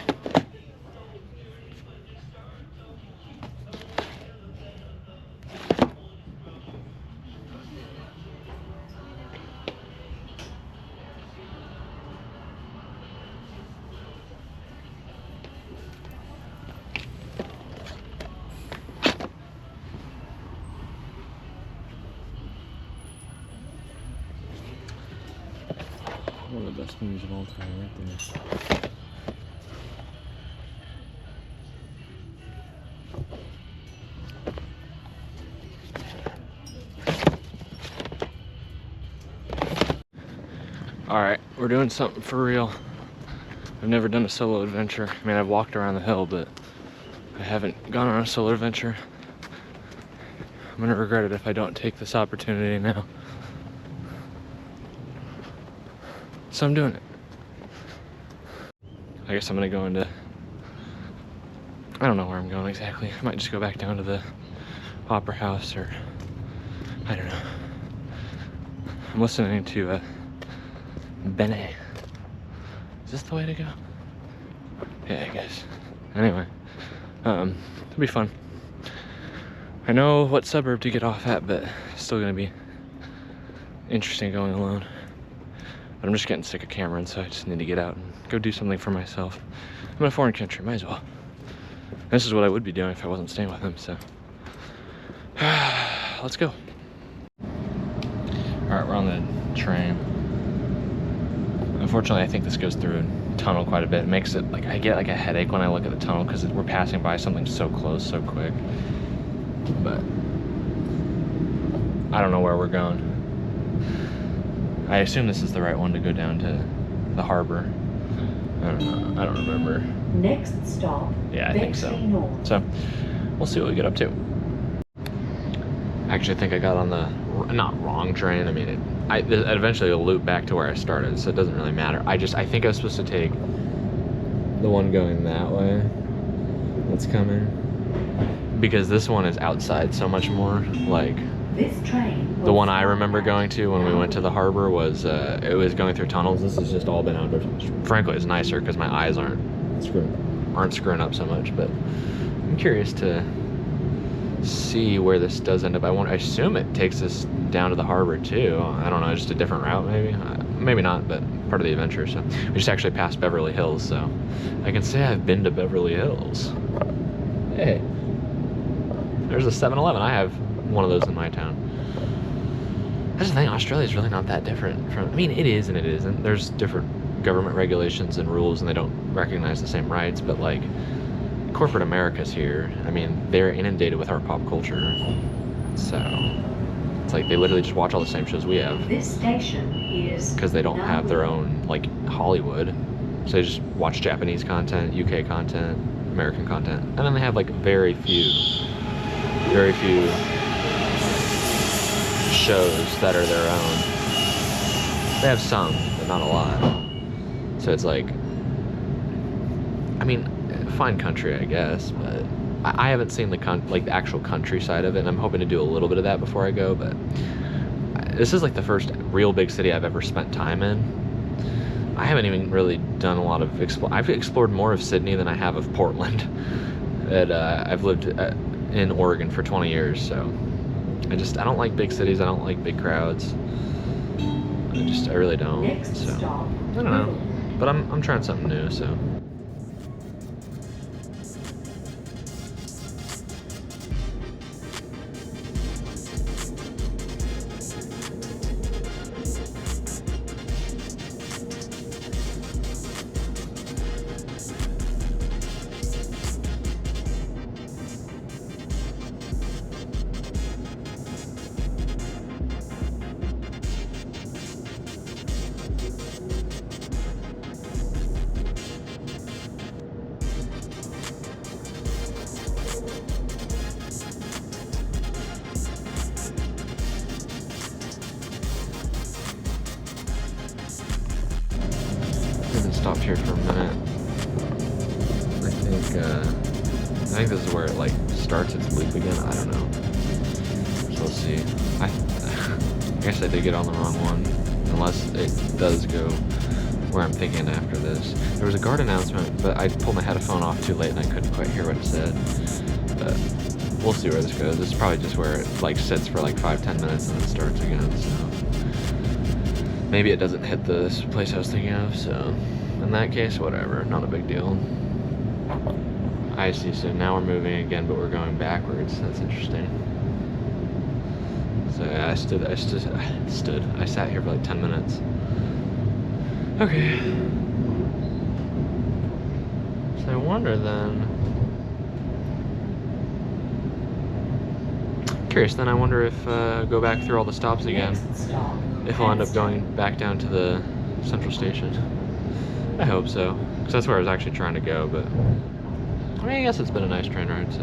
One of the best movies of all time, right there. Alright, we're doing something for real. I've never done a solo adventure. I mean, I've walked around the hill, but I haven't gone on a solo adventure. I'm gonna regret it if I don't take this opportunity now. So I'm doing it. I guess I'm gonna go into, I don't know where I'm going exactly. I might just go back down to the Opera House, or I don't know. I'm listening to Benet. Is this the way to go? Yeah, I guess. Anyway, it'll be fun. I know what suburb to get off at, but it's still gonna be interesting going alone. But I'm just getting sick of Cameron, so I just need to get out and go do something for myself. I'm in a foreign country, might as well. This is what I would be doing if I wasn't staying with him, so. Let's go. Alright, we're on the train. Unfortunately, I think this goes through a tunnel quite a bit. It makes it, like, I get like a headache when I look at the tunnel because we're passing by something so close, so quick. But I don't know where we're going. I assume this is the right one to go down to the harbor. I don't know. I don't remember. Next stop. Yeah, I think so. North. So we'll see what we get up to. I actually think I got on the not wrong train. I mean, it eventually will loop back to where I started, so it doesn't really matter. I think I was supposed to take the one going that way. That's coming. Because this one is outside so much more. Like, this train the one I remember going to when we went to the harbor was, it was going through tunnels. This has just all been outdoors. Frankly, it's nicer because my eyes aren't screwing up so much, but I'm curious to see where this does end up. I assume it takes us down to the harbor too. I don't know, just a different route maybe. Maybe not, but part of the adventure. So we just actually passed Beverly Hills, so I can say I've been to Beverly Hills. Hey, there's a 7-Eleven. I have one of those in my town. That's the thing, Australia's really not that different from, I mean, it is and it isn't. There's different government regulations and rules, and they don't recognize the same rights, but like, corporate America's here. I mean, they're inundated with our pop culture. So it's like they literally just watch all the same shows we have. This station is because they don't have their own, like, Hollywood. So they just watch Japanese content, UK content, American content. And then they have like very few shows that are their own. They have some, but not a lot. So it's like, I mean, fine country, I guess, but I haven't seen the actual countryside of it, and I'm hoping to do a little bit of that before I go. But this is like the first real big city I've ever spent time in. I haven't even really done a lot of I've explored more of Sydney than I have of Portland. And I've lived in Oregon for 20 years, so I don't like big cities. I don't like big crowds. I really don't. Next so stop. I don't know, but I'm trying something new, so. Stopped here for a minute. I think this is where it like starts its loop again. I don't know. So we'll see. I guess I did get on the wrong one, unless it does go where I'm thinking after this. There was a guard announcement, but I pulled my headphone off too late and I couldn't quite hear what it said. But we'll see where this goes. This is probably just where it like sits for like 5-10 minutes and then starts again. So maybe it doesn't hit this place I was thinking of. So. In that case, whatever, not a big deal. I see, so now we're moving again, but we're going backwards. That's interesting. So yeah, I sat here for like 10 minutes. Okay. So I wonder then, curious then, I wonder if go back through all the stops again, if I'll end up going back down to the Central Station. I hope so, because that's where I was actually trying to go, but I mean, I guess it's been a nice train ride, so.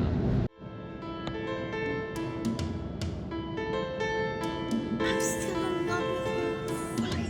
I'm still in love with you.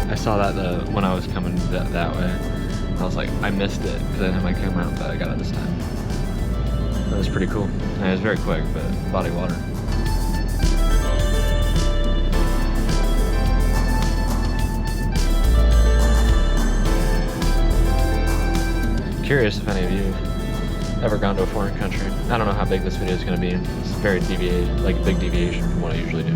I saw that when I was coming that way. I was like, I missed it because I didn't have my camera out, but I got it this time. That was pretty cool. And it was very quick, but body of water. Curious if any of you have ever gone to a foreign country. I don't know how big this video is going to be. It's very deviated, like big deviation from what I usually do.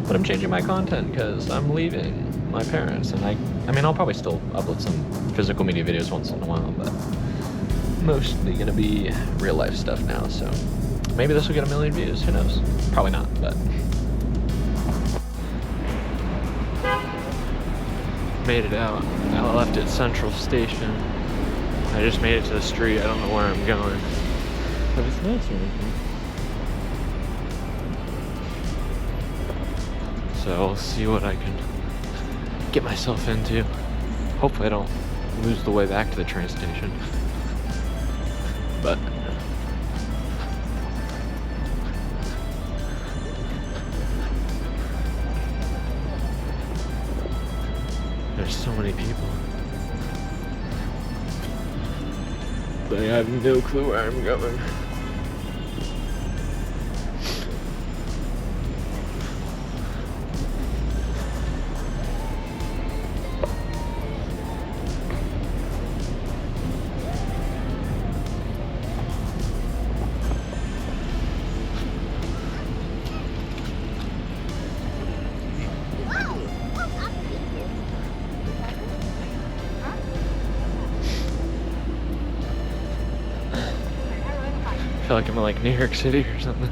But I'm changing my content because I'm leaving my parents, and I mean, I'll probably still upload some physical media videos once in a while, but mostly gonna be real life stuff now, so maybe this will get 1 million views, who knows? Probably not, but. Made it out. I left at Central Station. I just made it to the street. I don't know where I'm going, but it's nice right here. So I'll see what I can get myself into. Hopefully I don't lose the way back to the train station. But there's so many people. But I have no clue where I'm going. I feel like I'm in like New York City or something.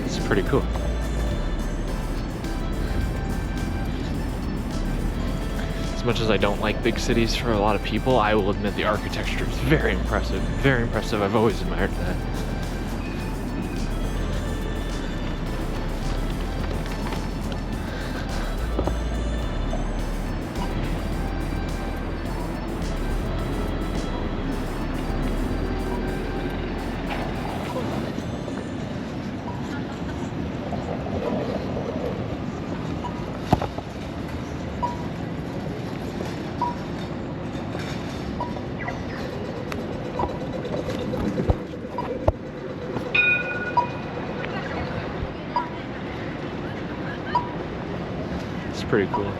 It's pretty cool. As much as I don't like big cities for a lot of people, I will admit the architecture is very impressive. Very impressive. I've always admired that. It's pretty cool.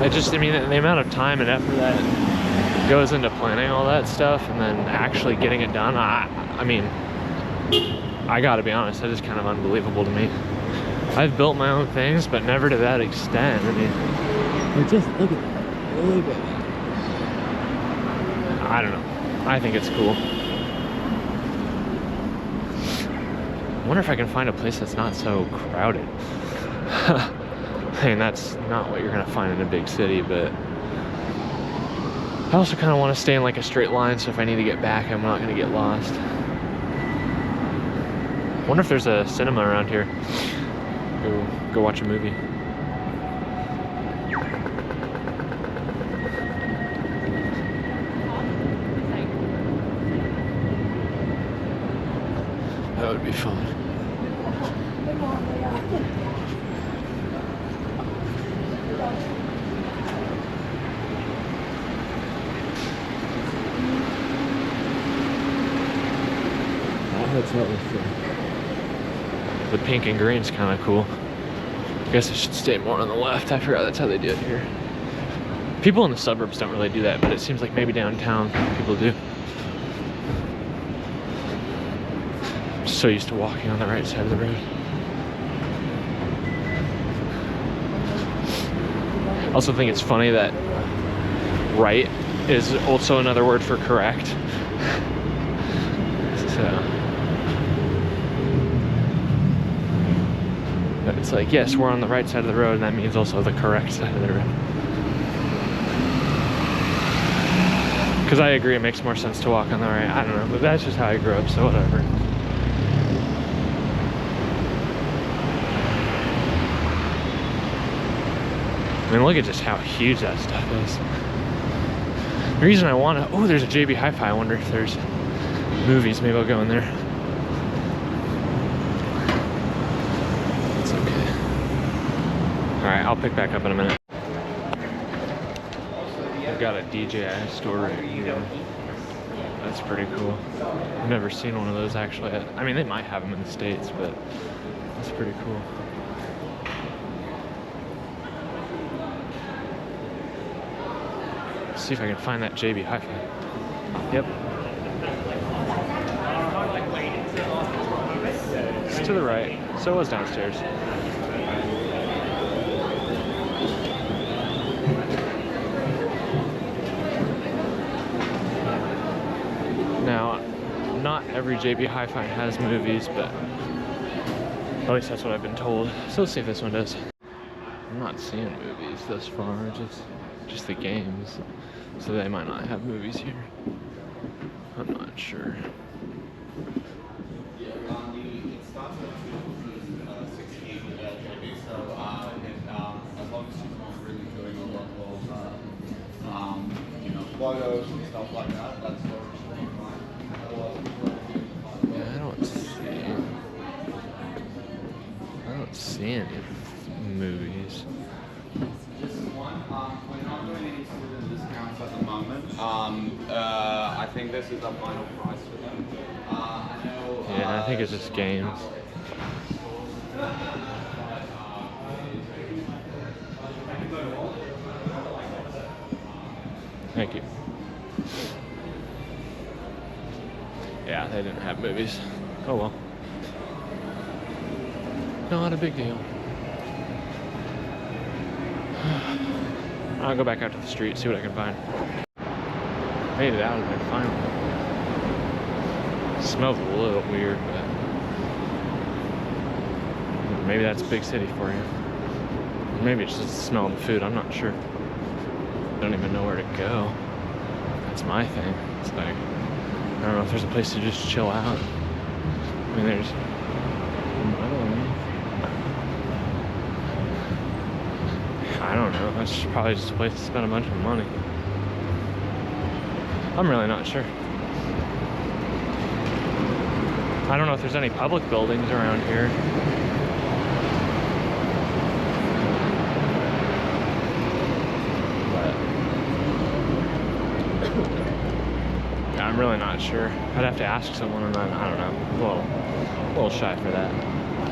I mean, the amount of time and effort that goes into planning all that stuff and then actually getting it done, I mean, I gotta be honest, that is kind of unbelievable to me. I've built my own things, but never to that extent. I mean, Well, just look at that. Look at that. I don't know. I think it's cool. I wonder if I can find a place that's not so crowded. I mean, that's not what you're gonna find in a big city, but I also kind of want to stay in like a straight line, so if I need to get back, I'm not gonna get lost. I wonder if there's a cinema around here. Go watch a movie. That would be fun. That's not what's The pink and green's kind of cool. I guess I should stay more on the left. I forgot that's how they do it here. People in the suburbs don't really do that, but it seems like maybe downtown people do. I'm so used to walking on the right side of the road. I also think it's funny that right is also another word for correct. So it's like, yes, we're on the right side of the road, and that means also the correct side of the road. Because I agree, it makes more sense to walk on the right. I don't know, but that's just how I grew up, so whatever. I mean, look at just how huge that stuff is. The reason I want to... Oh, there's a JB Hi-Fi. I wonder if there's movies. Maybe I'll go in there. It's okay. Alright, I'll pick back up in a minute. I've got a DJI store right here. That's pretty cool. I've never seen one of those actually. I mean, they might have them in the States, but that's pretty cool. See if I can find that JB Hi-Fi. Yep. It's to the right. So it was downstairs. Now, not every JB Hi-Fi has movies, but at least that's what I've been told. So let's see if this one does. I'm not seeing movies thus far, just the games. So they might not have movies here. I'm not sure. Photos and stuff like that. That's Yeah, I don't see any movies. We're not doing any student discounts at the moment. I think this is a final price for them. I know. Yeah, I think it's just games. Thank you. Yeah, they didn't have movies. Oh well. Not a big deal. I'll go back out to the street, see what I can find. Made it out of there finally. It smells a little weird, but maybe that's a big city for you. Maybe it's just the smell of the food, I'm not sure. Don't even know where to go. That's my thing. It's like, I don't know if there's a place to just chill out. I mean, there's... I don't know. That's probably just a place to spend a bunch of money. I'm really not sure. I don't know if there's any public buildings around here. I'm really not sure. I'd have to ask someone, and then I don't know. A little shy for that.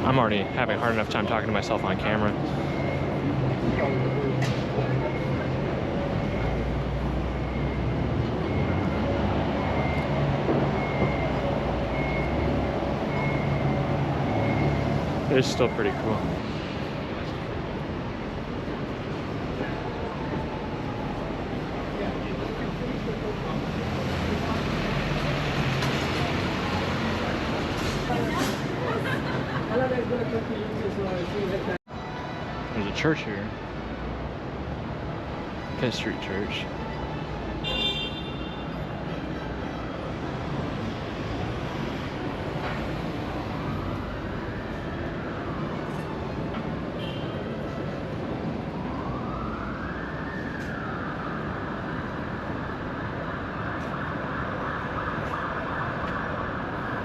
I'm already having a hard enough time talking to myself on camera. It's still pretty cool. There's a church here. Fifth Street Church.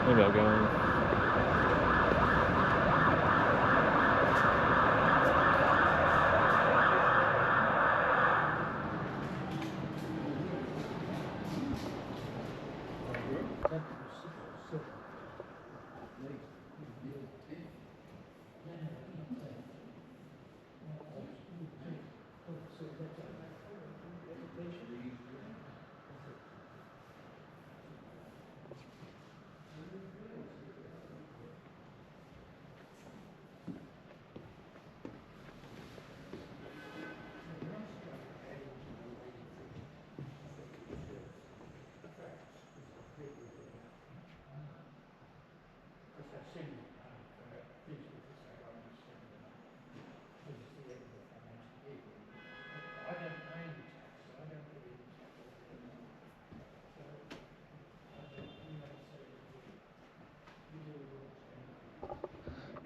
Maybe I'll go in.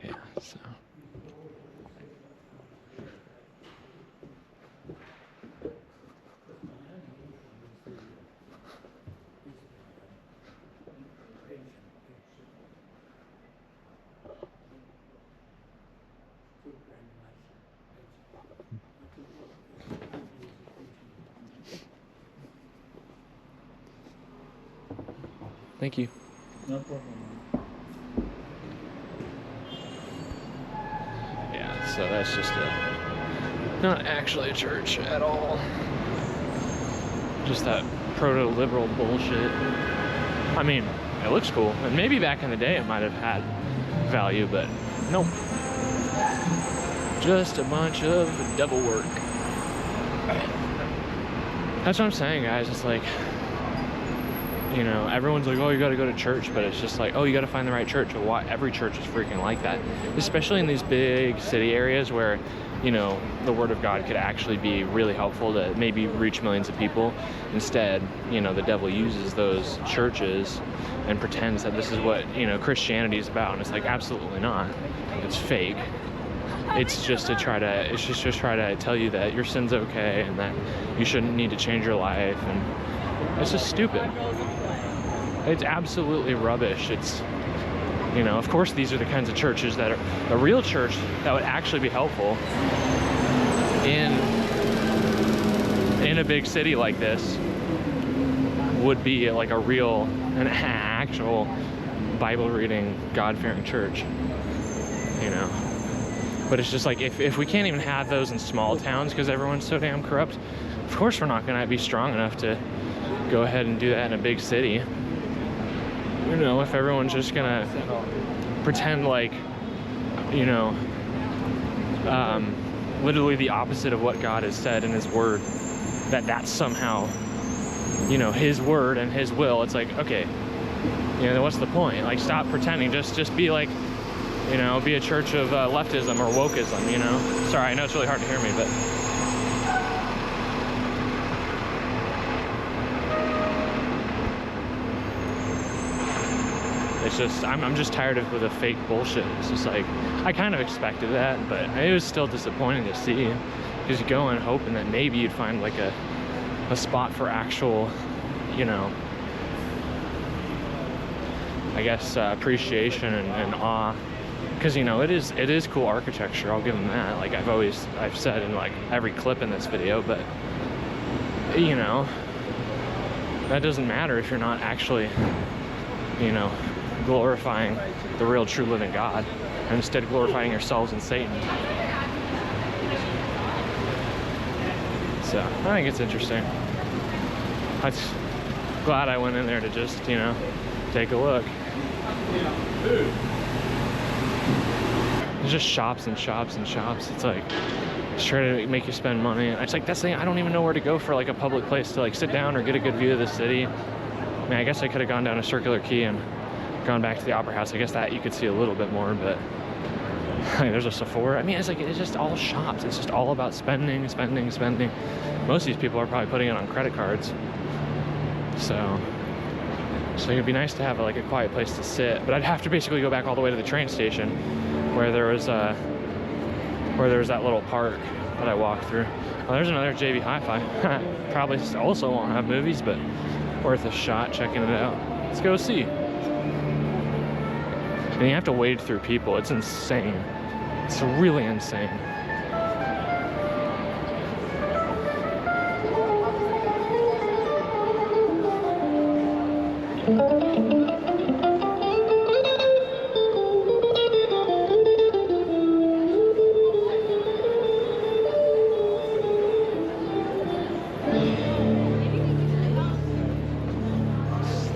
Yeah, so. Thank you. No problem. Yeah, so that's just not actually a church at all. Just that proto-liberal bullshit. I mean, it looks cool, and maybe back in the day it might have had value, but nope. Just a bunch of devil work. That's what I'm saying, guys. It's like, you know, everyone's like, oh, you gotta go to church, but it's just like, oh, you gotta find the right church. Well, why? Every church is freaking like that, especially in these big city areas where, you know, the word of God could actually be really helpful to maybe reach millions of people. Instead, you know, the devil uses those churches and pretends that this is what, you know, Christianity is about, and it's like, absolutely not. It's fake. It's just to try to, try to tell you that your sin's okay and that you shouldn't need to change your life, and it's just stupid. It's absolutely rubbish. It's, you know, of course these are the kinds of churches that are a real church that would actually be helpful in a big city like this would be like a real, an actual Bible reading, God-fearing church, you know. But it's just like, if we can't even have those in small towns because everyone's so damn corrupt, of course we're not gonna be strong enough to go ahead and do that in a big city. You know, if everyone's just gonna pretend like, you know, literally the opposite of what God has said in his word, that's somehow, you know, his word and his will, it's like, okay, you know, what's the point? Like, stop pretending, just be like, you know, be a church of leftism or wokeism, you know? Sorry, I know it's really hard to hear me, but it's just, I'm just tired of the fake bullshit. It's just like, I kind of expected that, but it was still disappointing to see. Because you go in hoping that maybe you'd find like a spot for actual, you know, I guess appreciation and awe. Because, you know, it is cool architecture, I'll give them that. Like I've said in like every clip in this video, but, you know, that doesn't matter if you're not actually, you know, glorifying the real true living God, and instead glorifying yourselves and Satan. So I think it's interesting. I'm glad I went in there to just, you know, take a look. There's just shops and shops and shops. It's like, just trying to make you spend money. And it's like, that's the thing, I don't even know where to go for like a public place to like sit down or get a good view of the city. I mean, I guess I could have gone down to Circular Quay and gone back to the Opera House. I guess that you could see a little bit more, but like, there's a Sephora. I mean, it's like, it's just all shops. It's just all about spending, spending, spending. Most of these people are probably putting it on credit cards. So it'd be nice to have like a quiet place to sit, but I'd have to basically go back all the way to the train station where there was that little park that I walked through. Oh, there's another JV Hi-Fi. Probably also won't have movies, but worth a shot checking it out. Let's go see. And you have to wade through people. It's insane. It's really insane.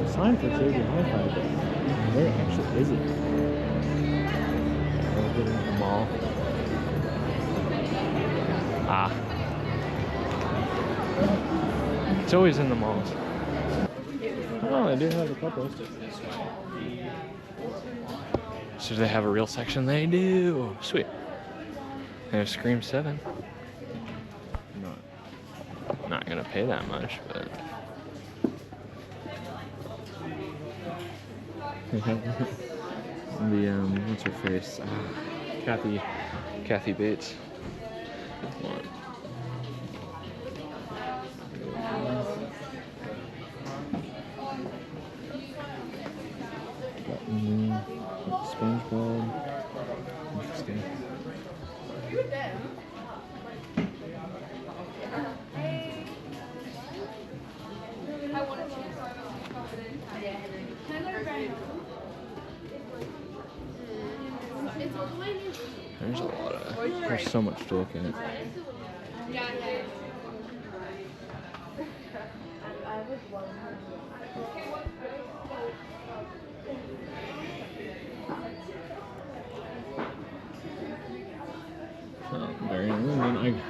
Sign for JV Hi-Fi, but where actually is it? The mall. Ah. It's always in the malls. Oh, they do have a couple. So do they have a real section? They do. Sweet. They have Scream 7. Not gonna pay that much, but the what's her face? Kathy Bates. SpongeBob. Interesting. There's so much to look at.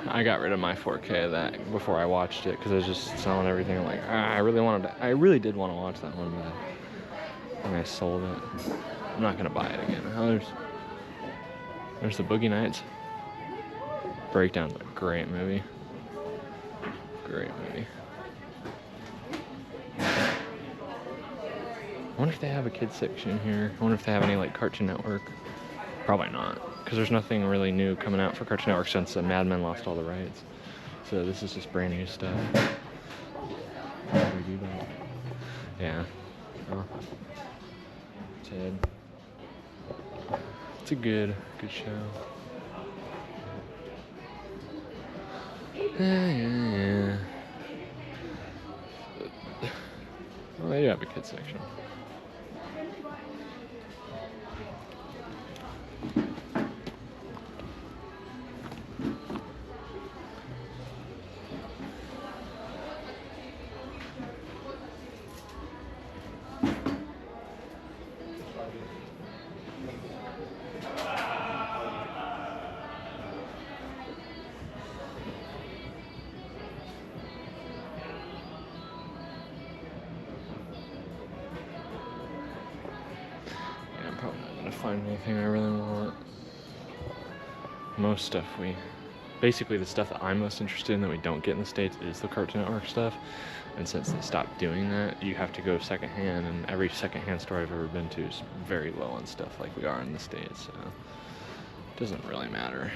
I got rid of my 4K of that before I watched it because I was just selling everything. I'm like, I really did want to watch that one, but I sold it. I'm not gonna buy it again. Oh, there's the Boogie Nights. Breakdown's a great movie. Great movie. I wonder if they have a kids section here. I wonder if they have any like Cartoon Network. Probably not, because there's nothing really new coming out for Cartoon Network since Mad Men lost all the rights. So this is just brand new stuff. How do we do that? Yeah. Oh. Ted. It's a good show. Yeah. Well, they do have a kids section. Find anything I really want. Most stuff basically the stuff that I'm most interested in that we don't get in the States is the Cartoon Network stuff. And since they stopped doing that, you have to go secondhand, and every secondhand store I've ever been to is very low on stuff like we are in the States, so it doesn't really matter.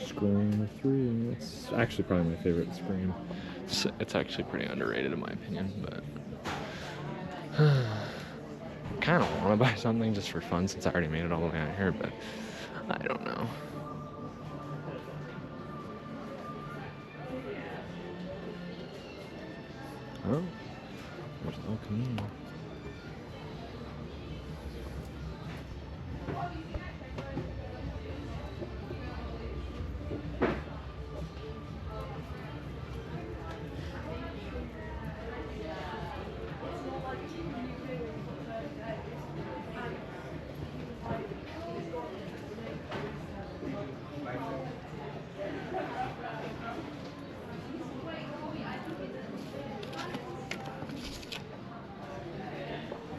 Scream 3. It's actually probably my favorite Scream. It's actually pretty underrated in my opinion, but kind of want to buy something just for fun since I already made it all the way out here, but I don't know. Oh, there's El Camino.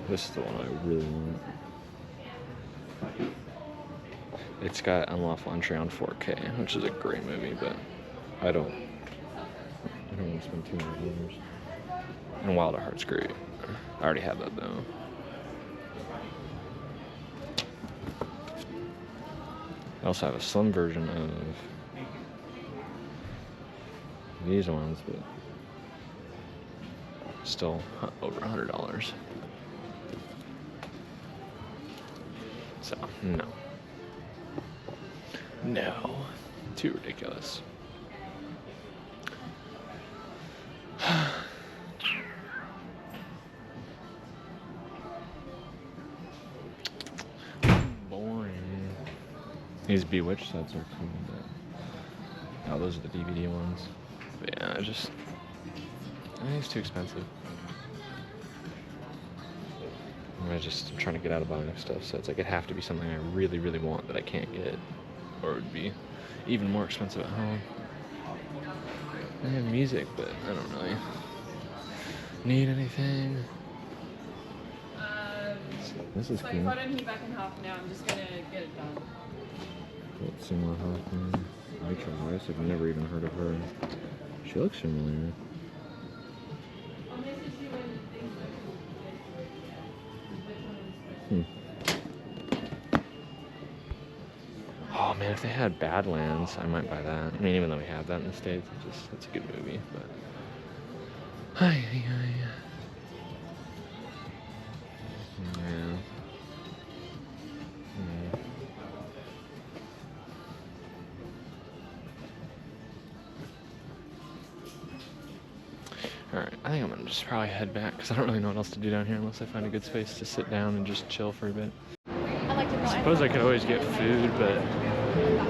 This is the one I really want. It's got Unlawful Entry on 4K, which is a great movie, but I don't want to spend $200. And Wild at Heart's great. I already have that though. I also have a slim version of these ones, but still over $100. So, no. No. Too ridiculous. Boring. These Bewitched sets are cool, but oh, those are the DVD ones. But yeah, I think it's too expensive. I'm trying to get out of buying stuff, so it's like it'd have to be something I really, really want that I can't get, or it would be even more expensive at home. I have music, but I don't really need anything. This is cool. If I don't hear back in half an hour, I'm just gonna get it done. Seymour Hoffman, Rachel Weisz, I've never even heard of her. She looks familiar. Oh man, if they had Badlands, I might buy that. I mean, even though we have that in the States, it's a good movie, but... Yeah. Alright, I think I'm gonna just probably head back, because I don't really know what else to do down here unless I find a good space to sit down and just chill for a bit. I suppose I could always get food, but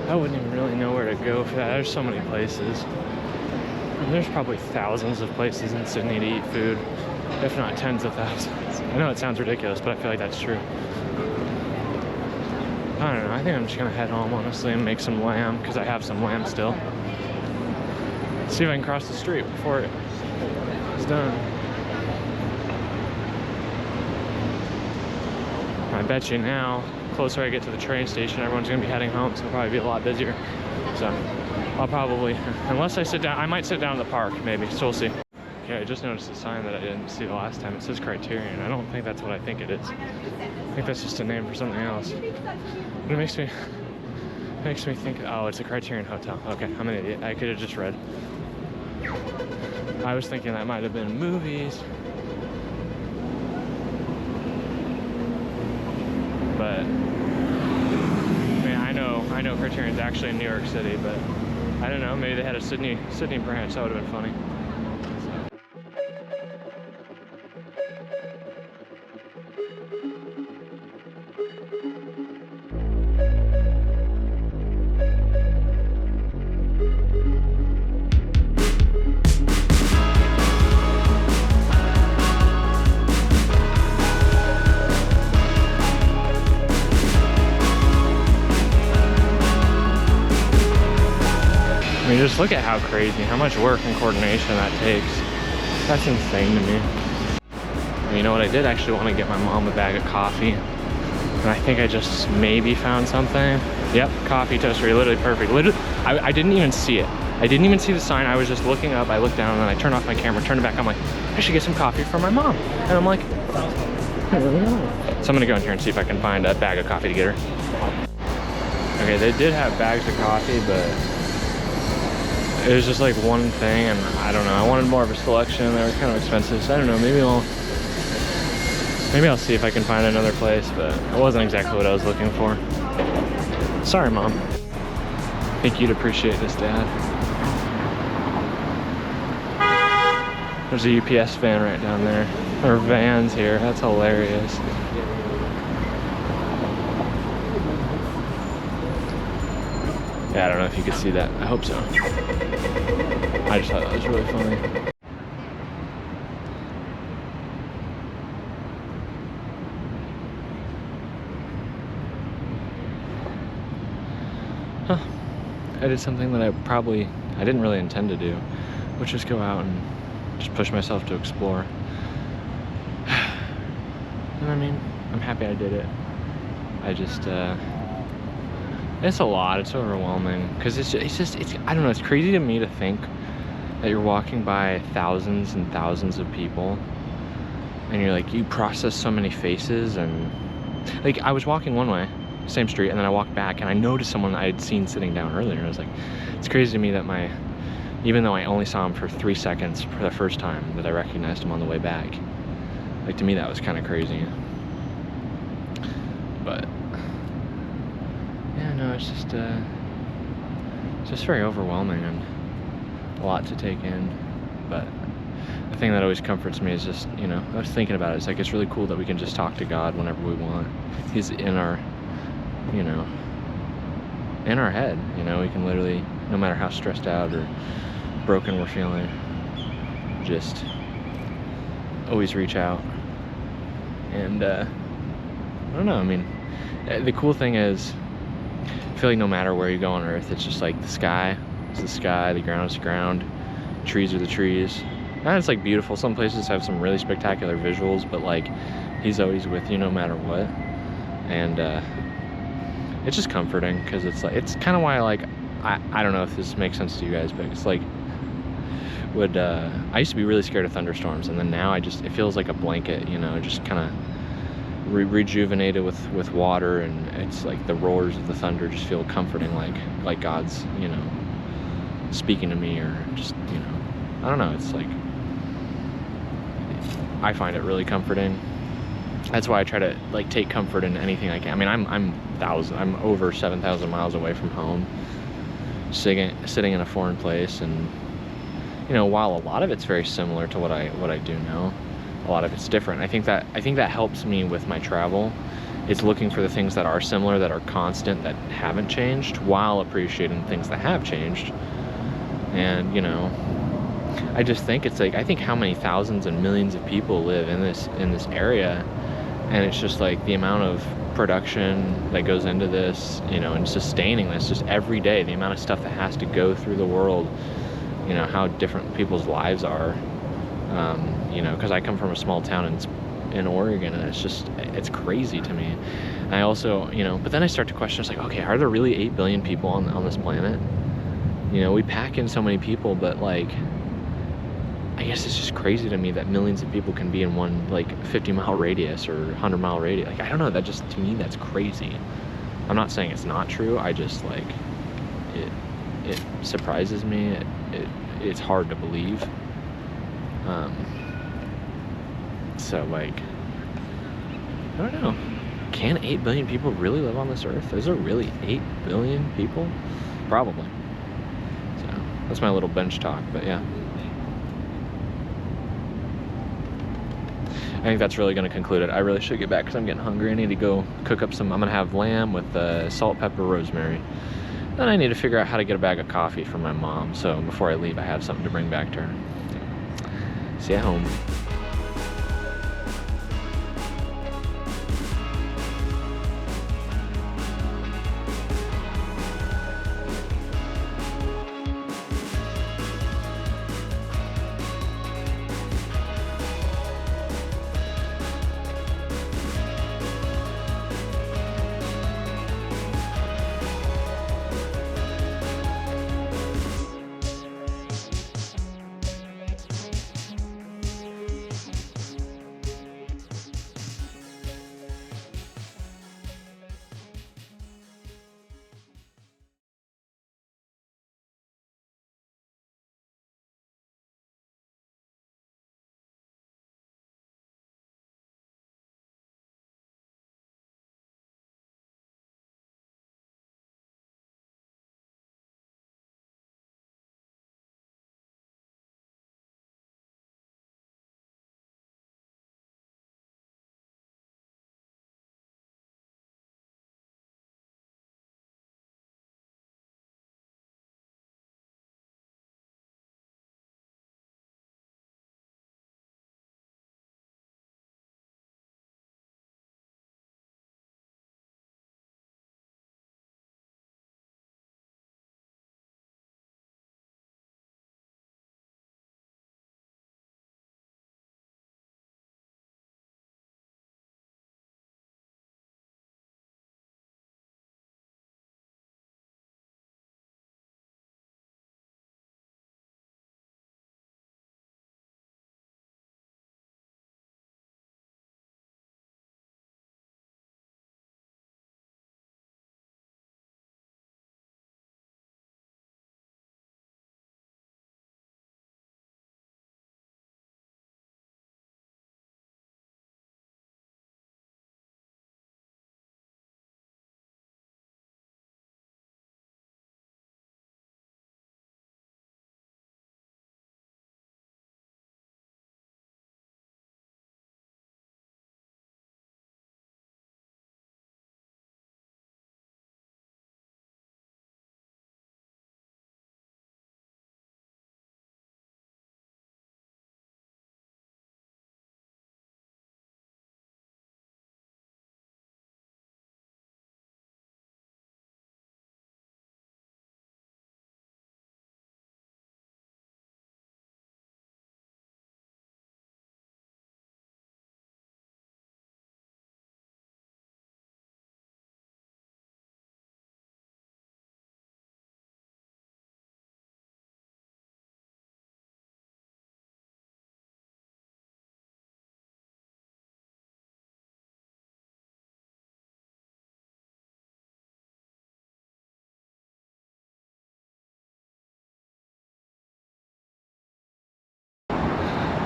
I wouldn't even really know where to go for that. There's so many places. And there's probably thousands of places in Sydney to eat food, if not tens of thousands. I know it sounds ridiculous, but I feel like that's true. I don't know, I think I'm just gonna head home, honestly, and make some lamb, because I have some lamb still. See if I can cross the street before it's done. I bet you now, closer I get to the train station, everyone's gonna be heading home, so it'll probably be a lot busier. So I'll probably, unless I sit down, I might sit down in the park, maybe, so we'll see. Okay, I just noticed a sign that I didn't see the last time. It says Criterion. I don't think that's what I think it is. I think that's just a name for something else. But it makes me think, oh, it's a Criterion Hotel. Okay, I'm an idiot. I could have just read. I was thinking that might have been movies. But I mean, I know Criterion's actually in New York City, but I don't know, maybe they had a Sydney branch. That would have been funny. I mean, just look at how crazy, how much work and coordination that takes. That's insane to me. And you know what? I did actually want to get my mom a bag of coffee. And I think I just maybe found something. Yep, coffee toaster, literally perfect. Literally, I didn't even see it. I didn't even see the sign. I was just looking up. I looked down and then I turned off my camera, turned it back. I'm like, I should get some coffee for my mom. And I'm like, I really know. So I'm gonna go in here and see if I can find a bag of coffee to get her. Okay, they did have bags of coffee, but it was just like one thing, and I don't know. I wanted more of a selection. They were kind of expensive, so I don't know. Maybe I'll see if I can find another place, but it wasn't exactly what I was looking for. Sorry, Mom. I think you'd appreciate this, Dad. There's a UPS van right down there. Or vans here. That's hilarious. Yeah, I don't know if you could see that. I hope so. I just thought that was really funny. Huh. I did something that I didn't really intend to do, which is go out and just push myself to explore. And I mean, I'm happy I did it. I just, it's a lot, it's overwhelming, because it's I don't know, it's crazy to me to think that you're walking by thousands and thousands of people, and you're like, you process so many faces, and like, I was walking one way, same street, and then I walked back, and I noticed someone I had seen sitting down earlier, and I was like, it's crazy to me that even though I only saw him for 3 seconds for the first time, that I recognized him on the way back. Like, to me, that was kind of crazy. But yeah, no, it's just very overwhelming and a lot to take in. But the thing that always comforts me is just, you know, I was thinking about it, it's like, it's really cool that we can just talk to God whenever we want. He's in our, you know, in our head, you know, we can literally, no matter how stressed out or broken we're feeling, just always reach out. And I don't know, I mean, the cool thing is, I feel like no matter where you go on earth, it's just like the sky is the sky, the ground is the ground, trees are the trees. And it's like beautiful. Some places have some really spectacular visuals, but like, he's always with you no matter what. And it's just comforting, because it's like, it's kind of why, like, I don't know if this makes sense to you guys, but it's like, I used to be really scared of thunderstorms, and then now it feels like a blanket, you know, just kind of rejuvenated with water, and it's like the roars of the thunder just feel comforting, like God's, you know, speaking to me, or just, you know, I don't know, it's like, I find it really comforting. That's why I try to like take comfort in anything I can. I mean, I'm over 7,000 miles away from home, sitting in a foreign place, and you know, while a lot of it's very similar to what I do know, a lot of it's different. I think that helps me with my travel. It's looking for the things that are similar, that are constant, that haven't changed, while appreciating things that have changed. And you know, I just think it's like, I think how many thousands and millions of people live in this area, and it's just like the amount of production that goes into this, you know, and sustaining this just every day, the amount of stuff that has to go through the world, you know, how different people's lives are, you know, because I come from a small town in Oregon, and it's crazy to me. And I also, you know, but then I start to question, it's like, okay, are there really 8 billion people on this planet? You know, we pack in so many people, but like, I guess it's just crazy to me that millions of people can be in one like 50-mile radius or 100-mile radius. Like, I don't know, that just, to me, that's crazy. I'm not saying it's not true, I just like, it surprises me, it's hard to believe. So like, I don't know, can 8 billion people really live on this earth? Is there really 8 billion people? Probably. So that's my little bench talk, but yeah. I think that's really going to conclude it. I really should get back because I'm getting hungry. I need to go cook up some, I'm going to have lamb with salt, pepper, rosemary. Then I need to figure out how to get a bag of coffee for my mom, so before I leave I have something to bring back to her. See you at home.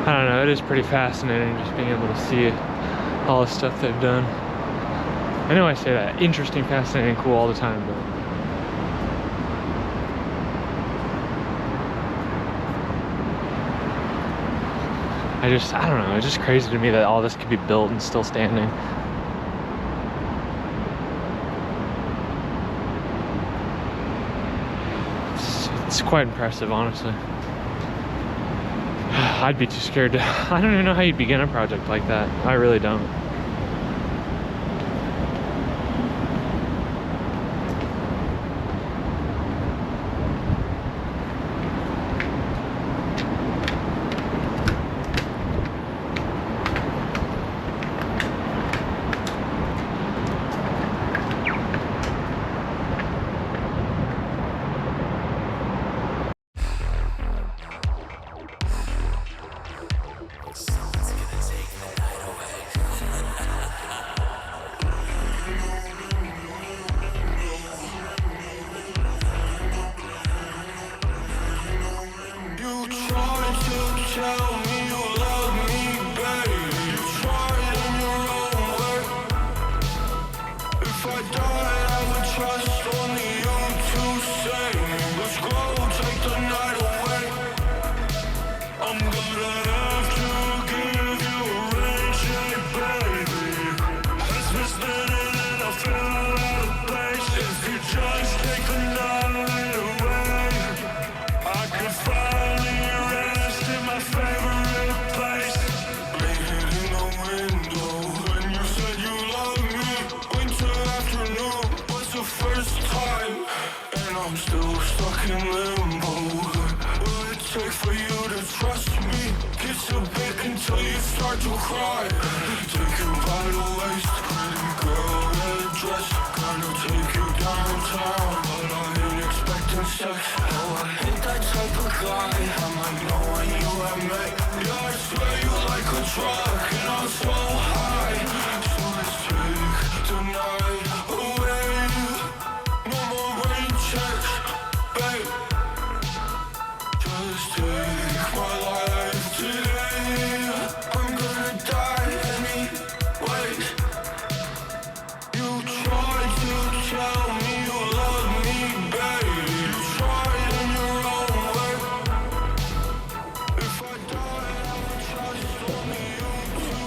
I don't know, it is pretty fascinating just being able to see all the stuff they've done. I know I say that, interesting, fascinating, cool all the time, but I don't know, it's just crazy to me that all this could be built and still standing. It's quite impressive, honestly. I'd be too scared to, I don't even know how you'd begin a project like that. I really don't.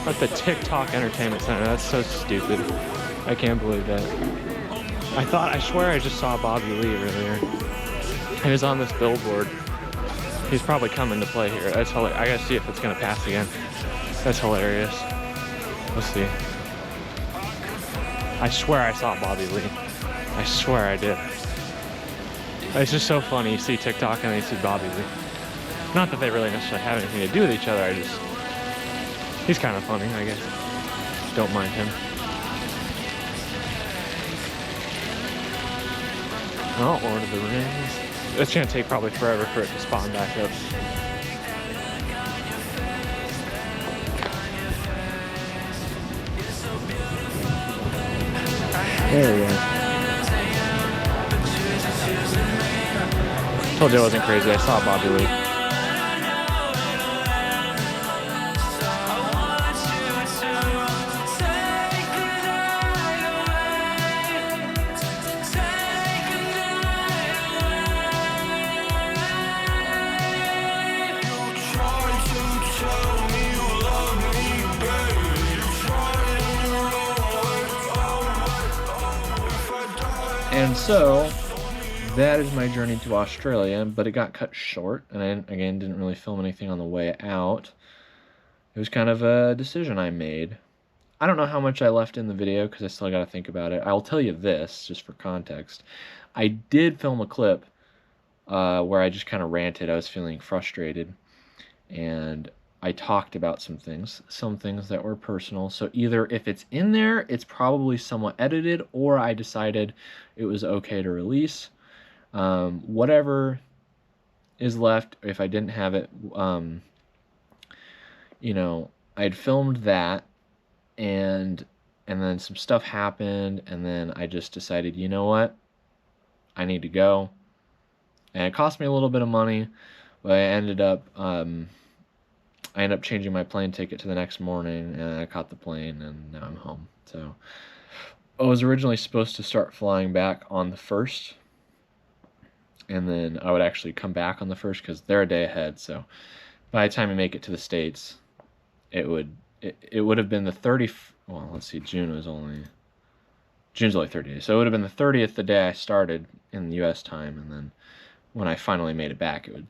At the TikTok Entertainment Center, that's so stupid. I can't believe that. I swear I just saw Bobby Lee earlier. He was on this billboard. He's probably coming to play here. That's hilarious. I gotta see if it's gonna pass again. That's hilarious. Let's see. I swear I saw Bobby Lee. I swear I did. It's just so funny. You see TikTok and then you see Bobby Lee. Not that they really necessarily have anything to do with each other. He's kind of funny, I guess. Don't mind him. Oh, Lord of the Rings. It's gonna take probably forever for it to spawn back up. There we go. Told you I wasn't crazy. I saw Bobby Lee. And so, that is my journey to Australia, but it got cut short, and I, again, didn't really film anything on the way out. It was kind of a decision I made. I don't know how much I left in the video, because I still got to think about it. I'll tell you this, just for context. I did film a clip where I just kind of ranted. I was feeling frustrated, and I talked about some things that were personal. So either if it's in there, it's probably somewhat edited, or I decided it was okay to release. Whatever is left, if I didn't have it, you know, I'd filmed that, and then some stuff happened, and then I just decided, you know what, I need to go. And it cost me a little bit of money, but I ended up I ended up changing my plane ticket to the next morning, and I caught the plane, and now I'm home. So I was originally supposed to start flying back on the 1st, and then I would actually come back on the 1st because they're a day ahead. So by the time I make it to the States, it would have been the 30th. Well, let's see, June's only 30 days. So it would have been the 30th the day I started in the U.S. time, and then when I finally made it back, it would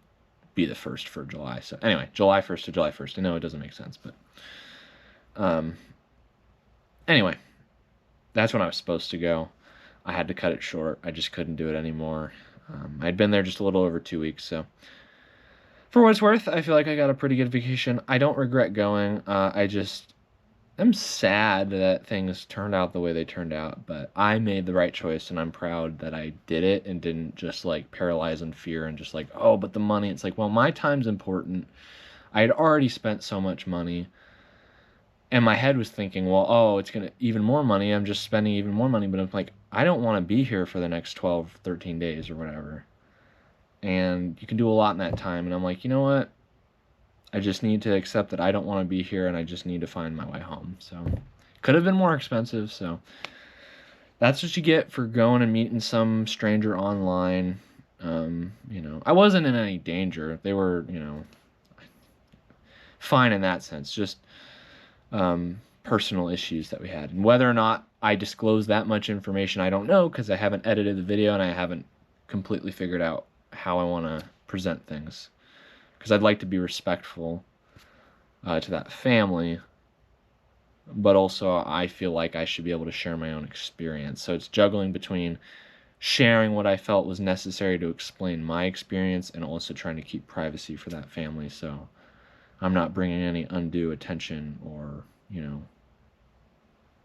be the 1st for July. So anyway, July 1st to July 1st. I know it doesn't make sense, but anyway, that's when I was supposed to go. I had to cut it short. I just couldn't do it anymore. I'd been there just a little over 2 weeks, so for what it's worth, I feel like I got a pretty good vacation. I don't regret going. I'm sad that things turned out the way they turned out, but I made the right choice, and I'm proud that I did it and didn't just like paralyze in fear and just like, oh, but the money. It's like, well, my time's important. I had already spent so much money, and my head was thinking, well, oh, it's gonna even more money. I'm just spending even more money, but I'm like, I don't want to be here for the next 12, 13 days or whatever. And you can do a lot in that time, and I'm like, you know what? I just need to accept that I don't want to be here, and I just need to find my way home. So, could have been more expensive, so that's what you get for going and meeting some stranger online. You know, I wasn't in any danger. They were, you know, fine in that sense. Just personal issues that we had. And whether or not I disclose that much information, I don't know, because I haven't edited the video, and I haven't completely figured out how I want to present things. Because I'd like to be respectful to that family, but also I feel like I should be able to share my own experience. So it's juggling between sharing what I felt was necessary to explain my experience and also trying to keep privacy for that family, so I'm not bringing any undue attention or, you know,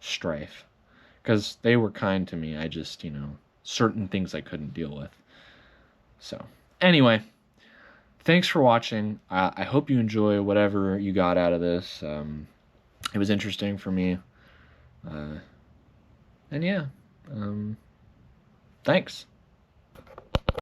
strife. Because they were kind to me. I just, you know, certain things I couldn't deal with. So, anyway, thanks for watching. I hope you enjoy whatever you got out of this. It was interesting for me. And yeah, thanks.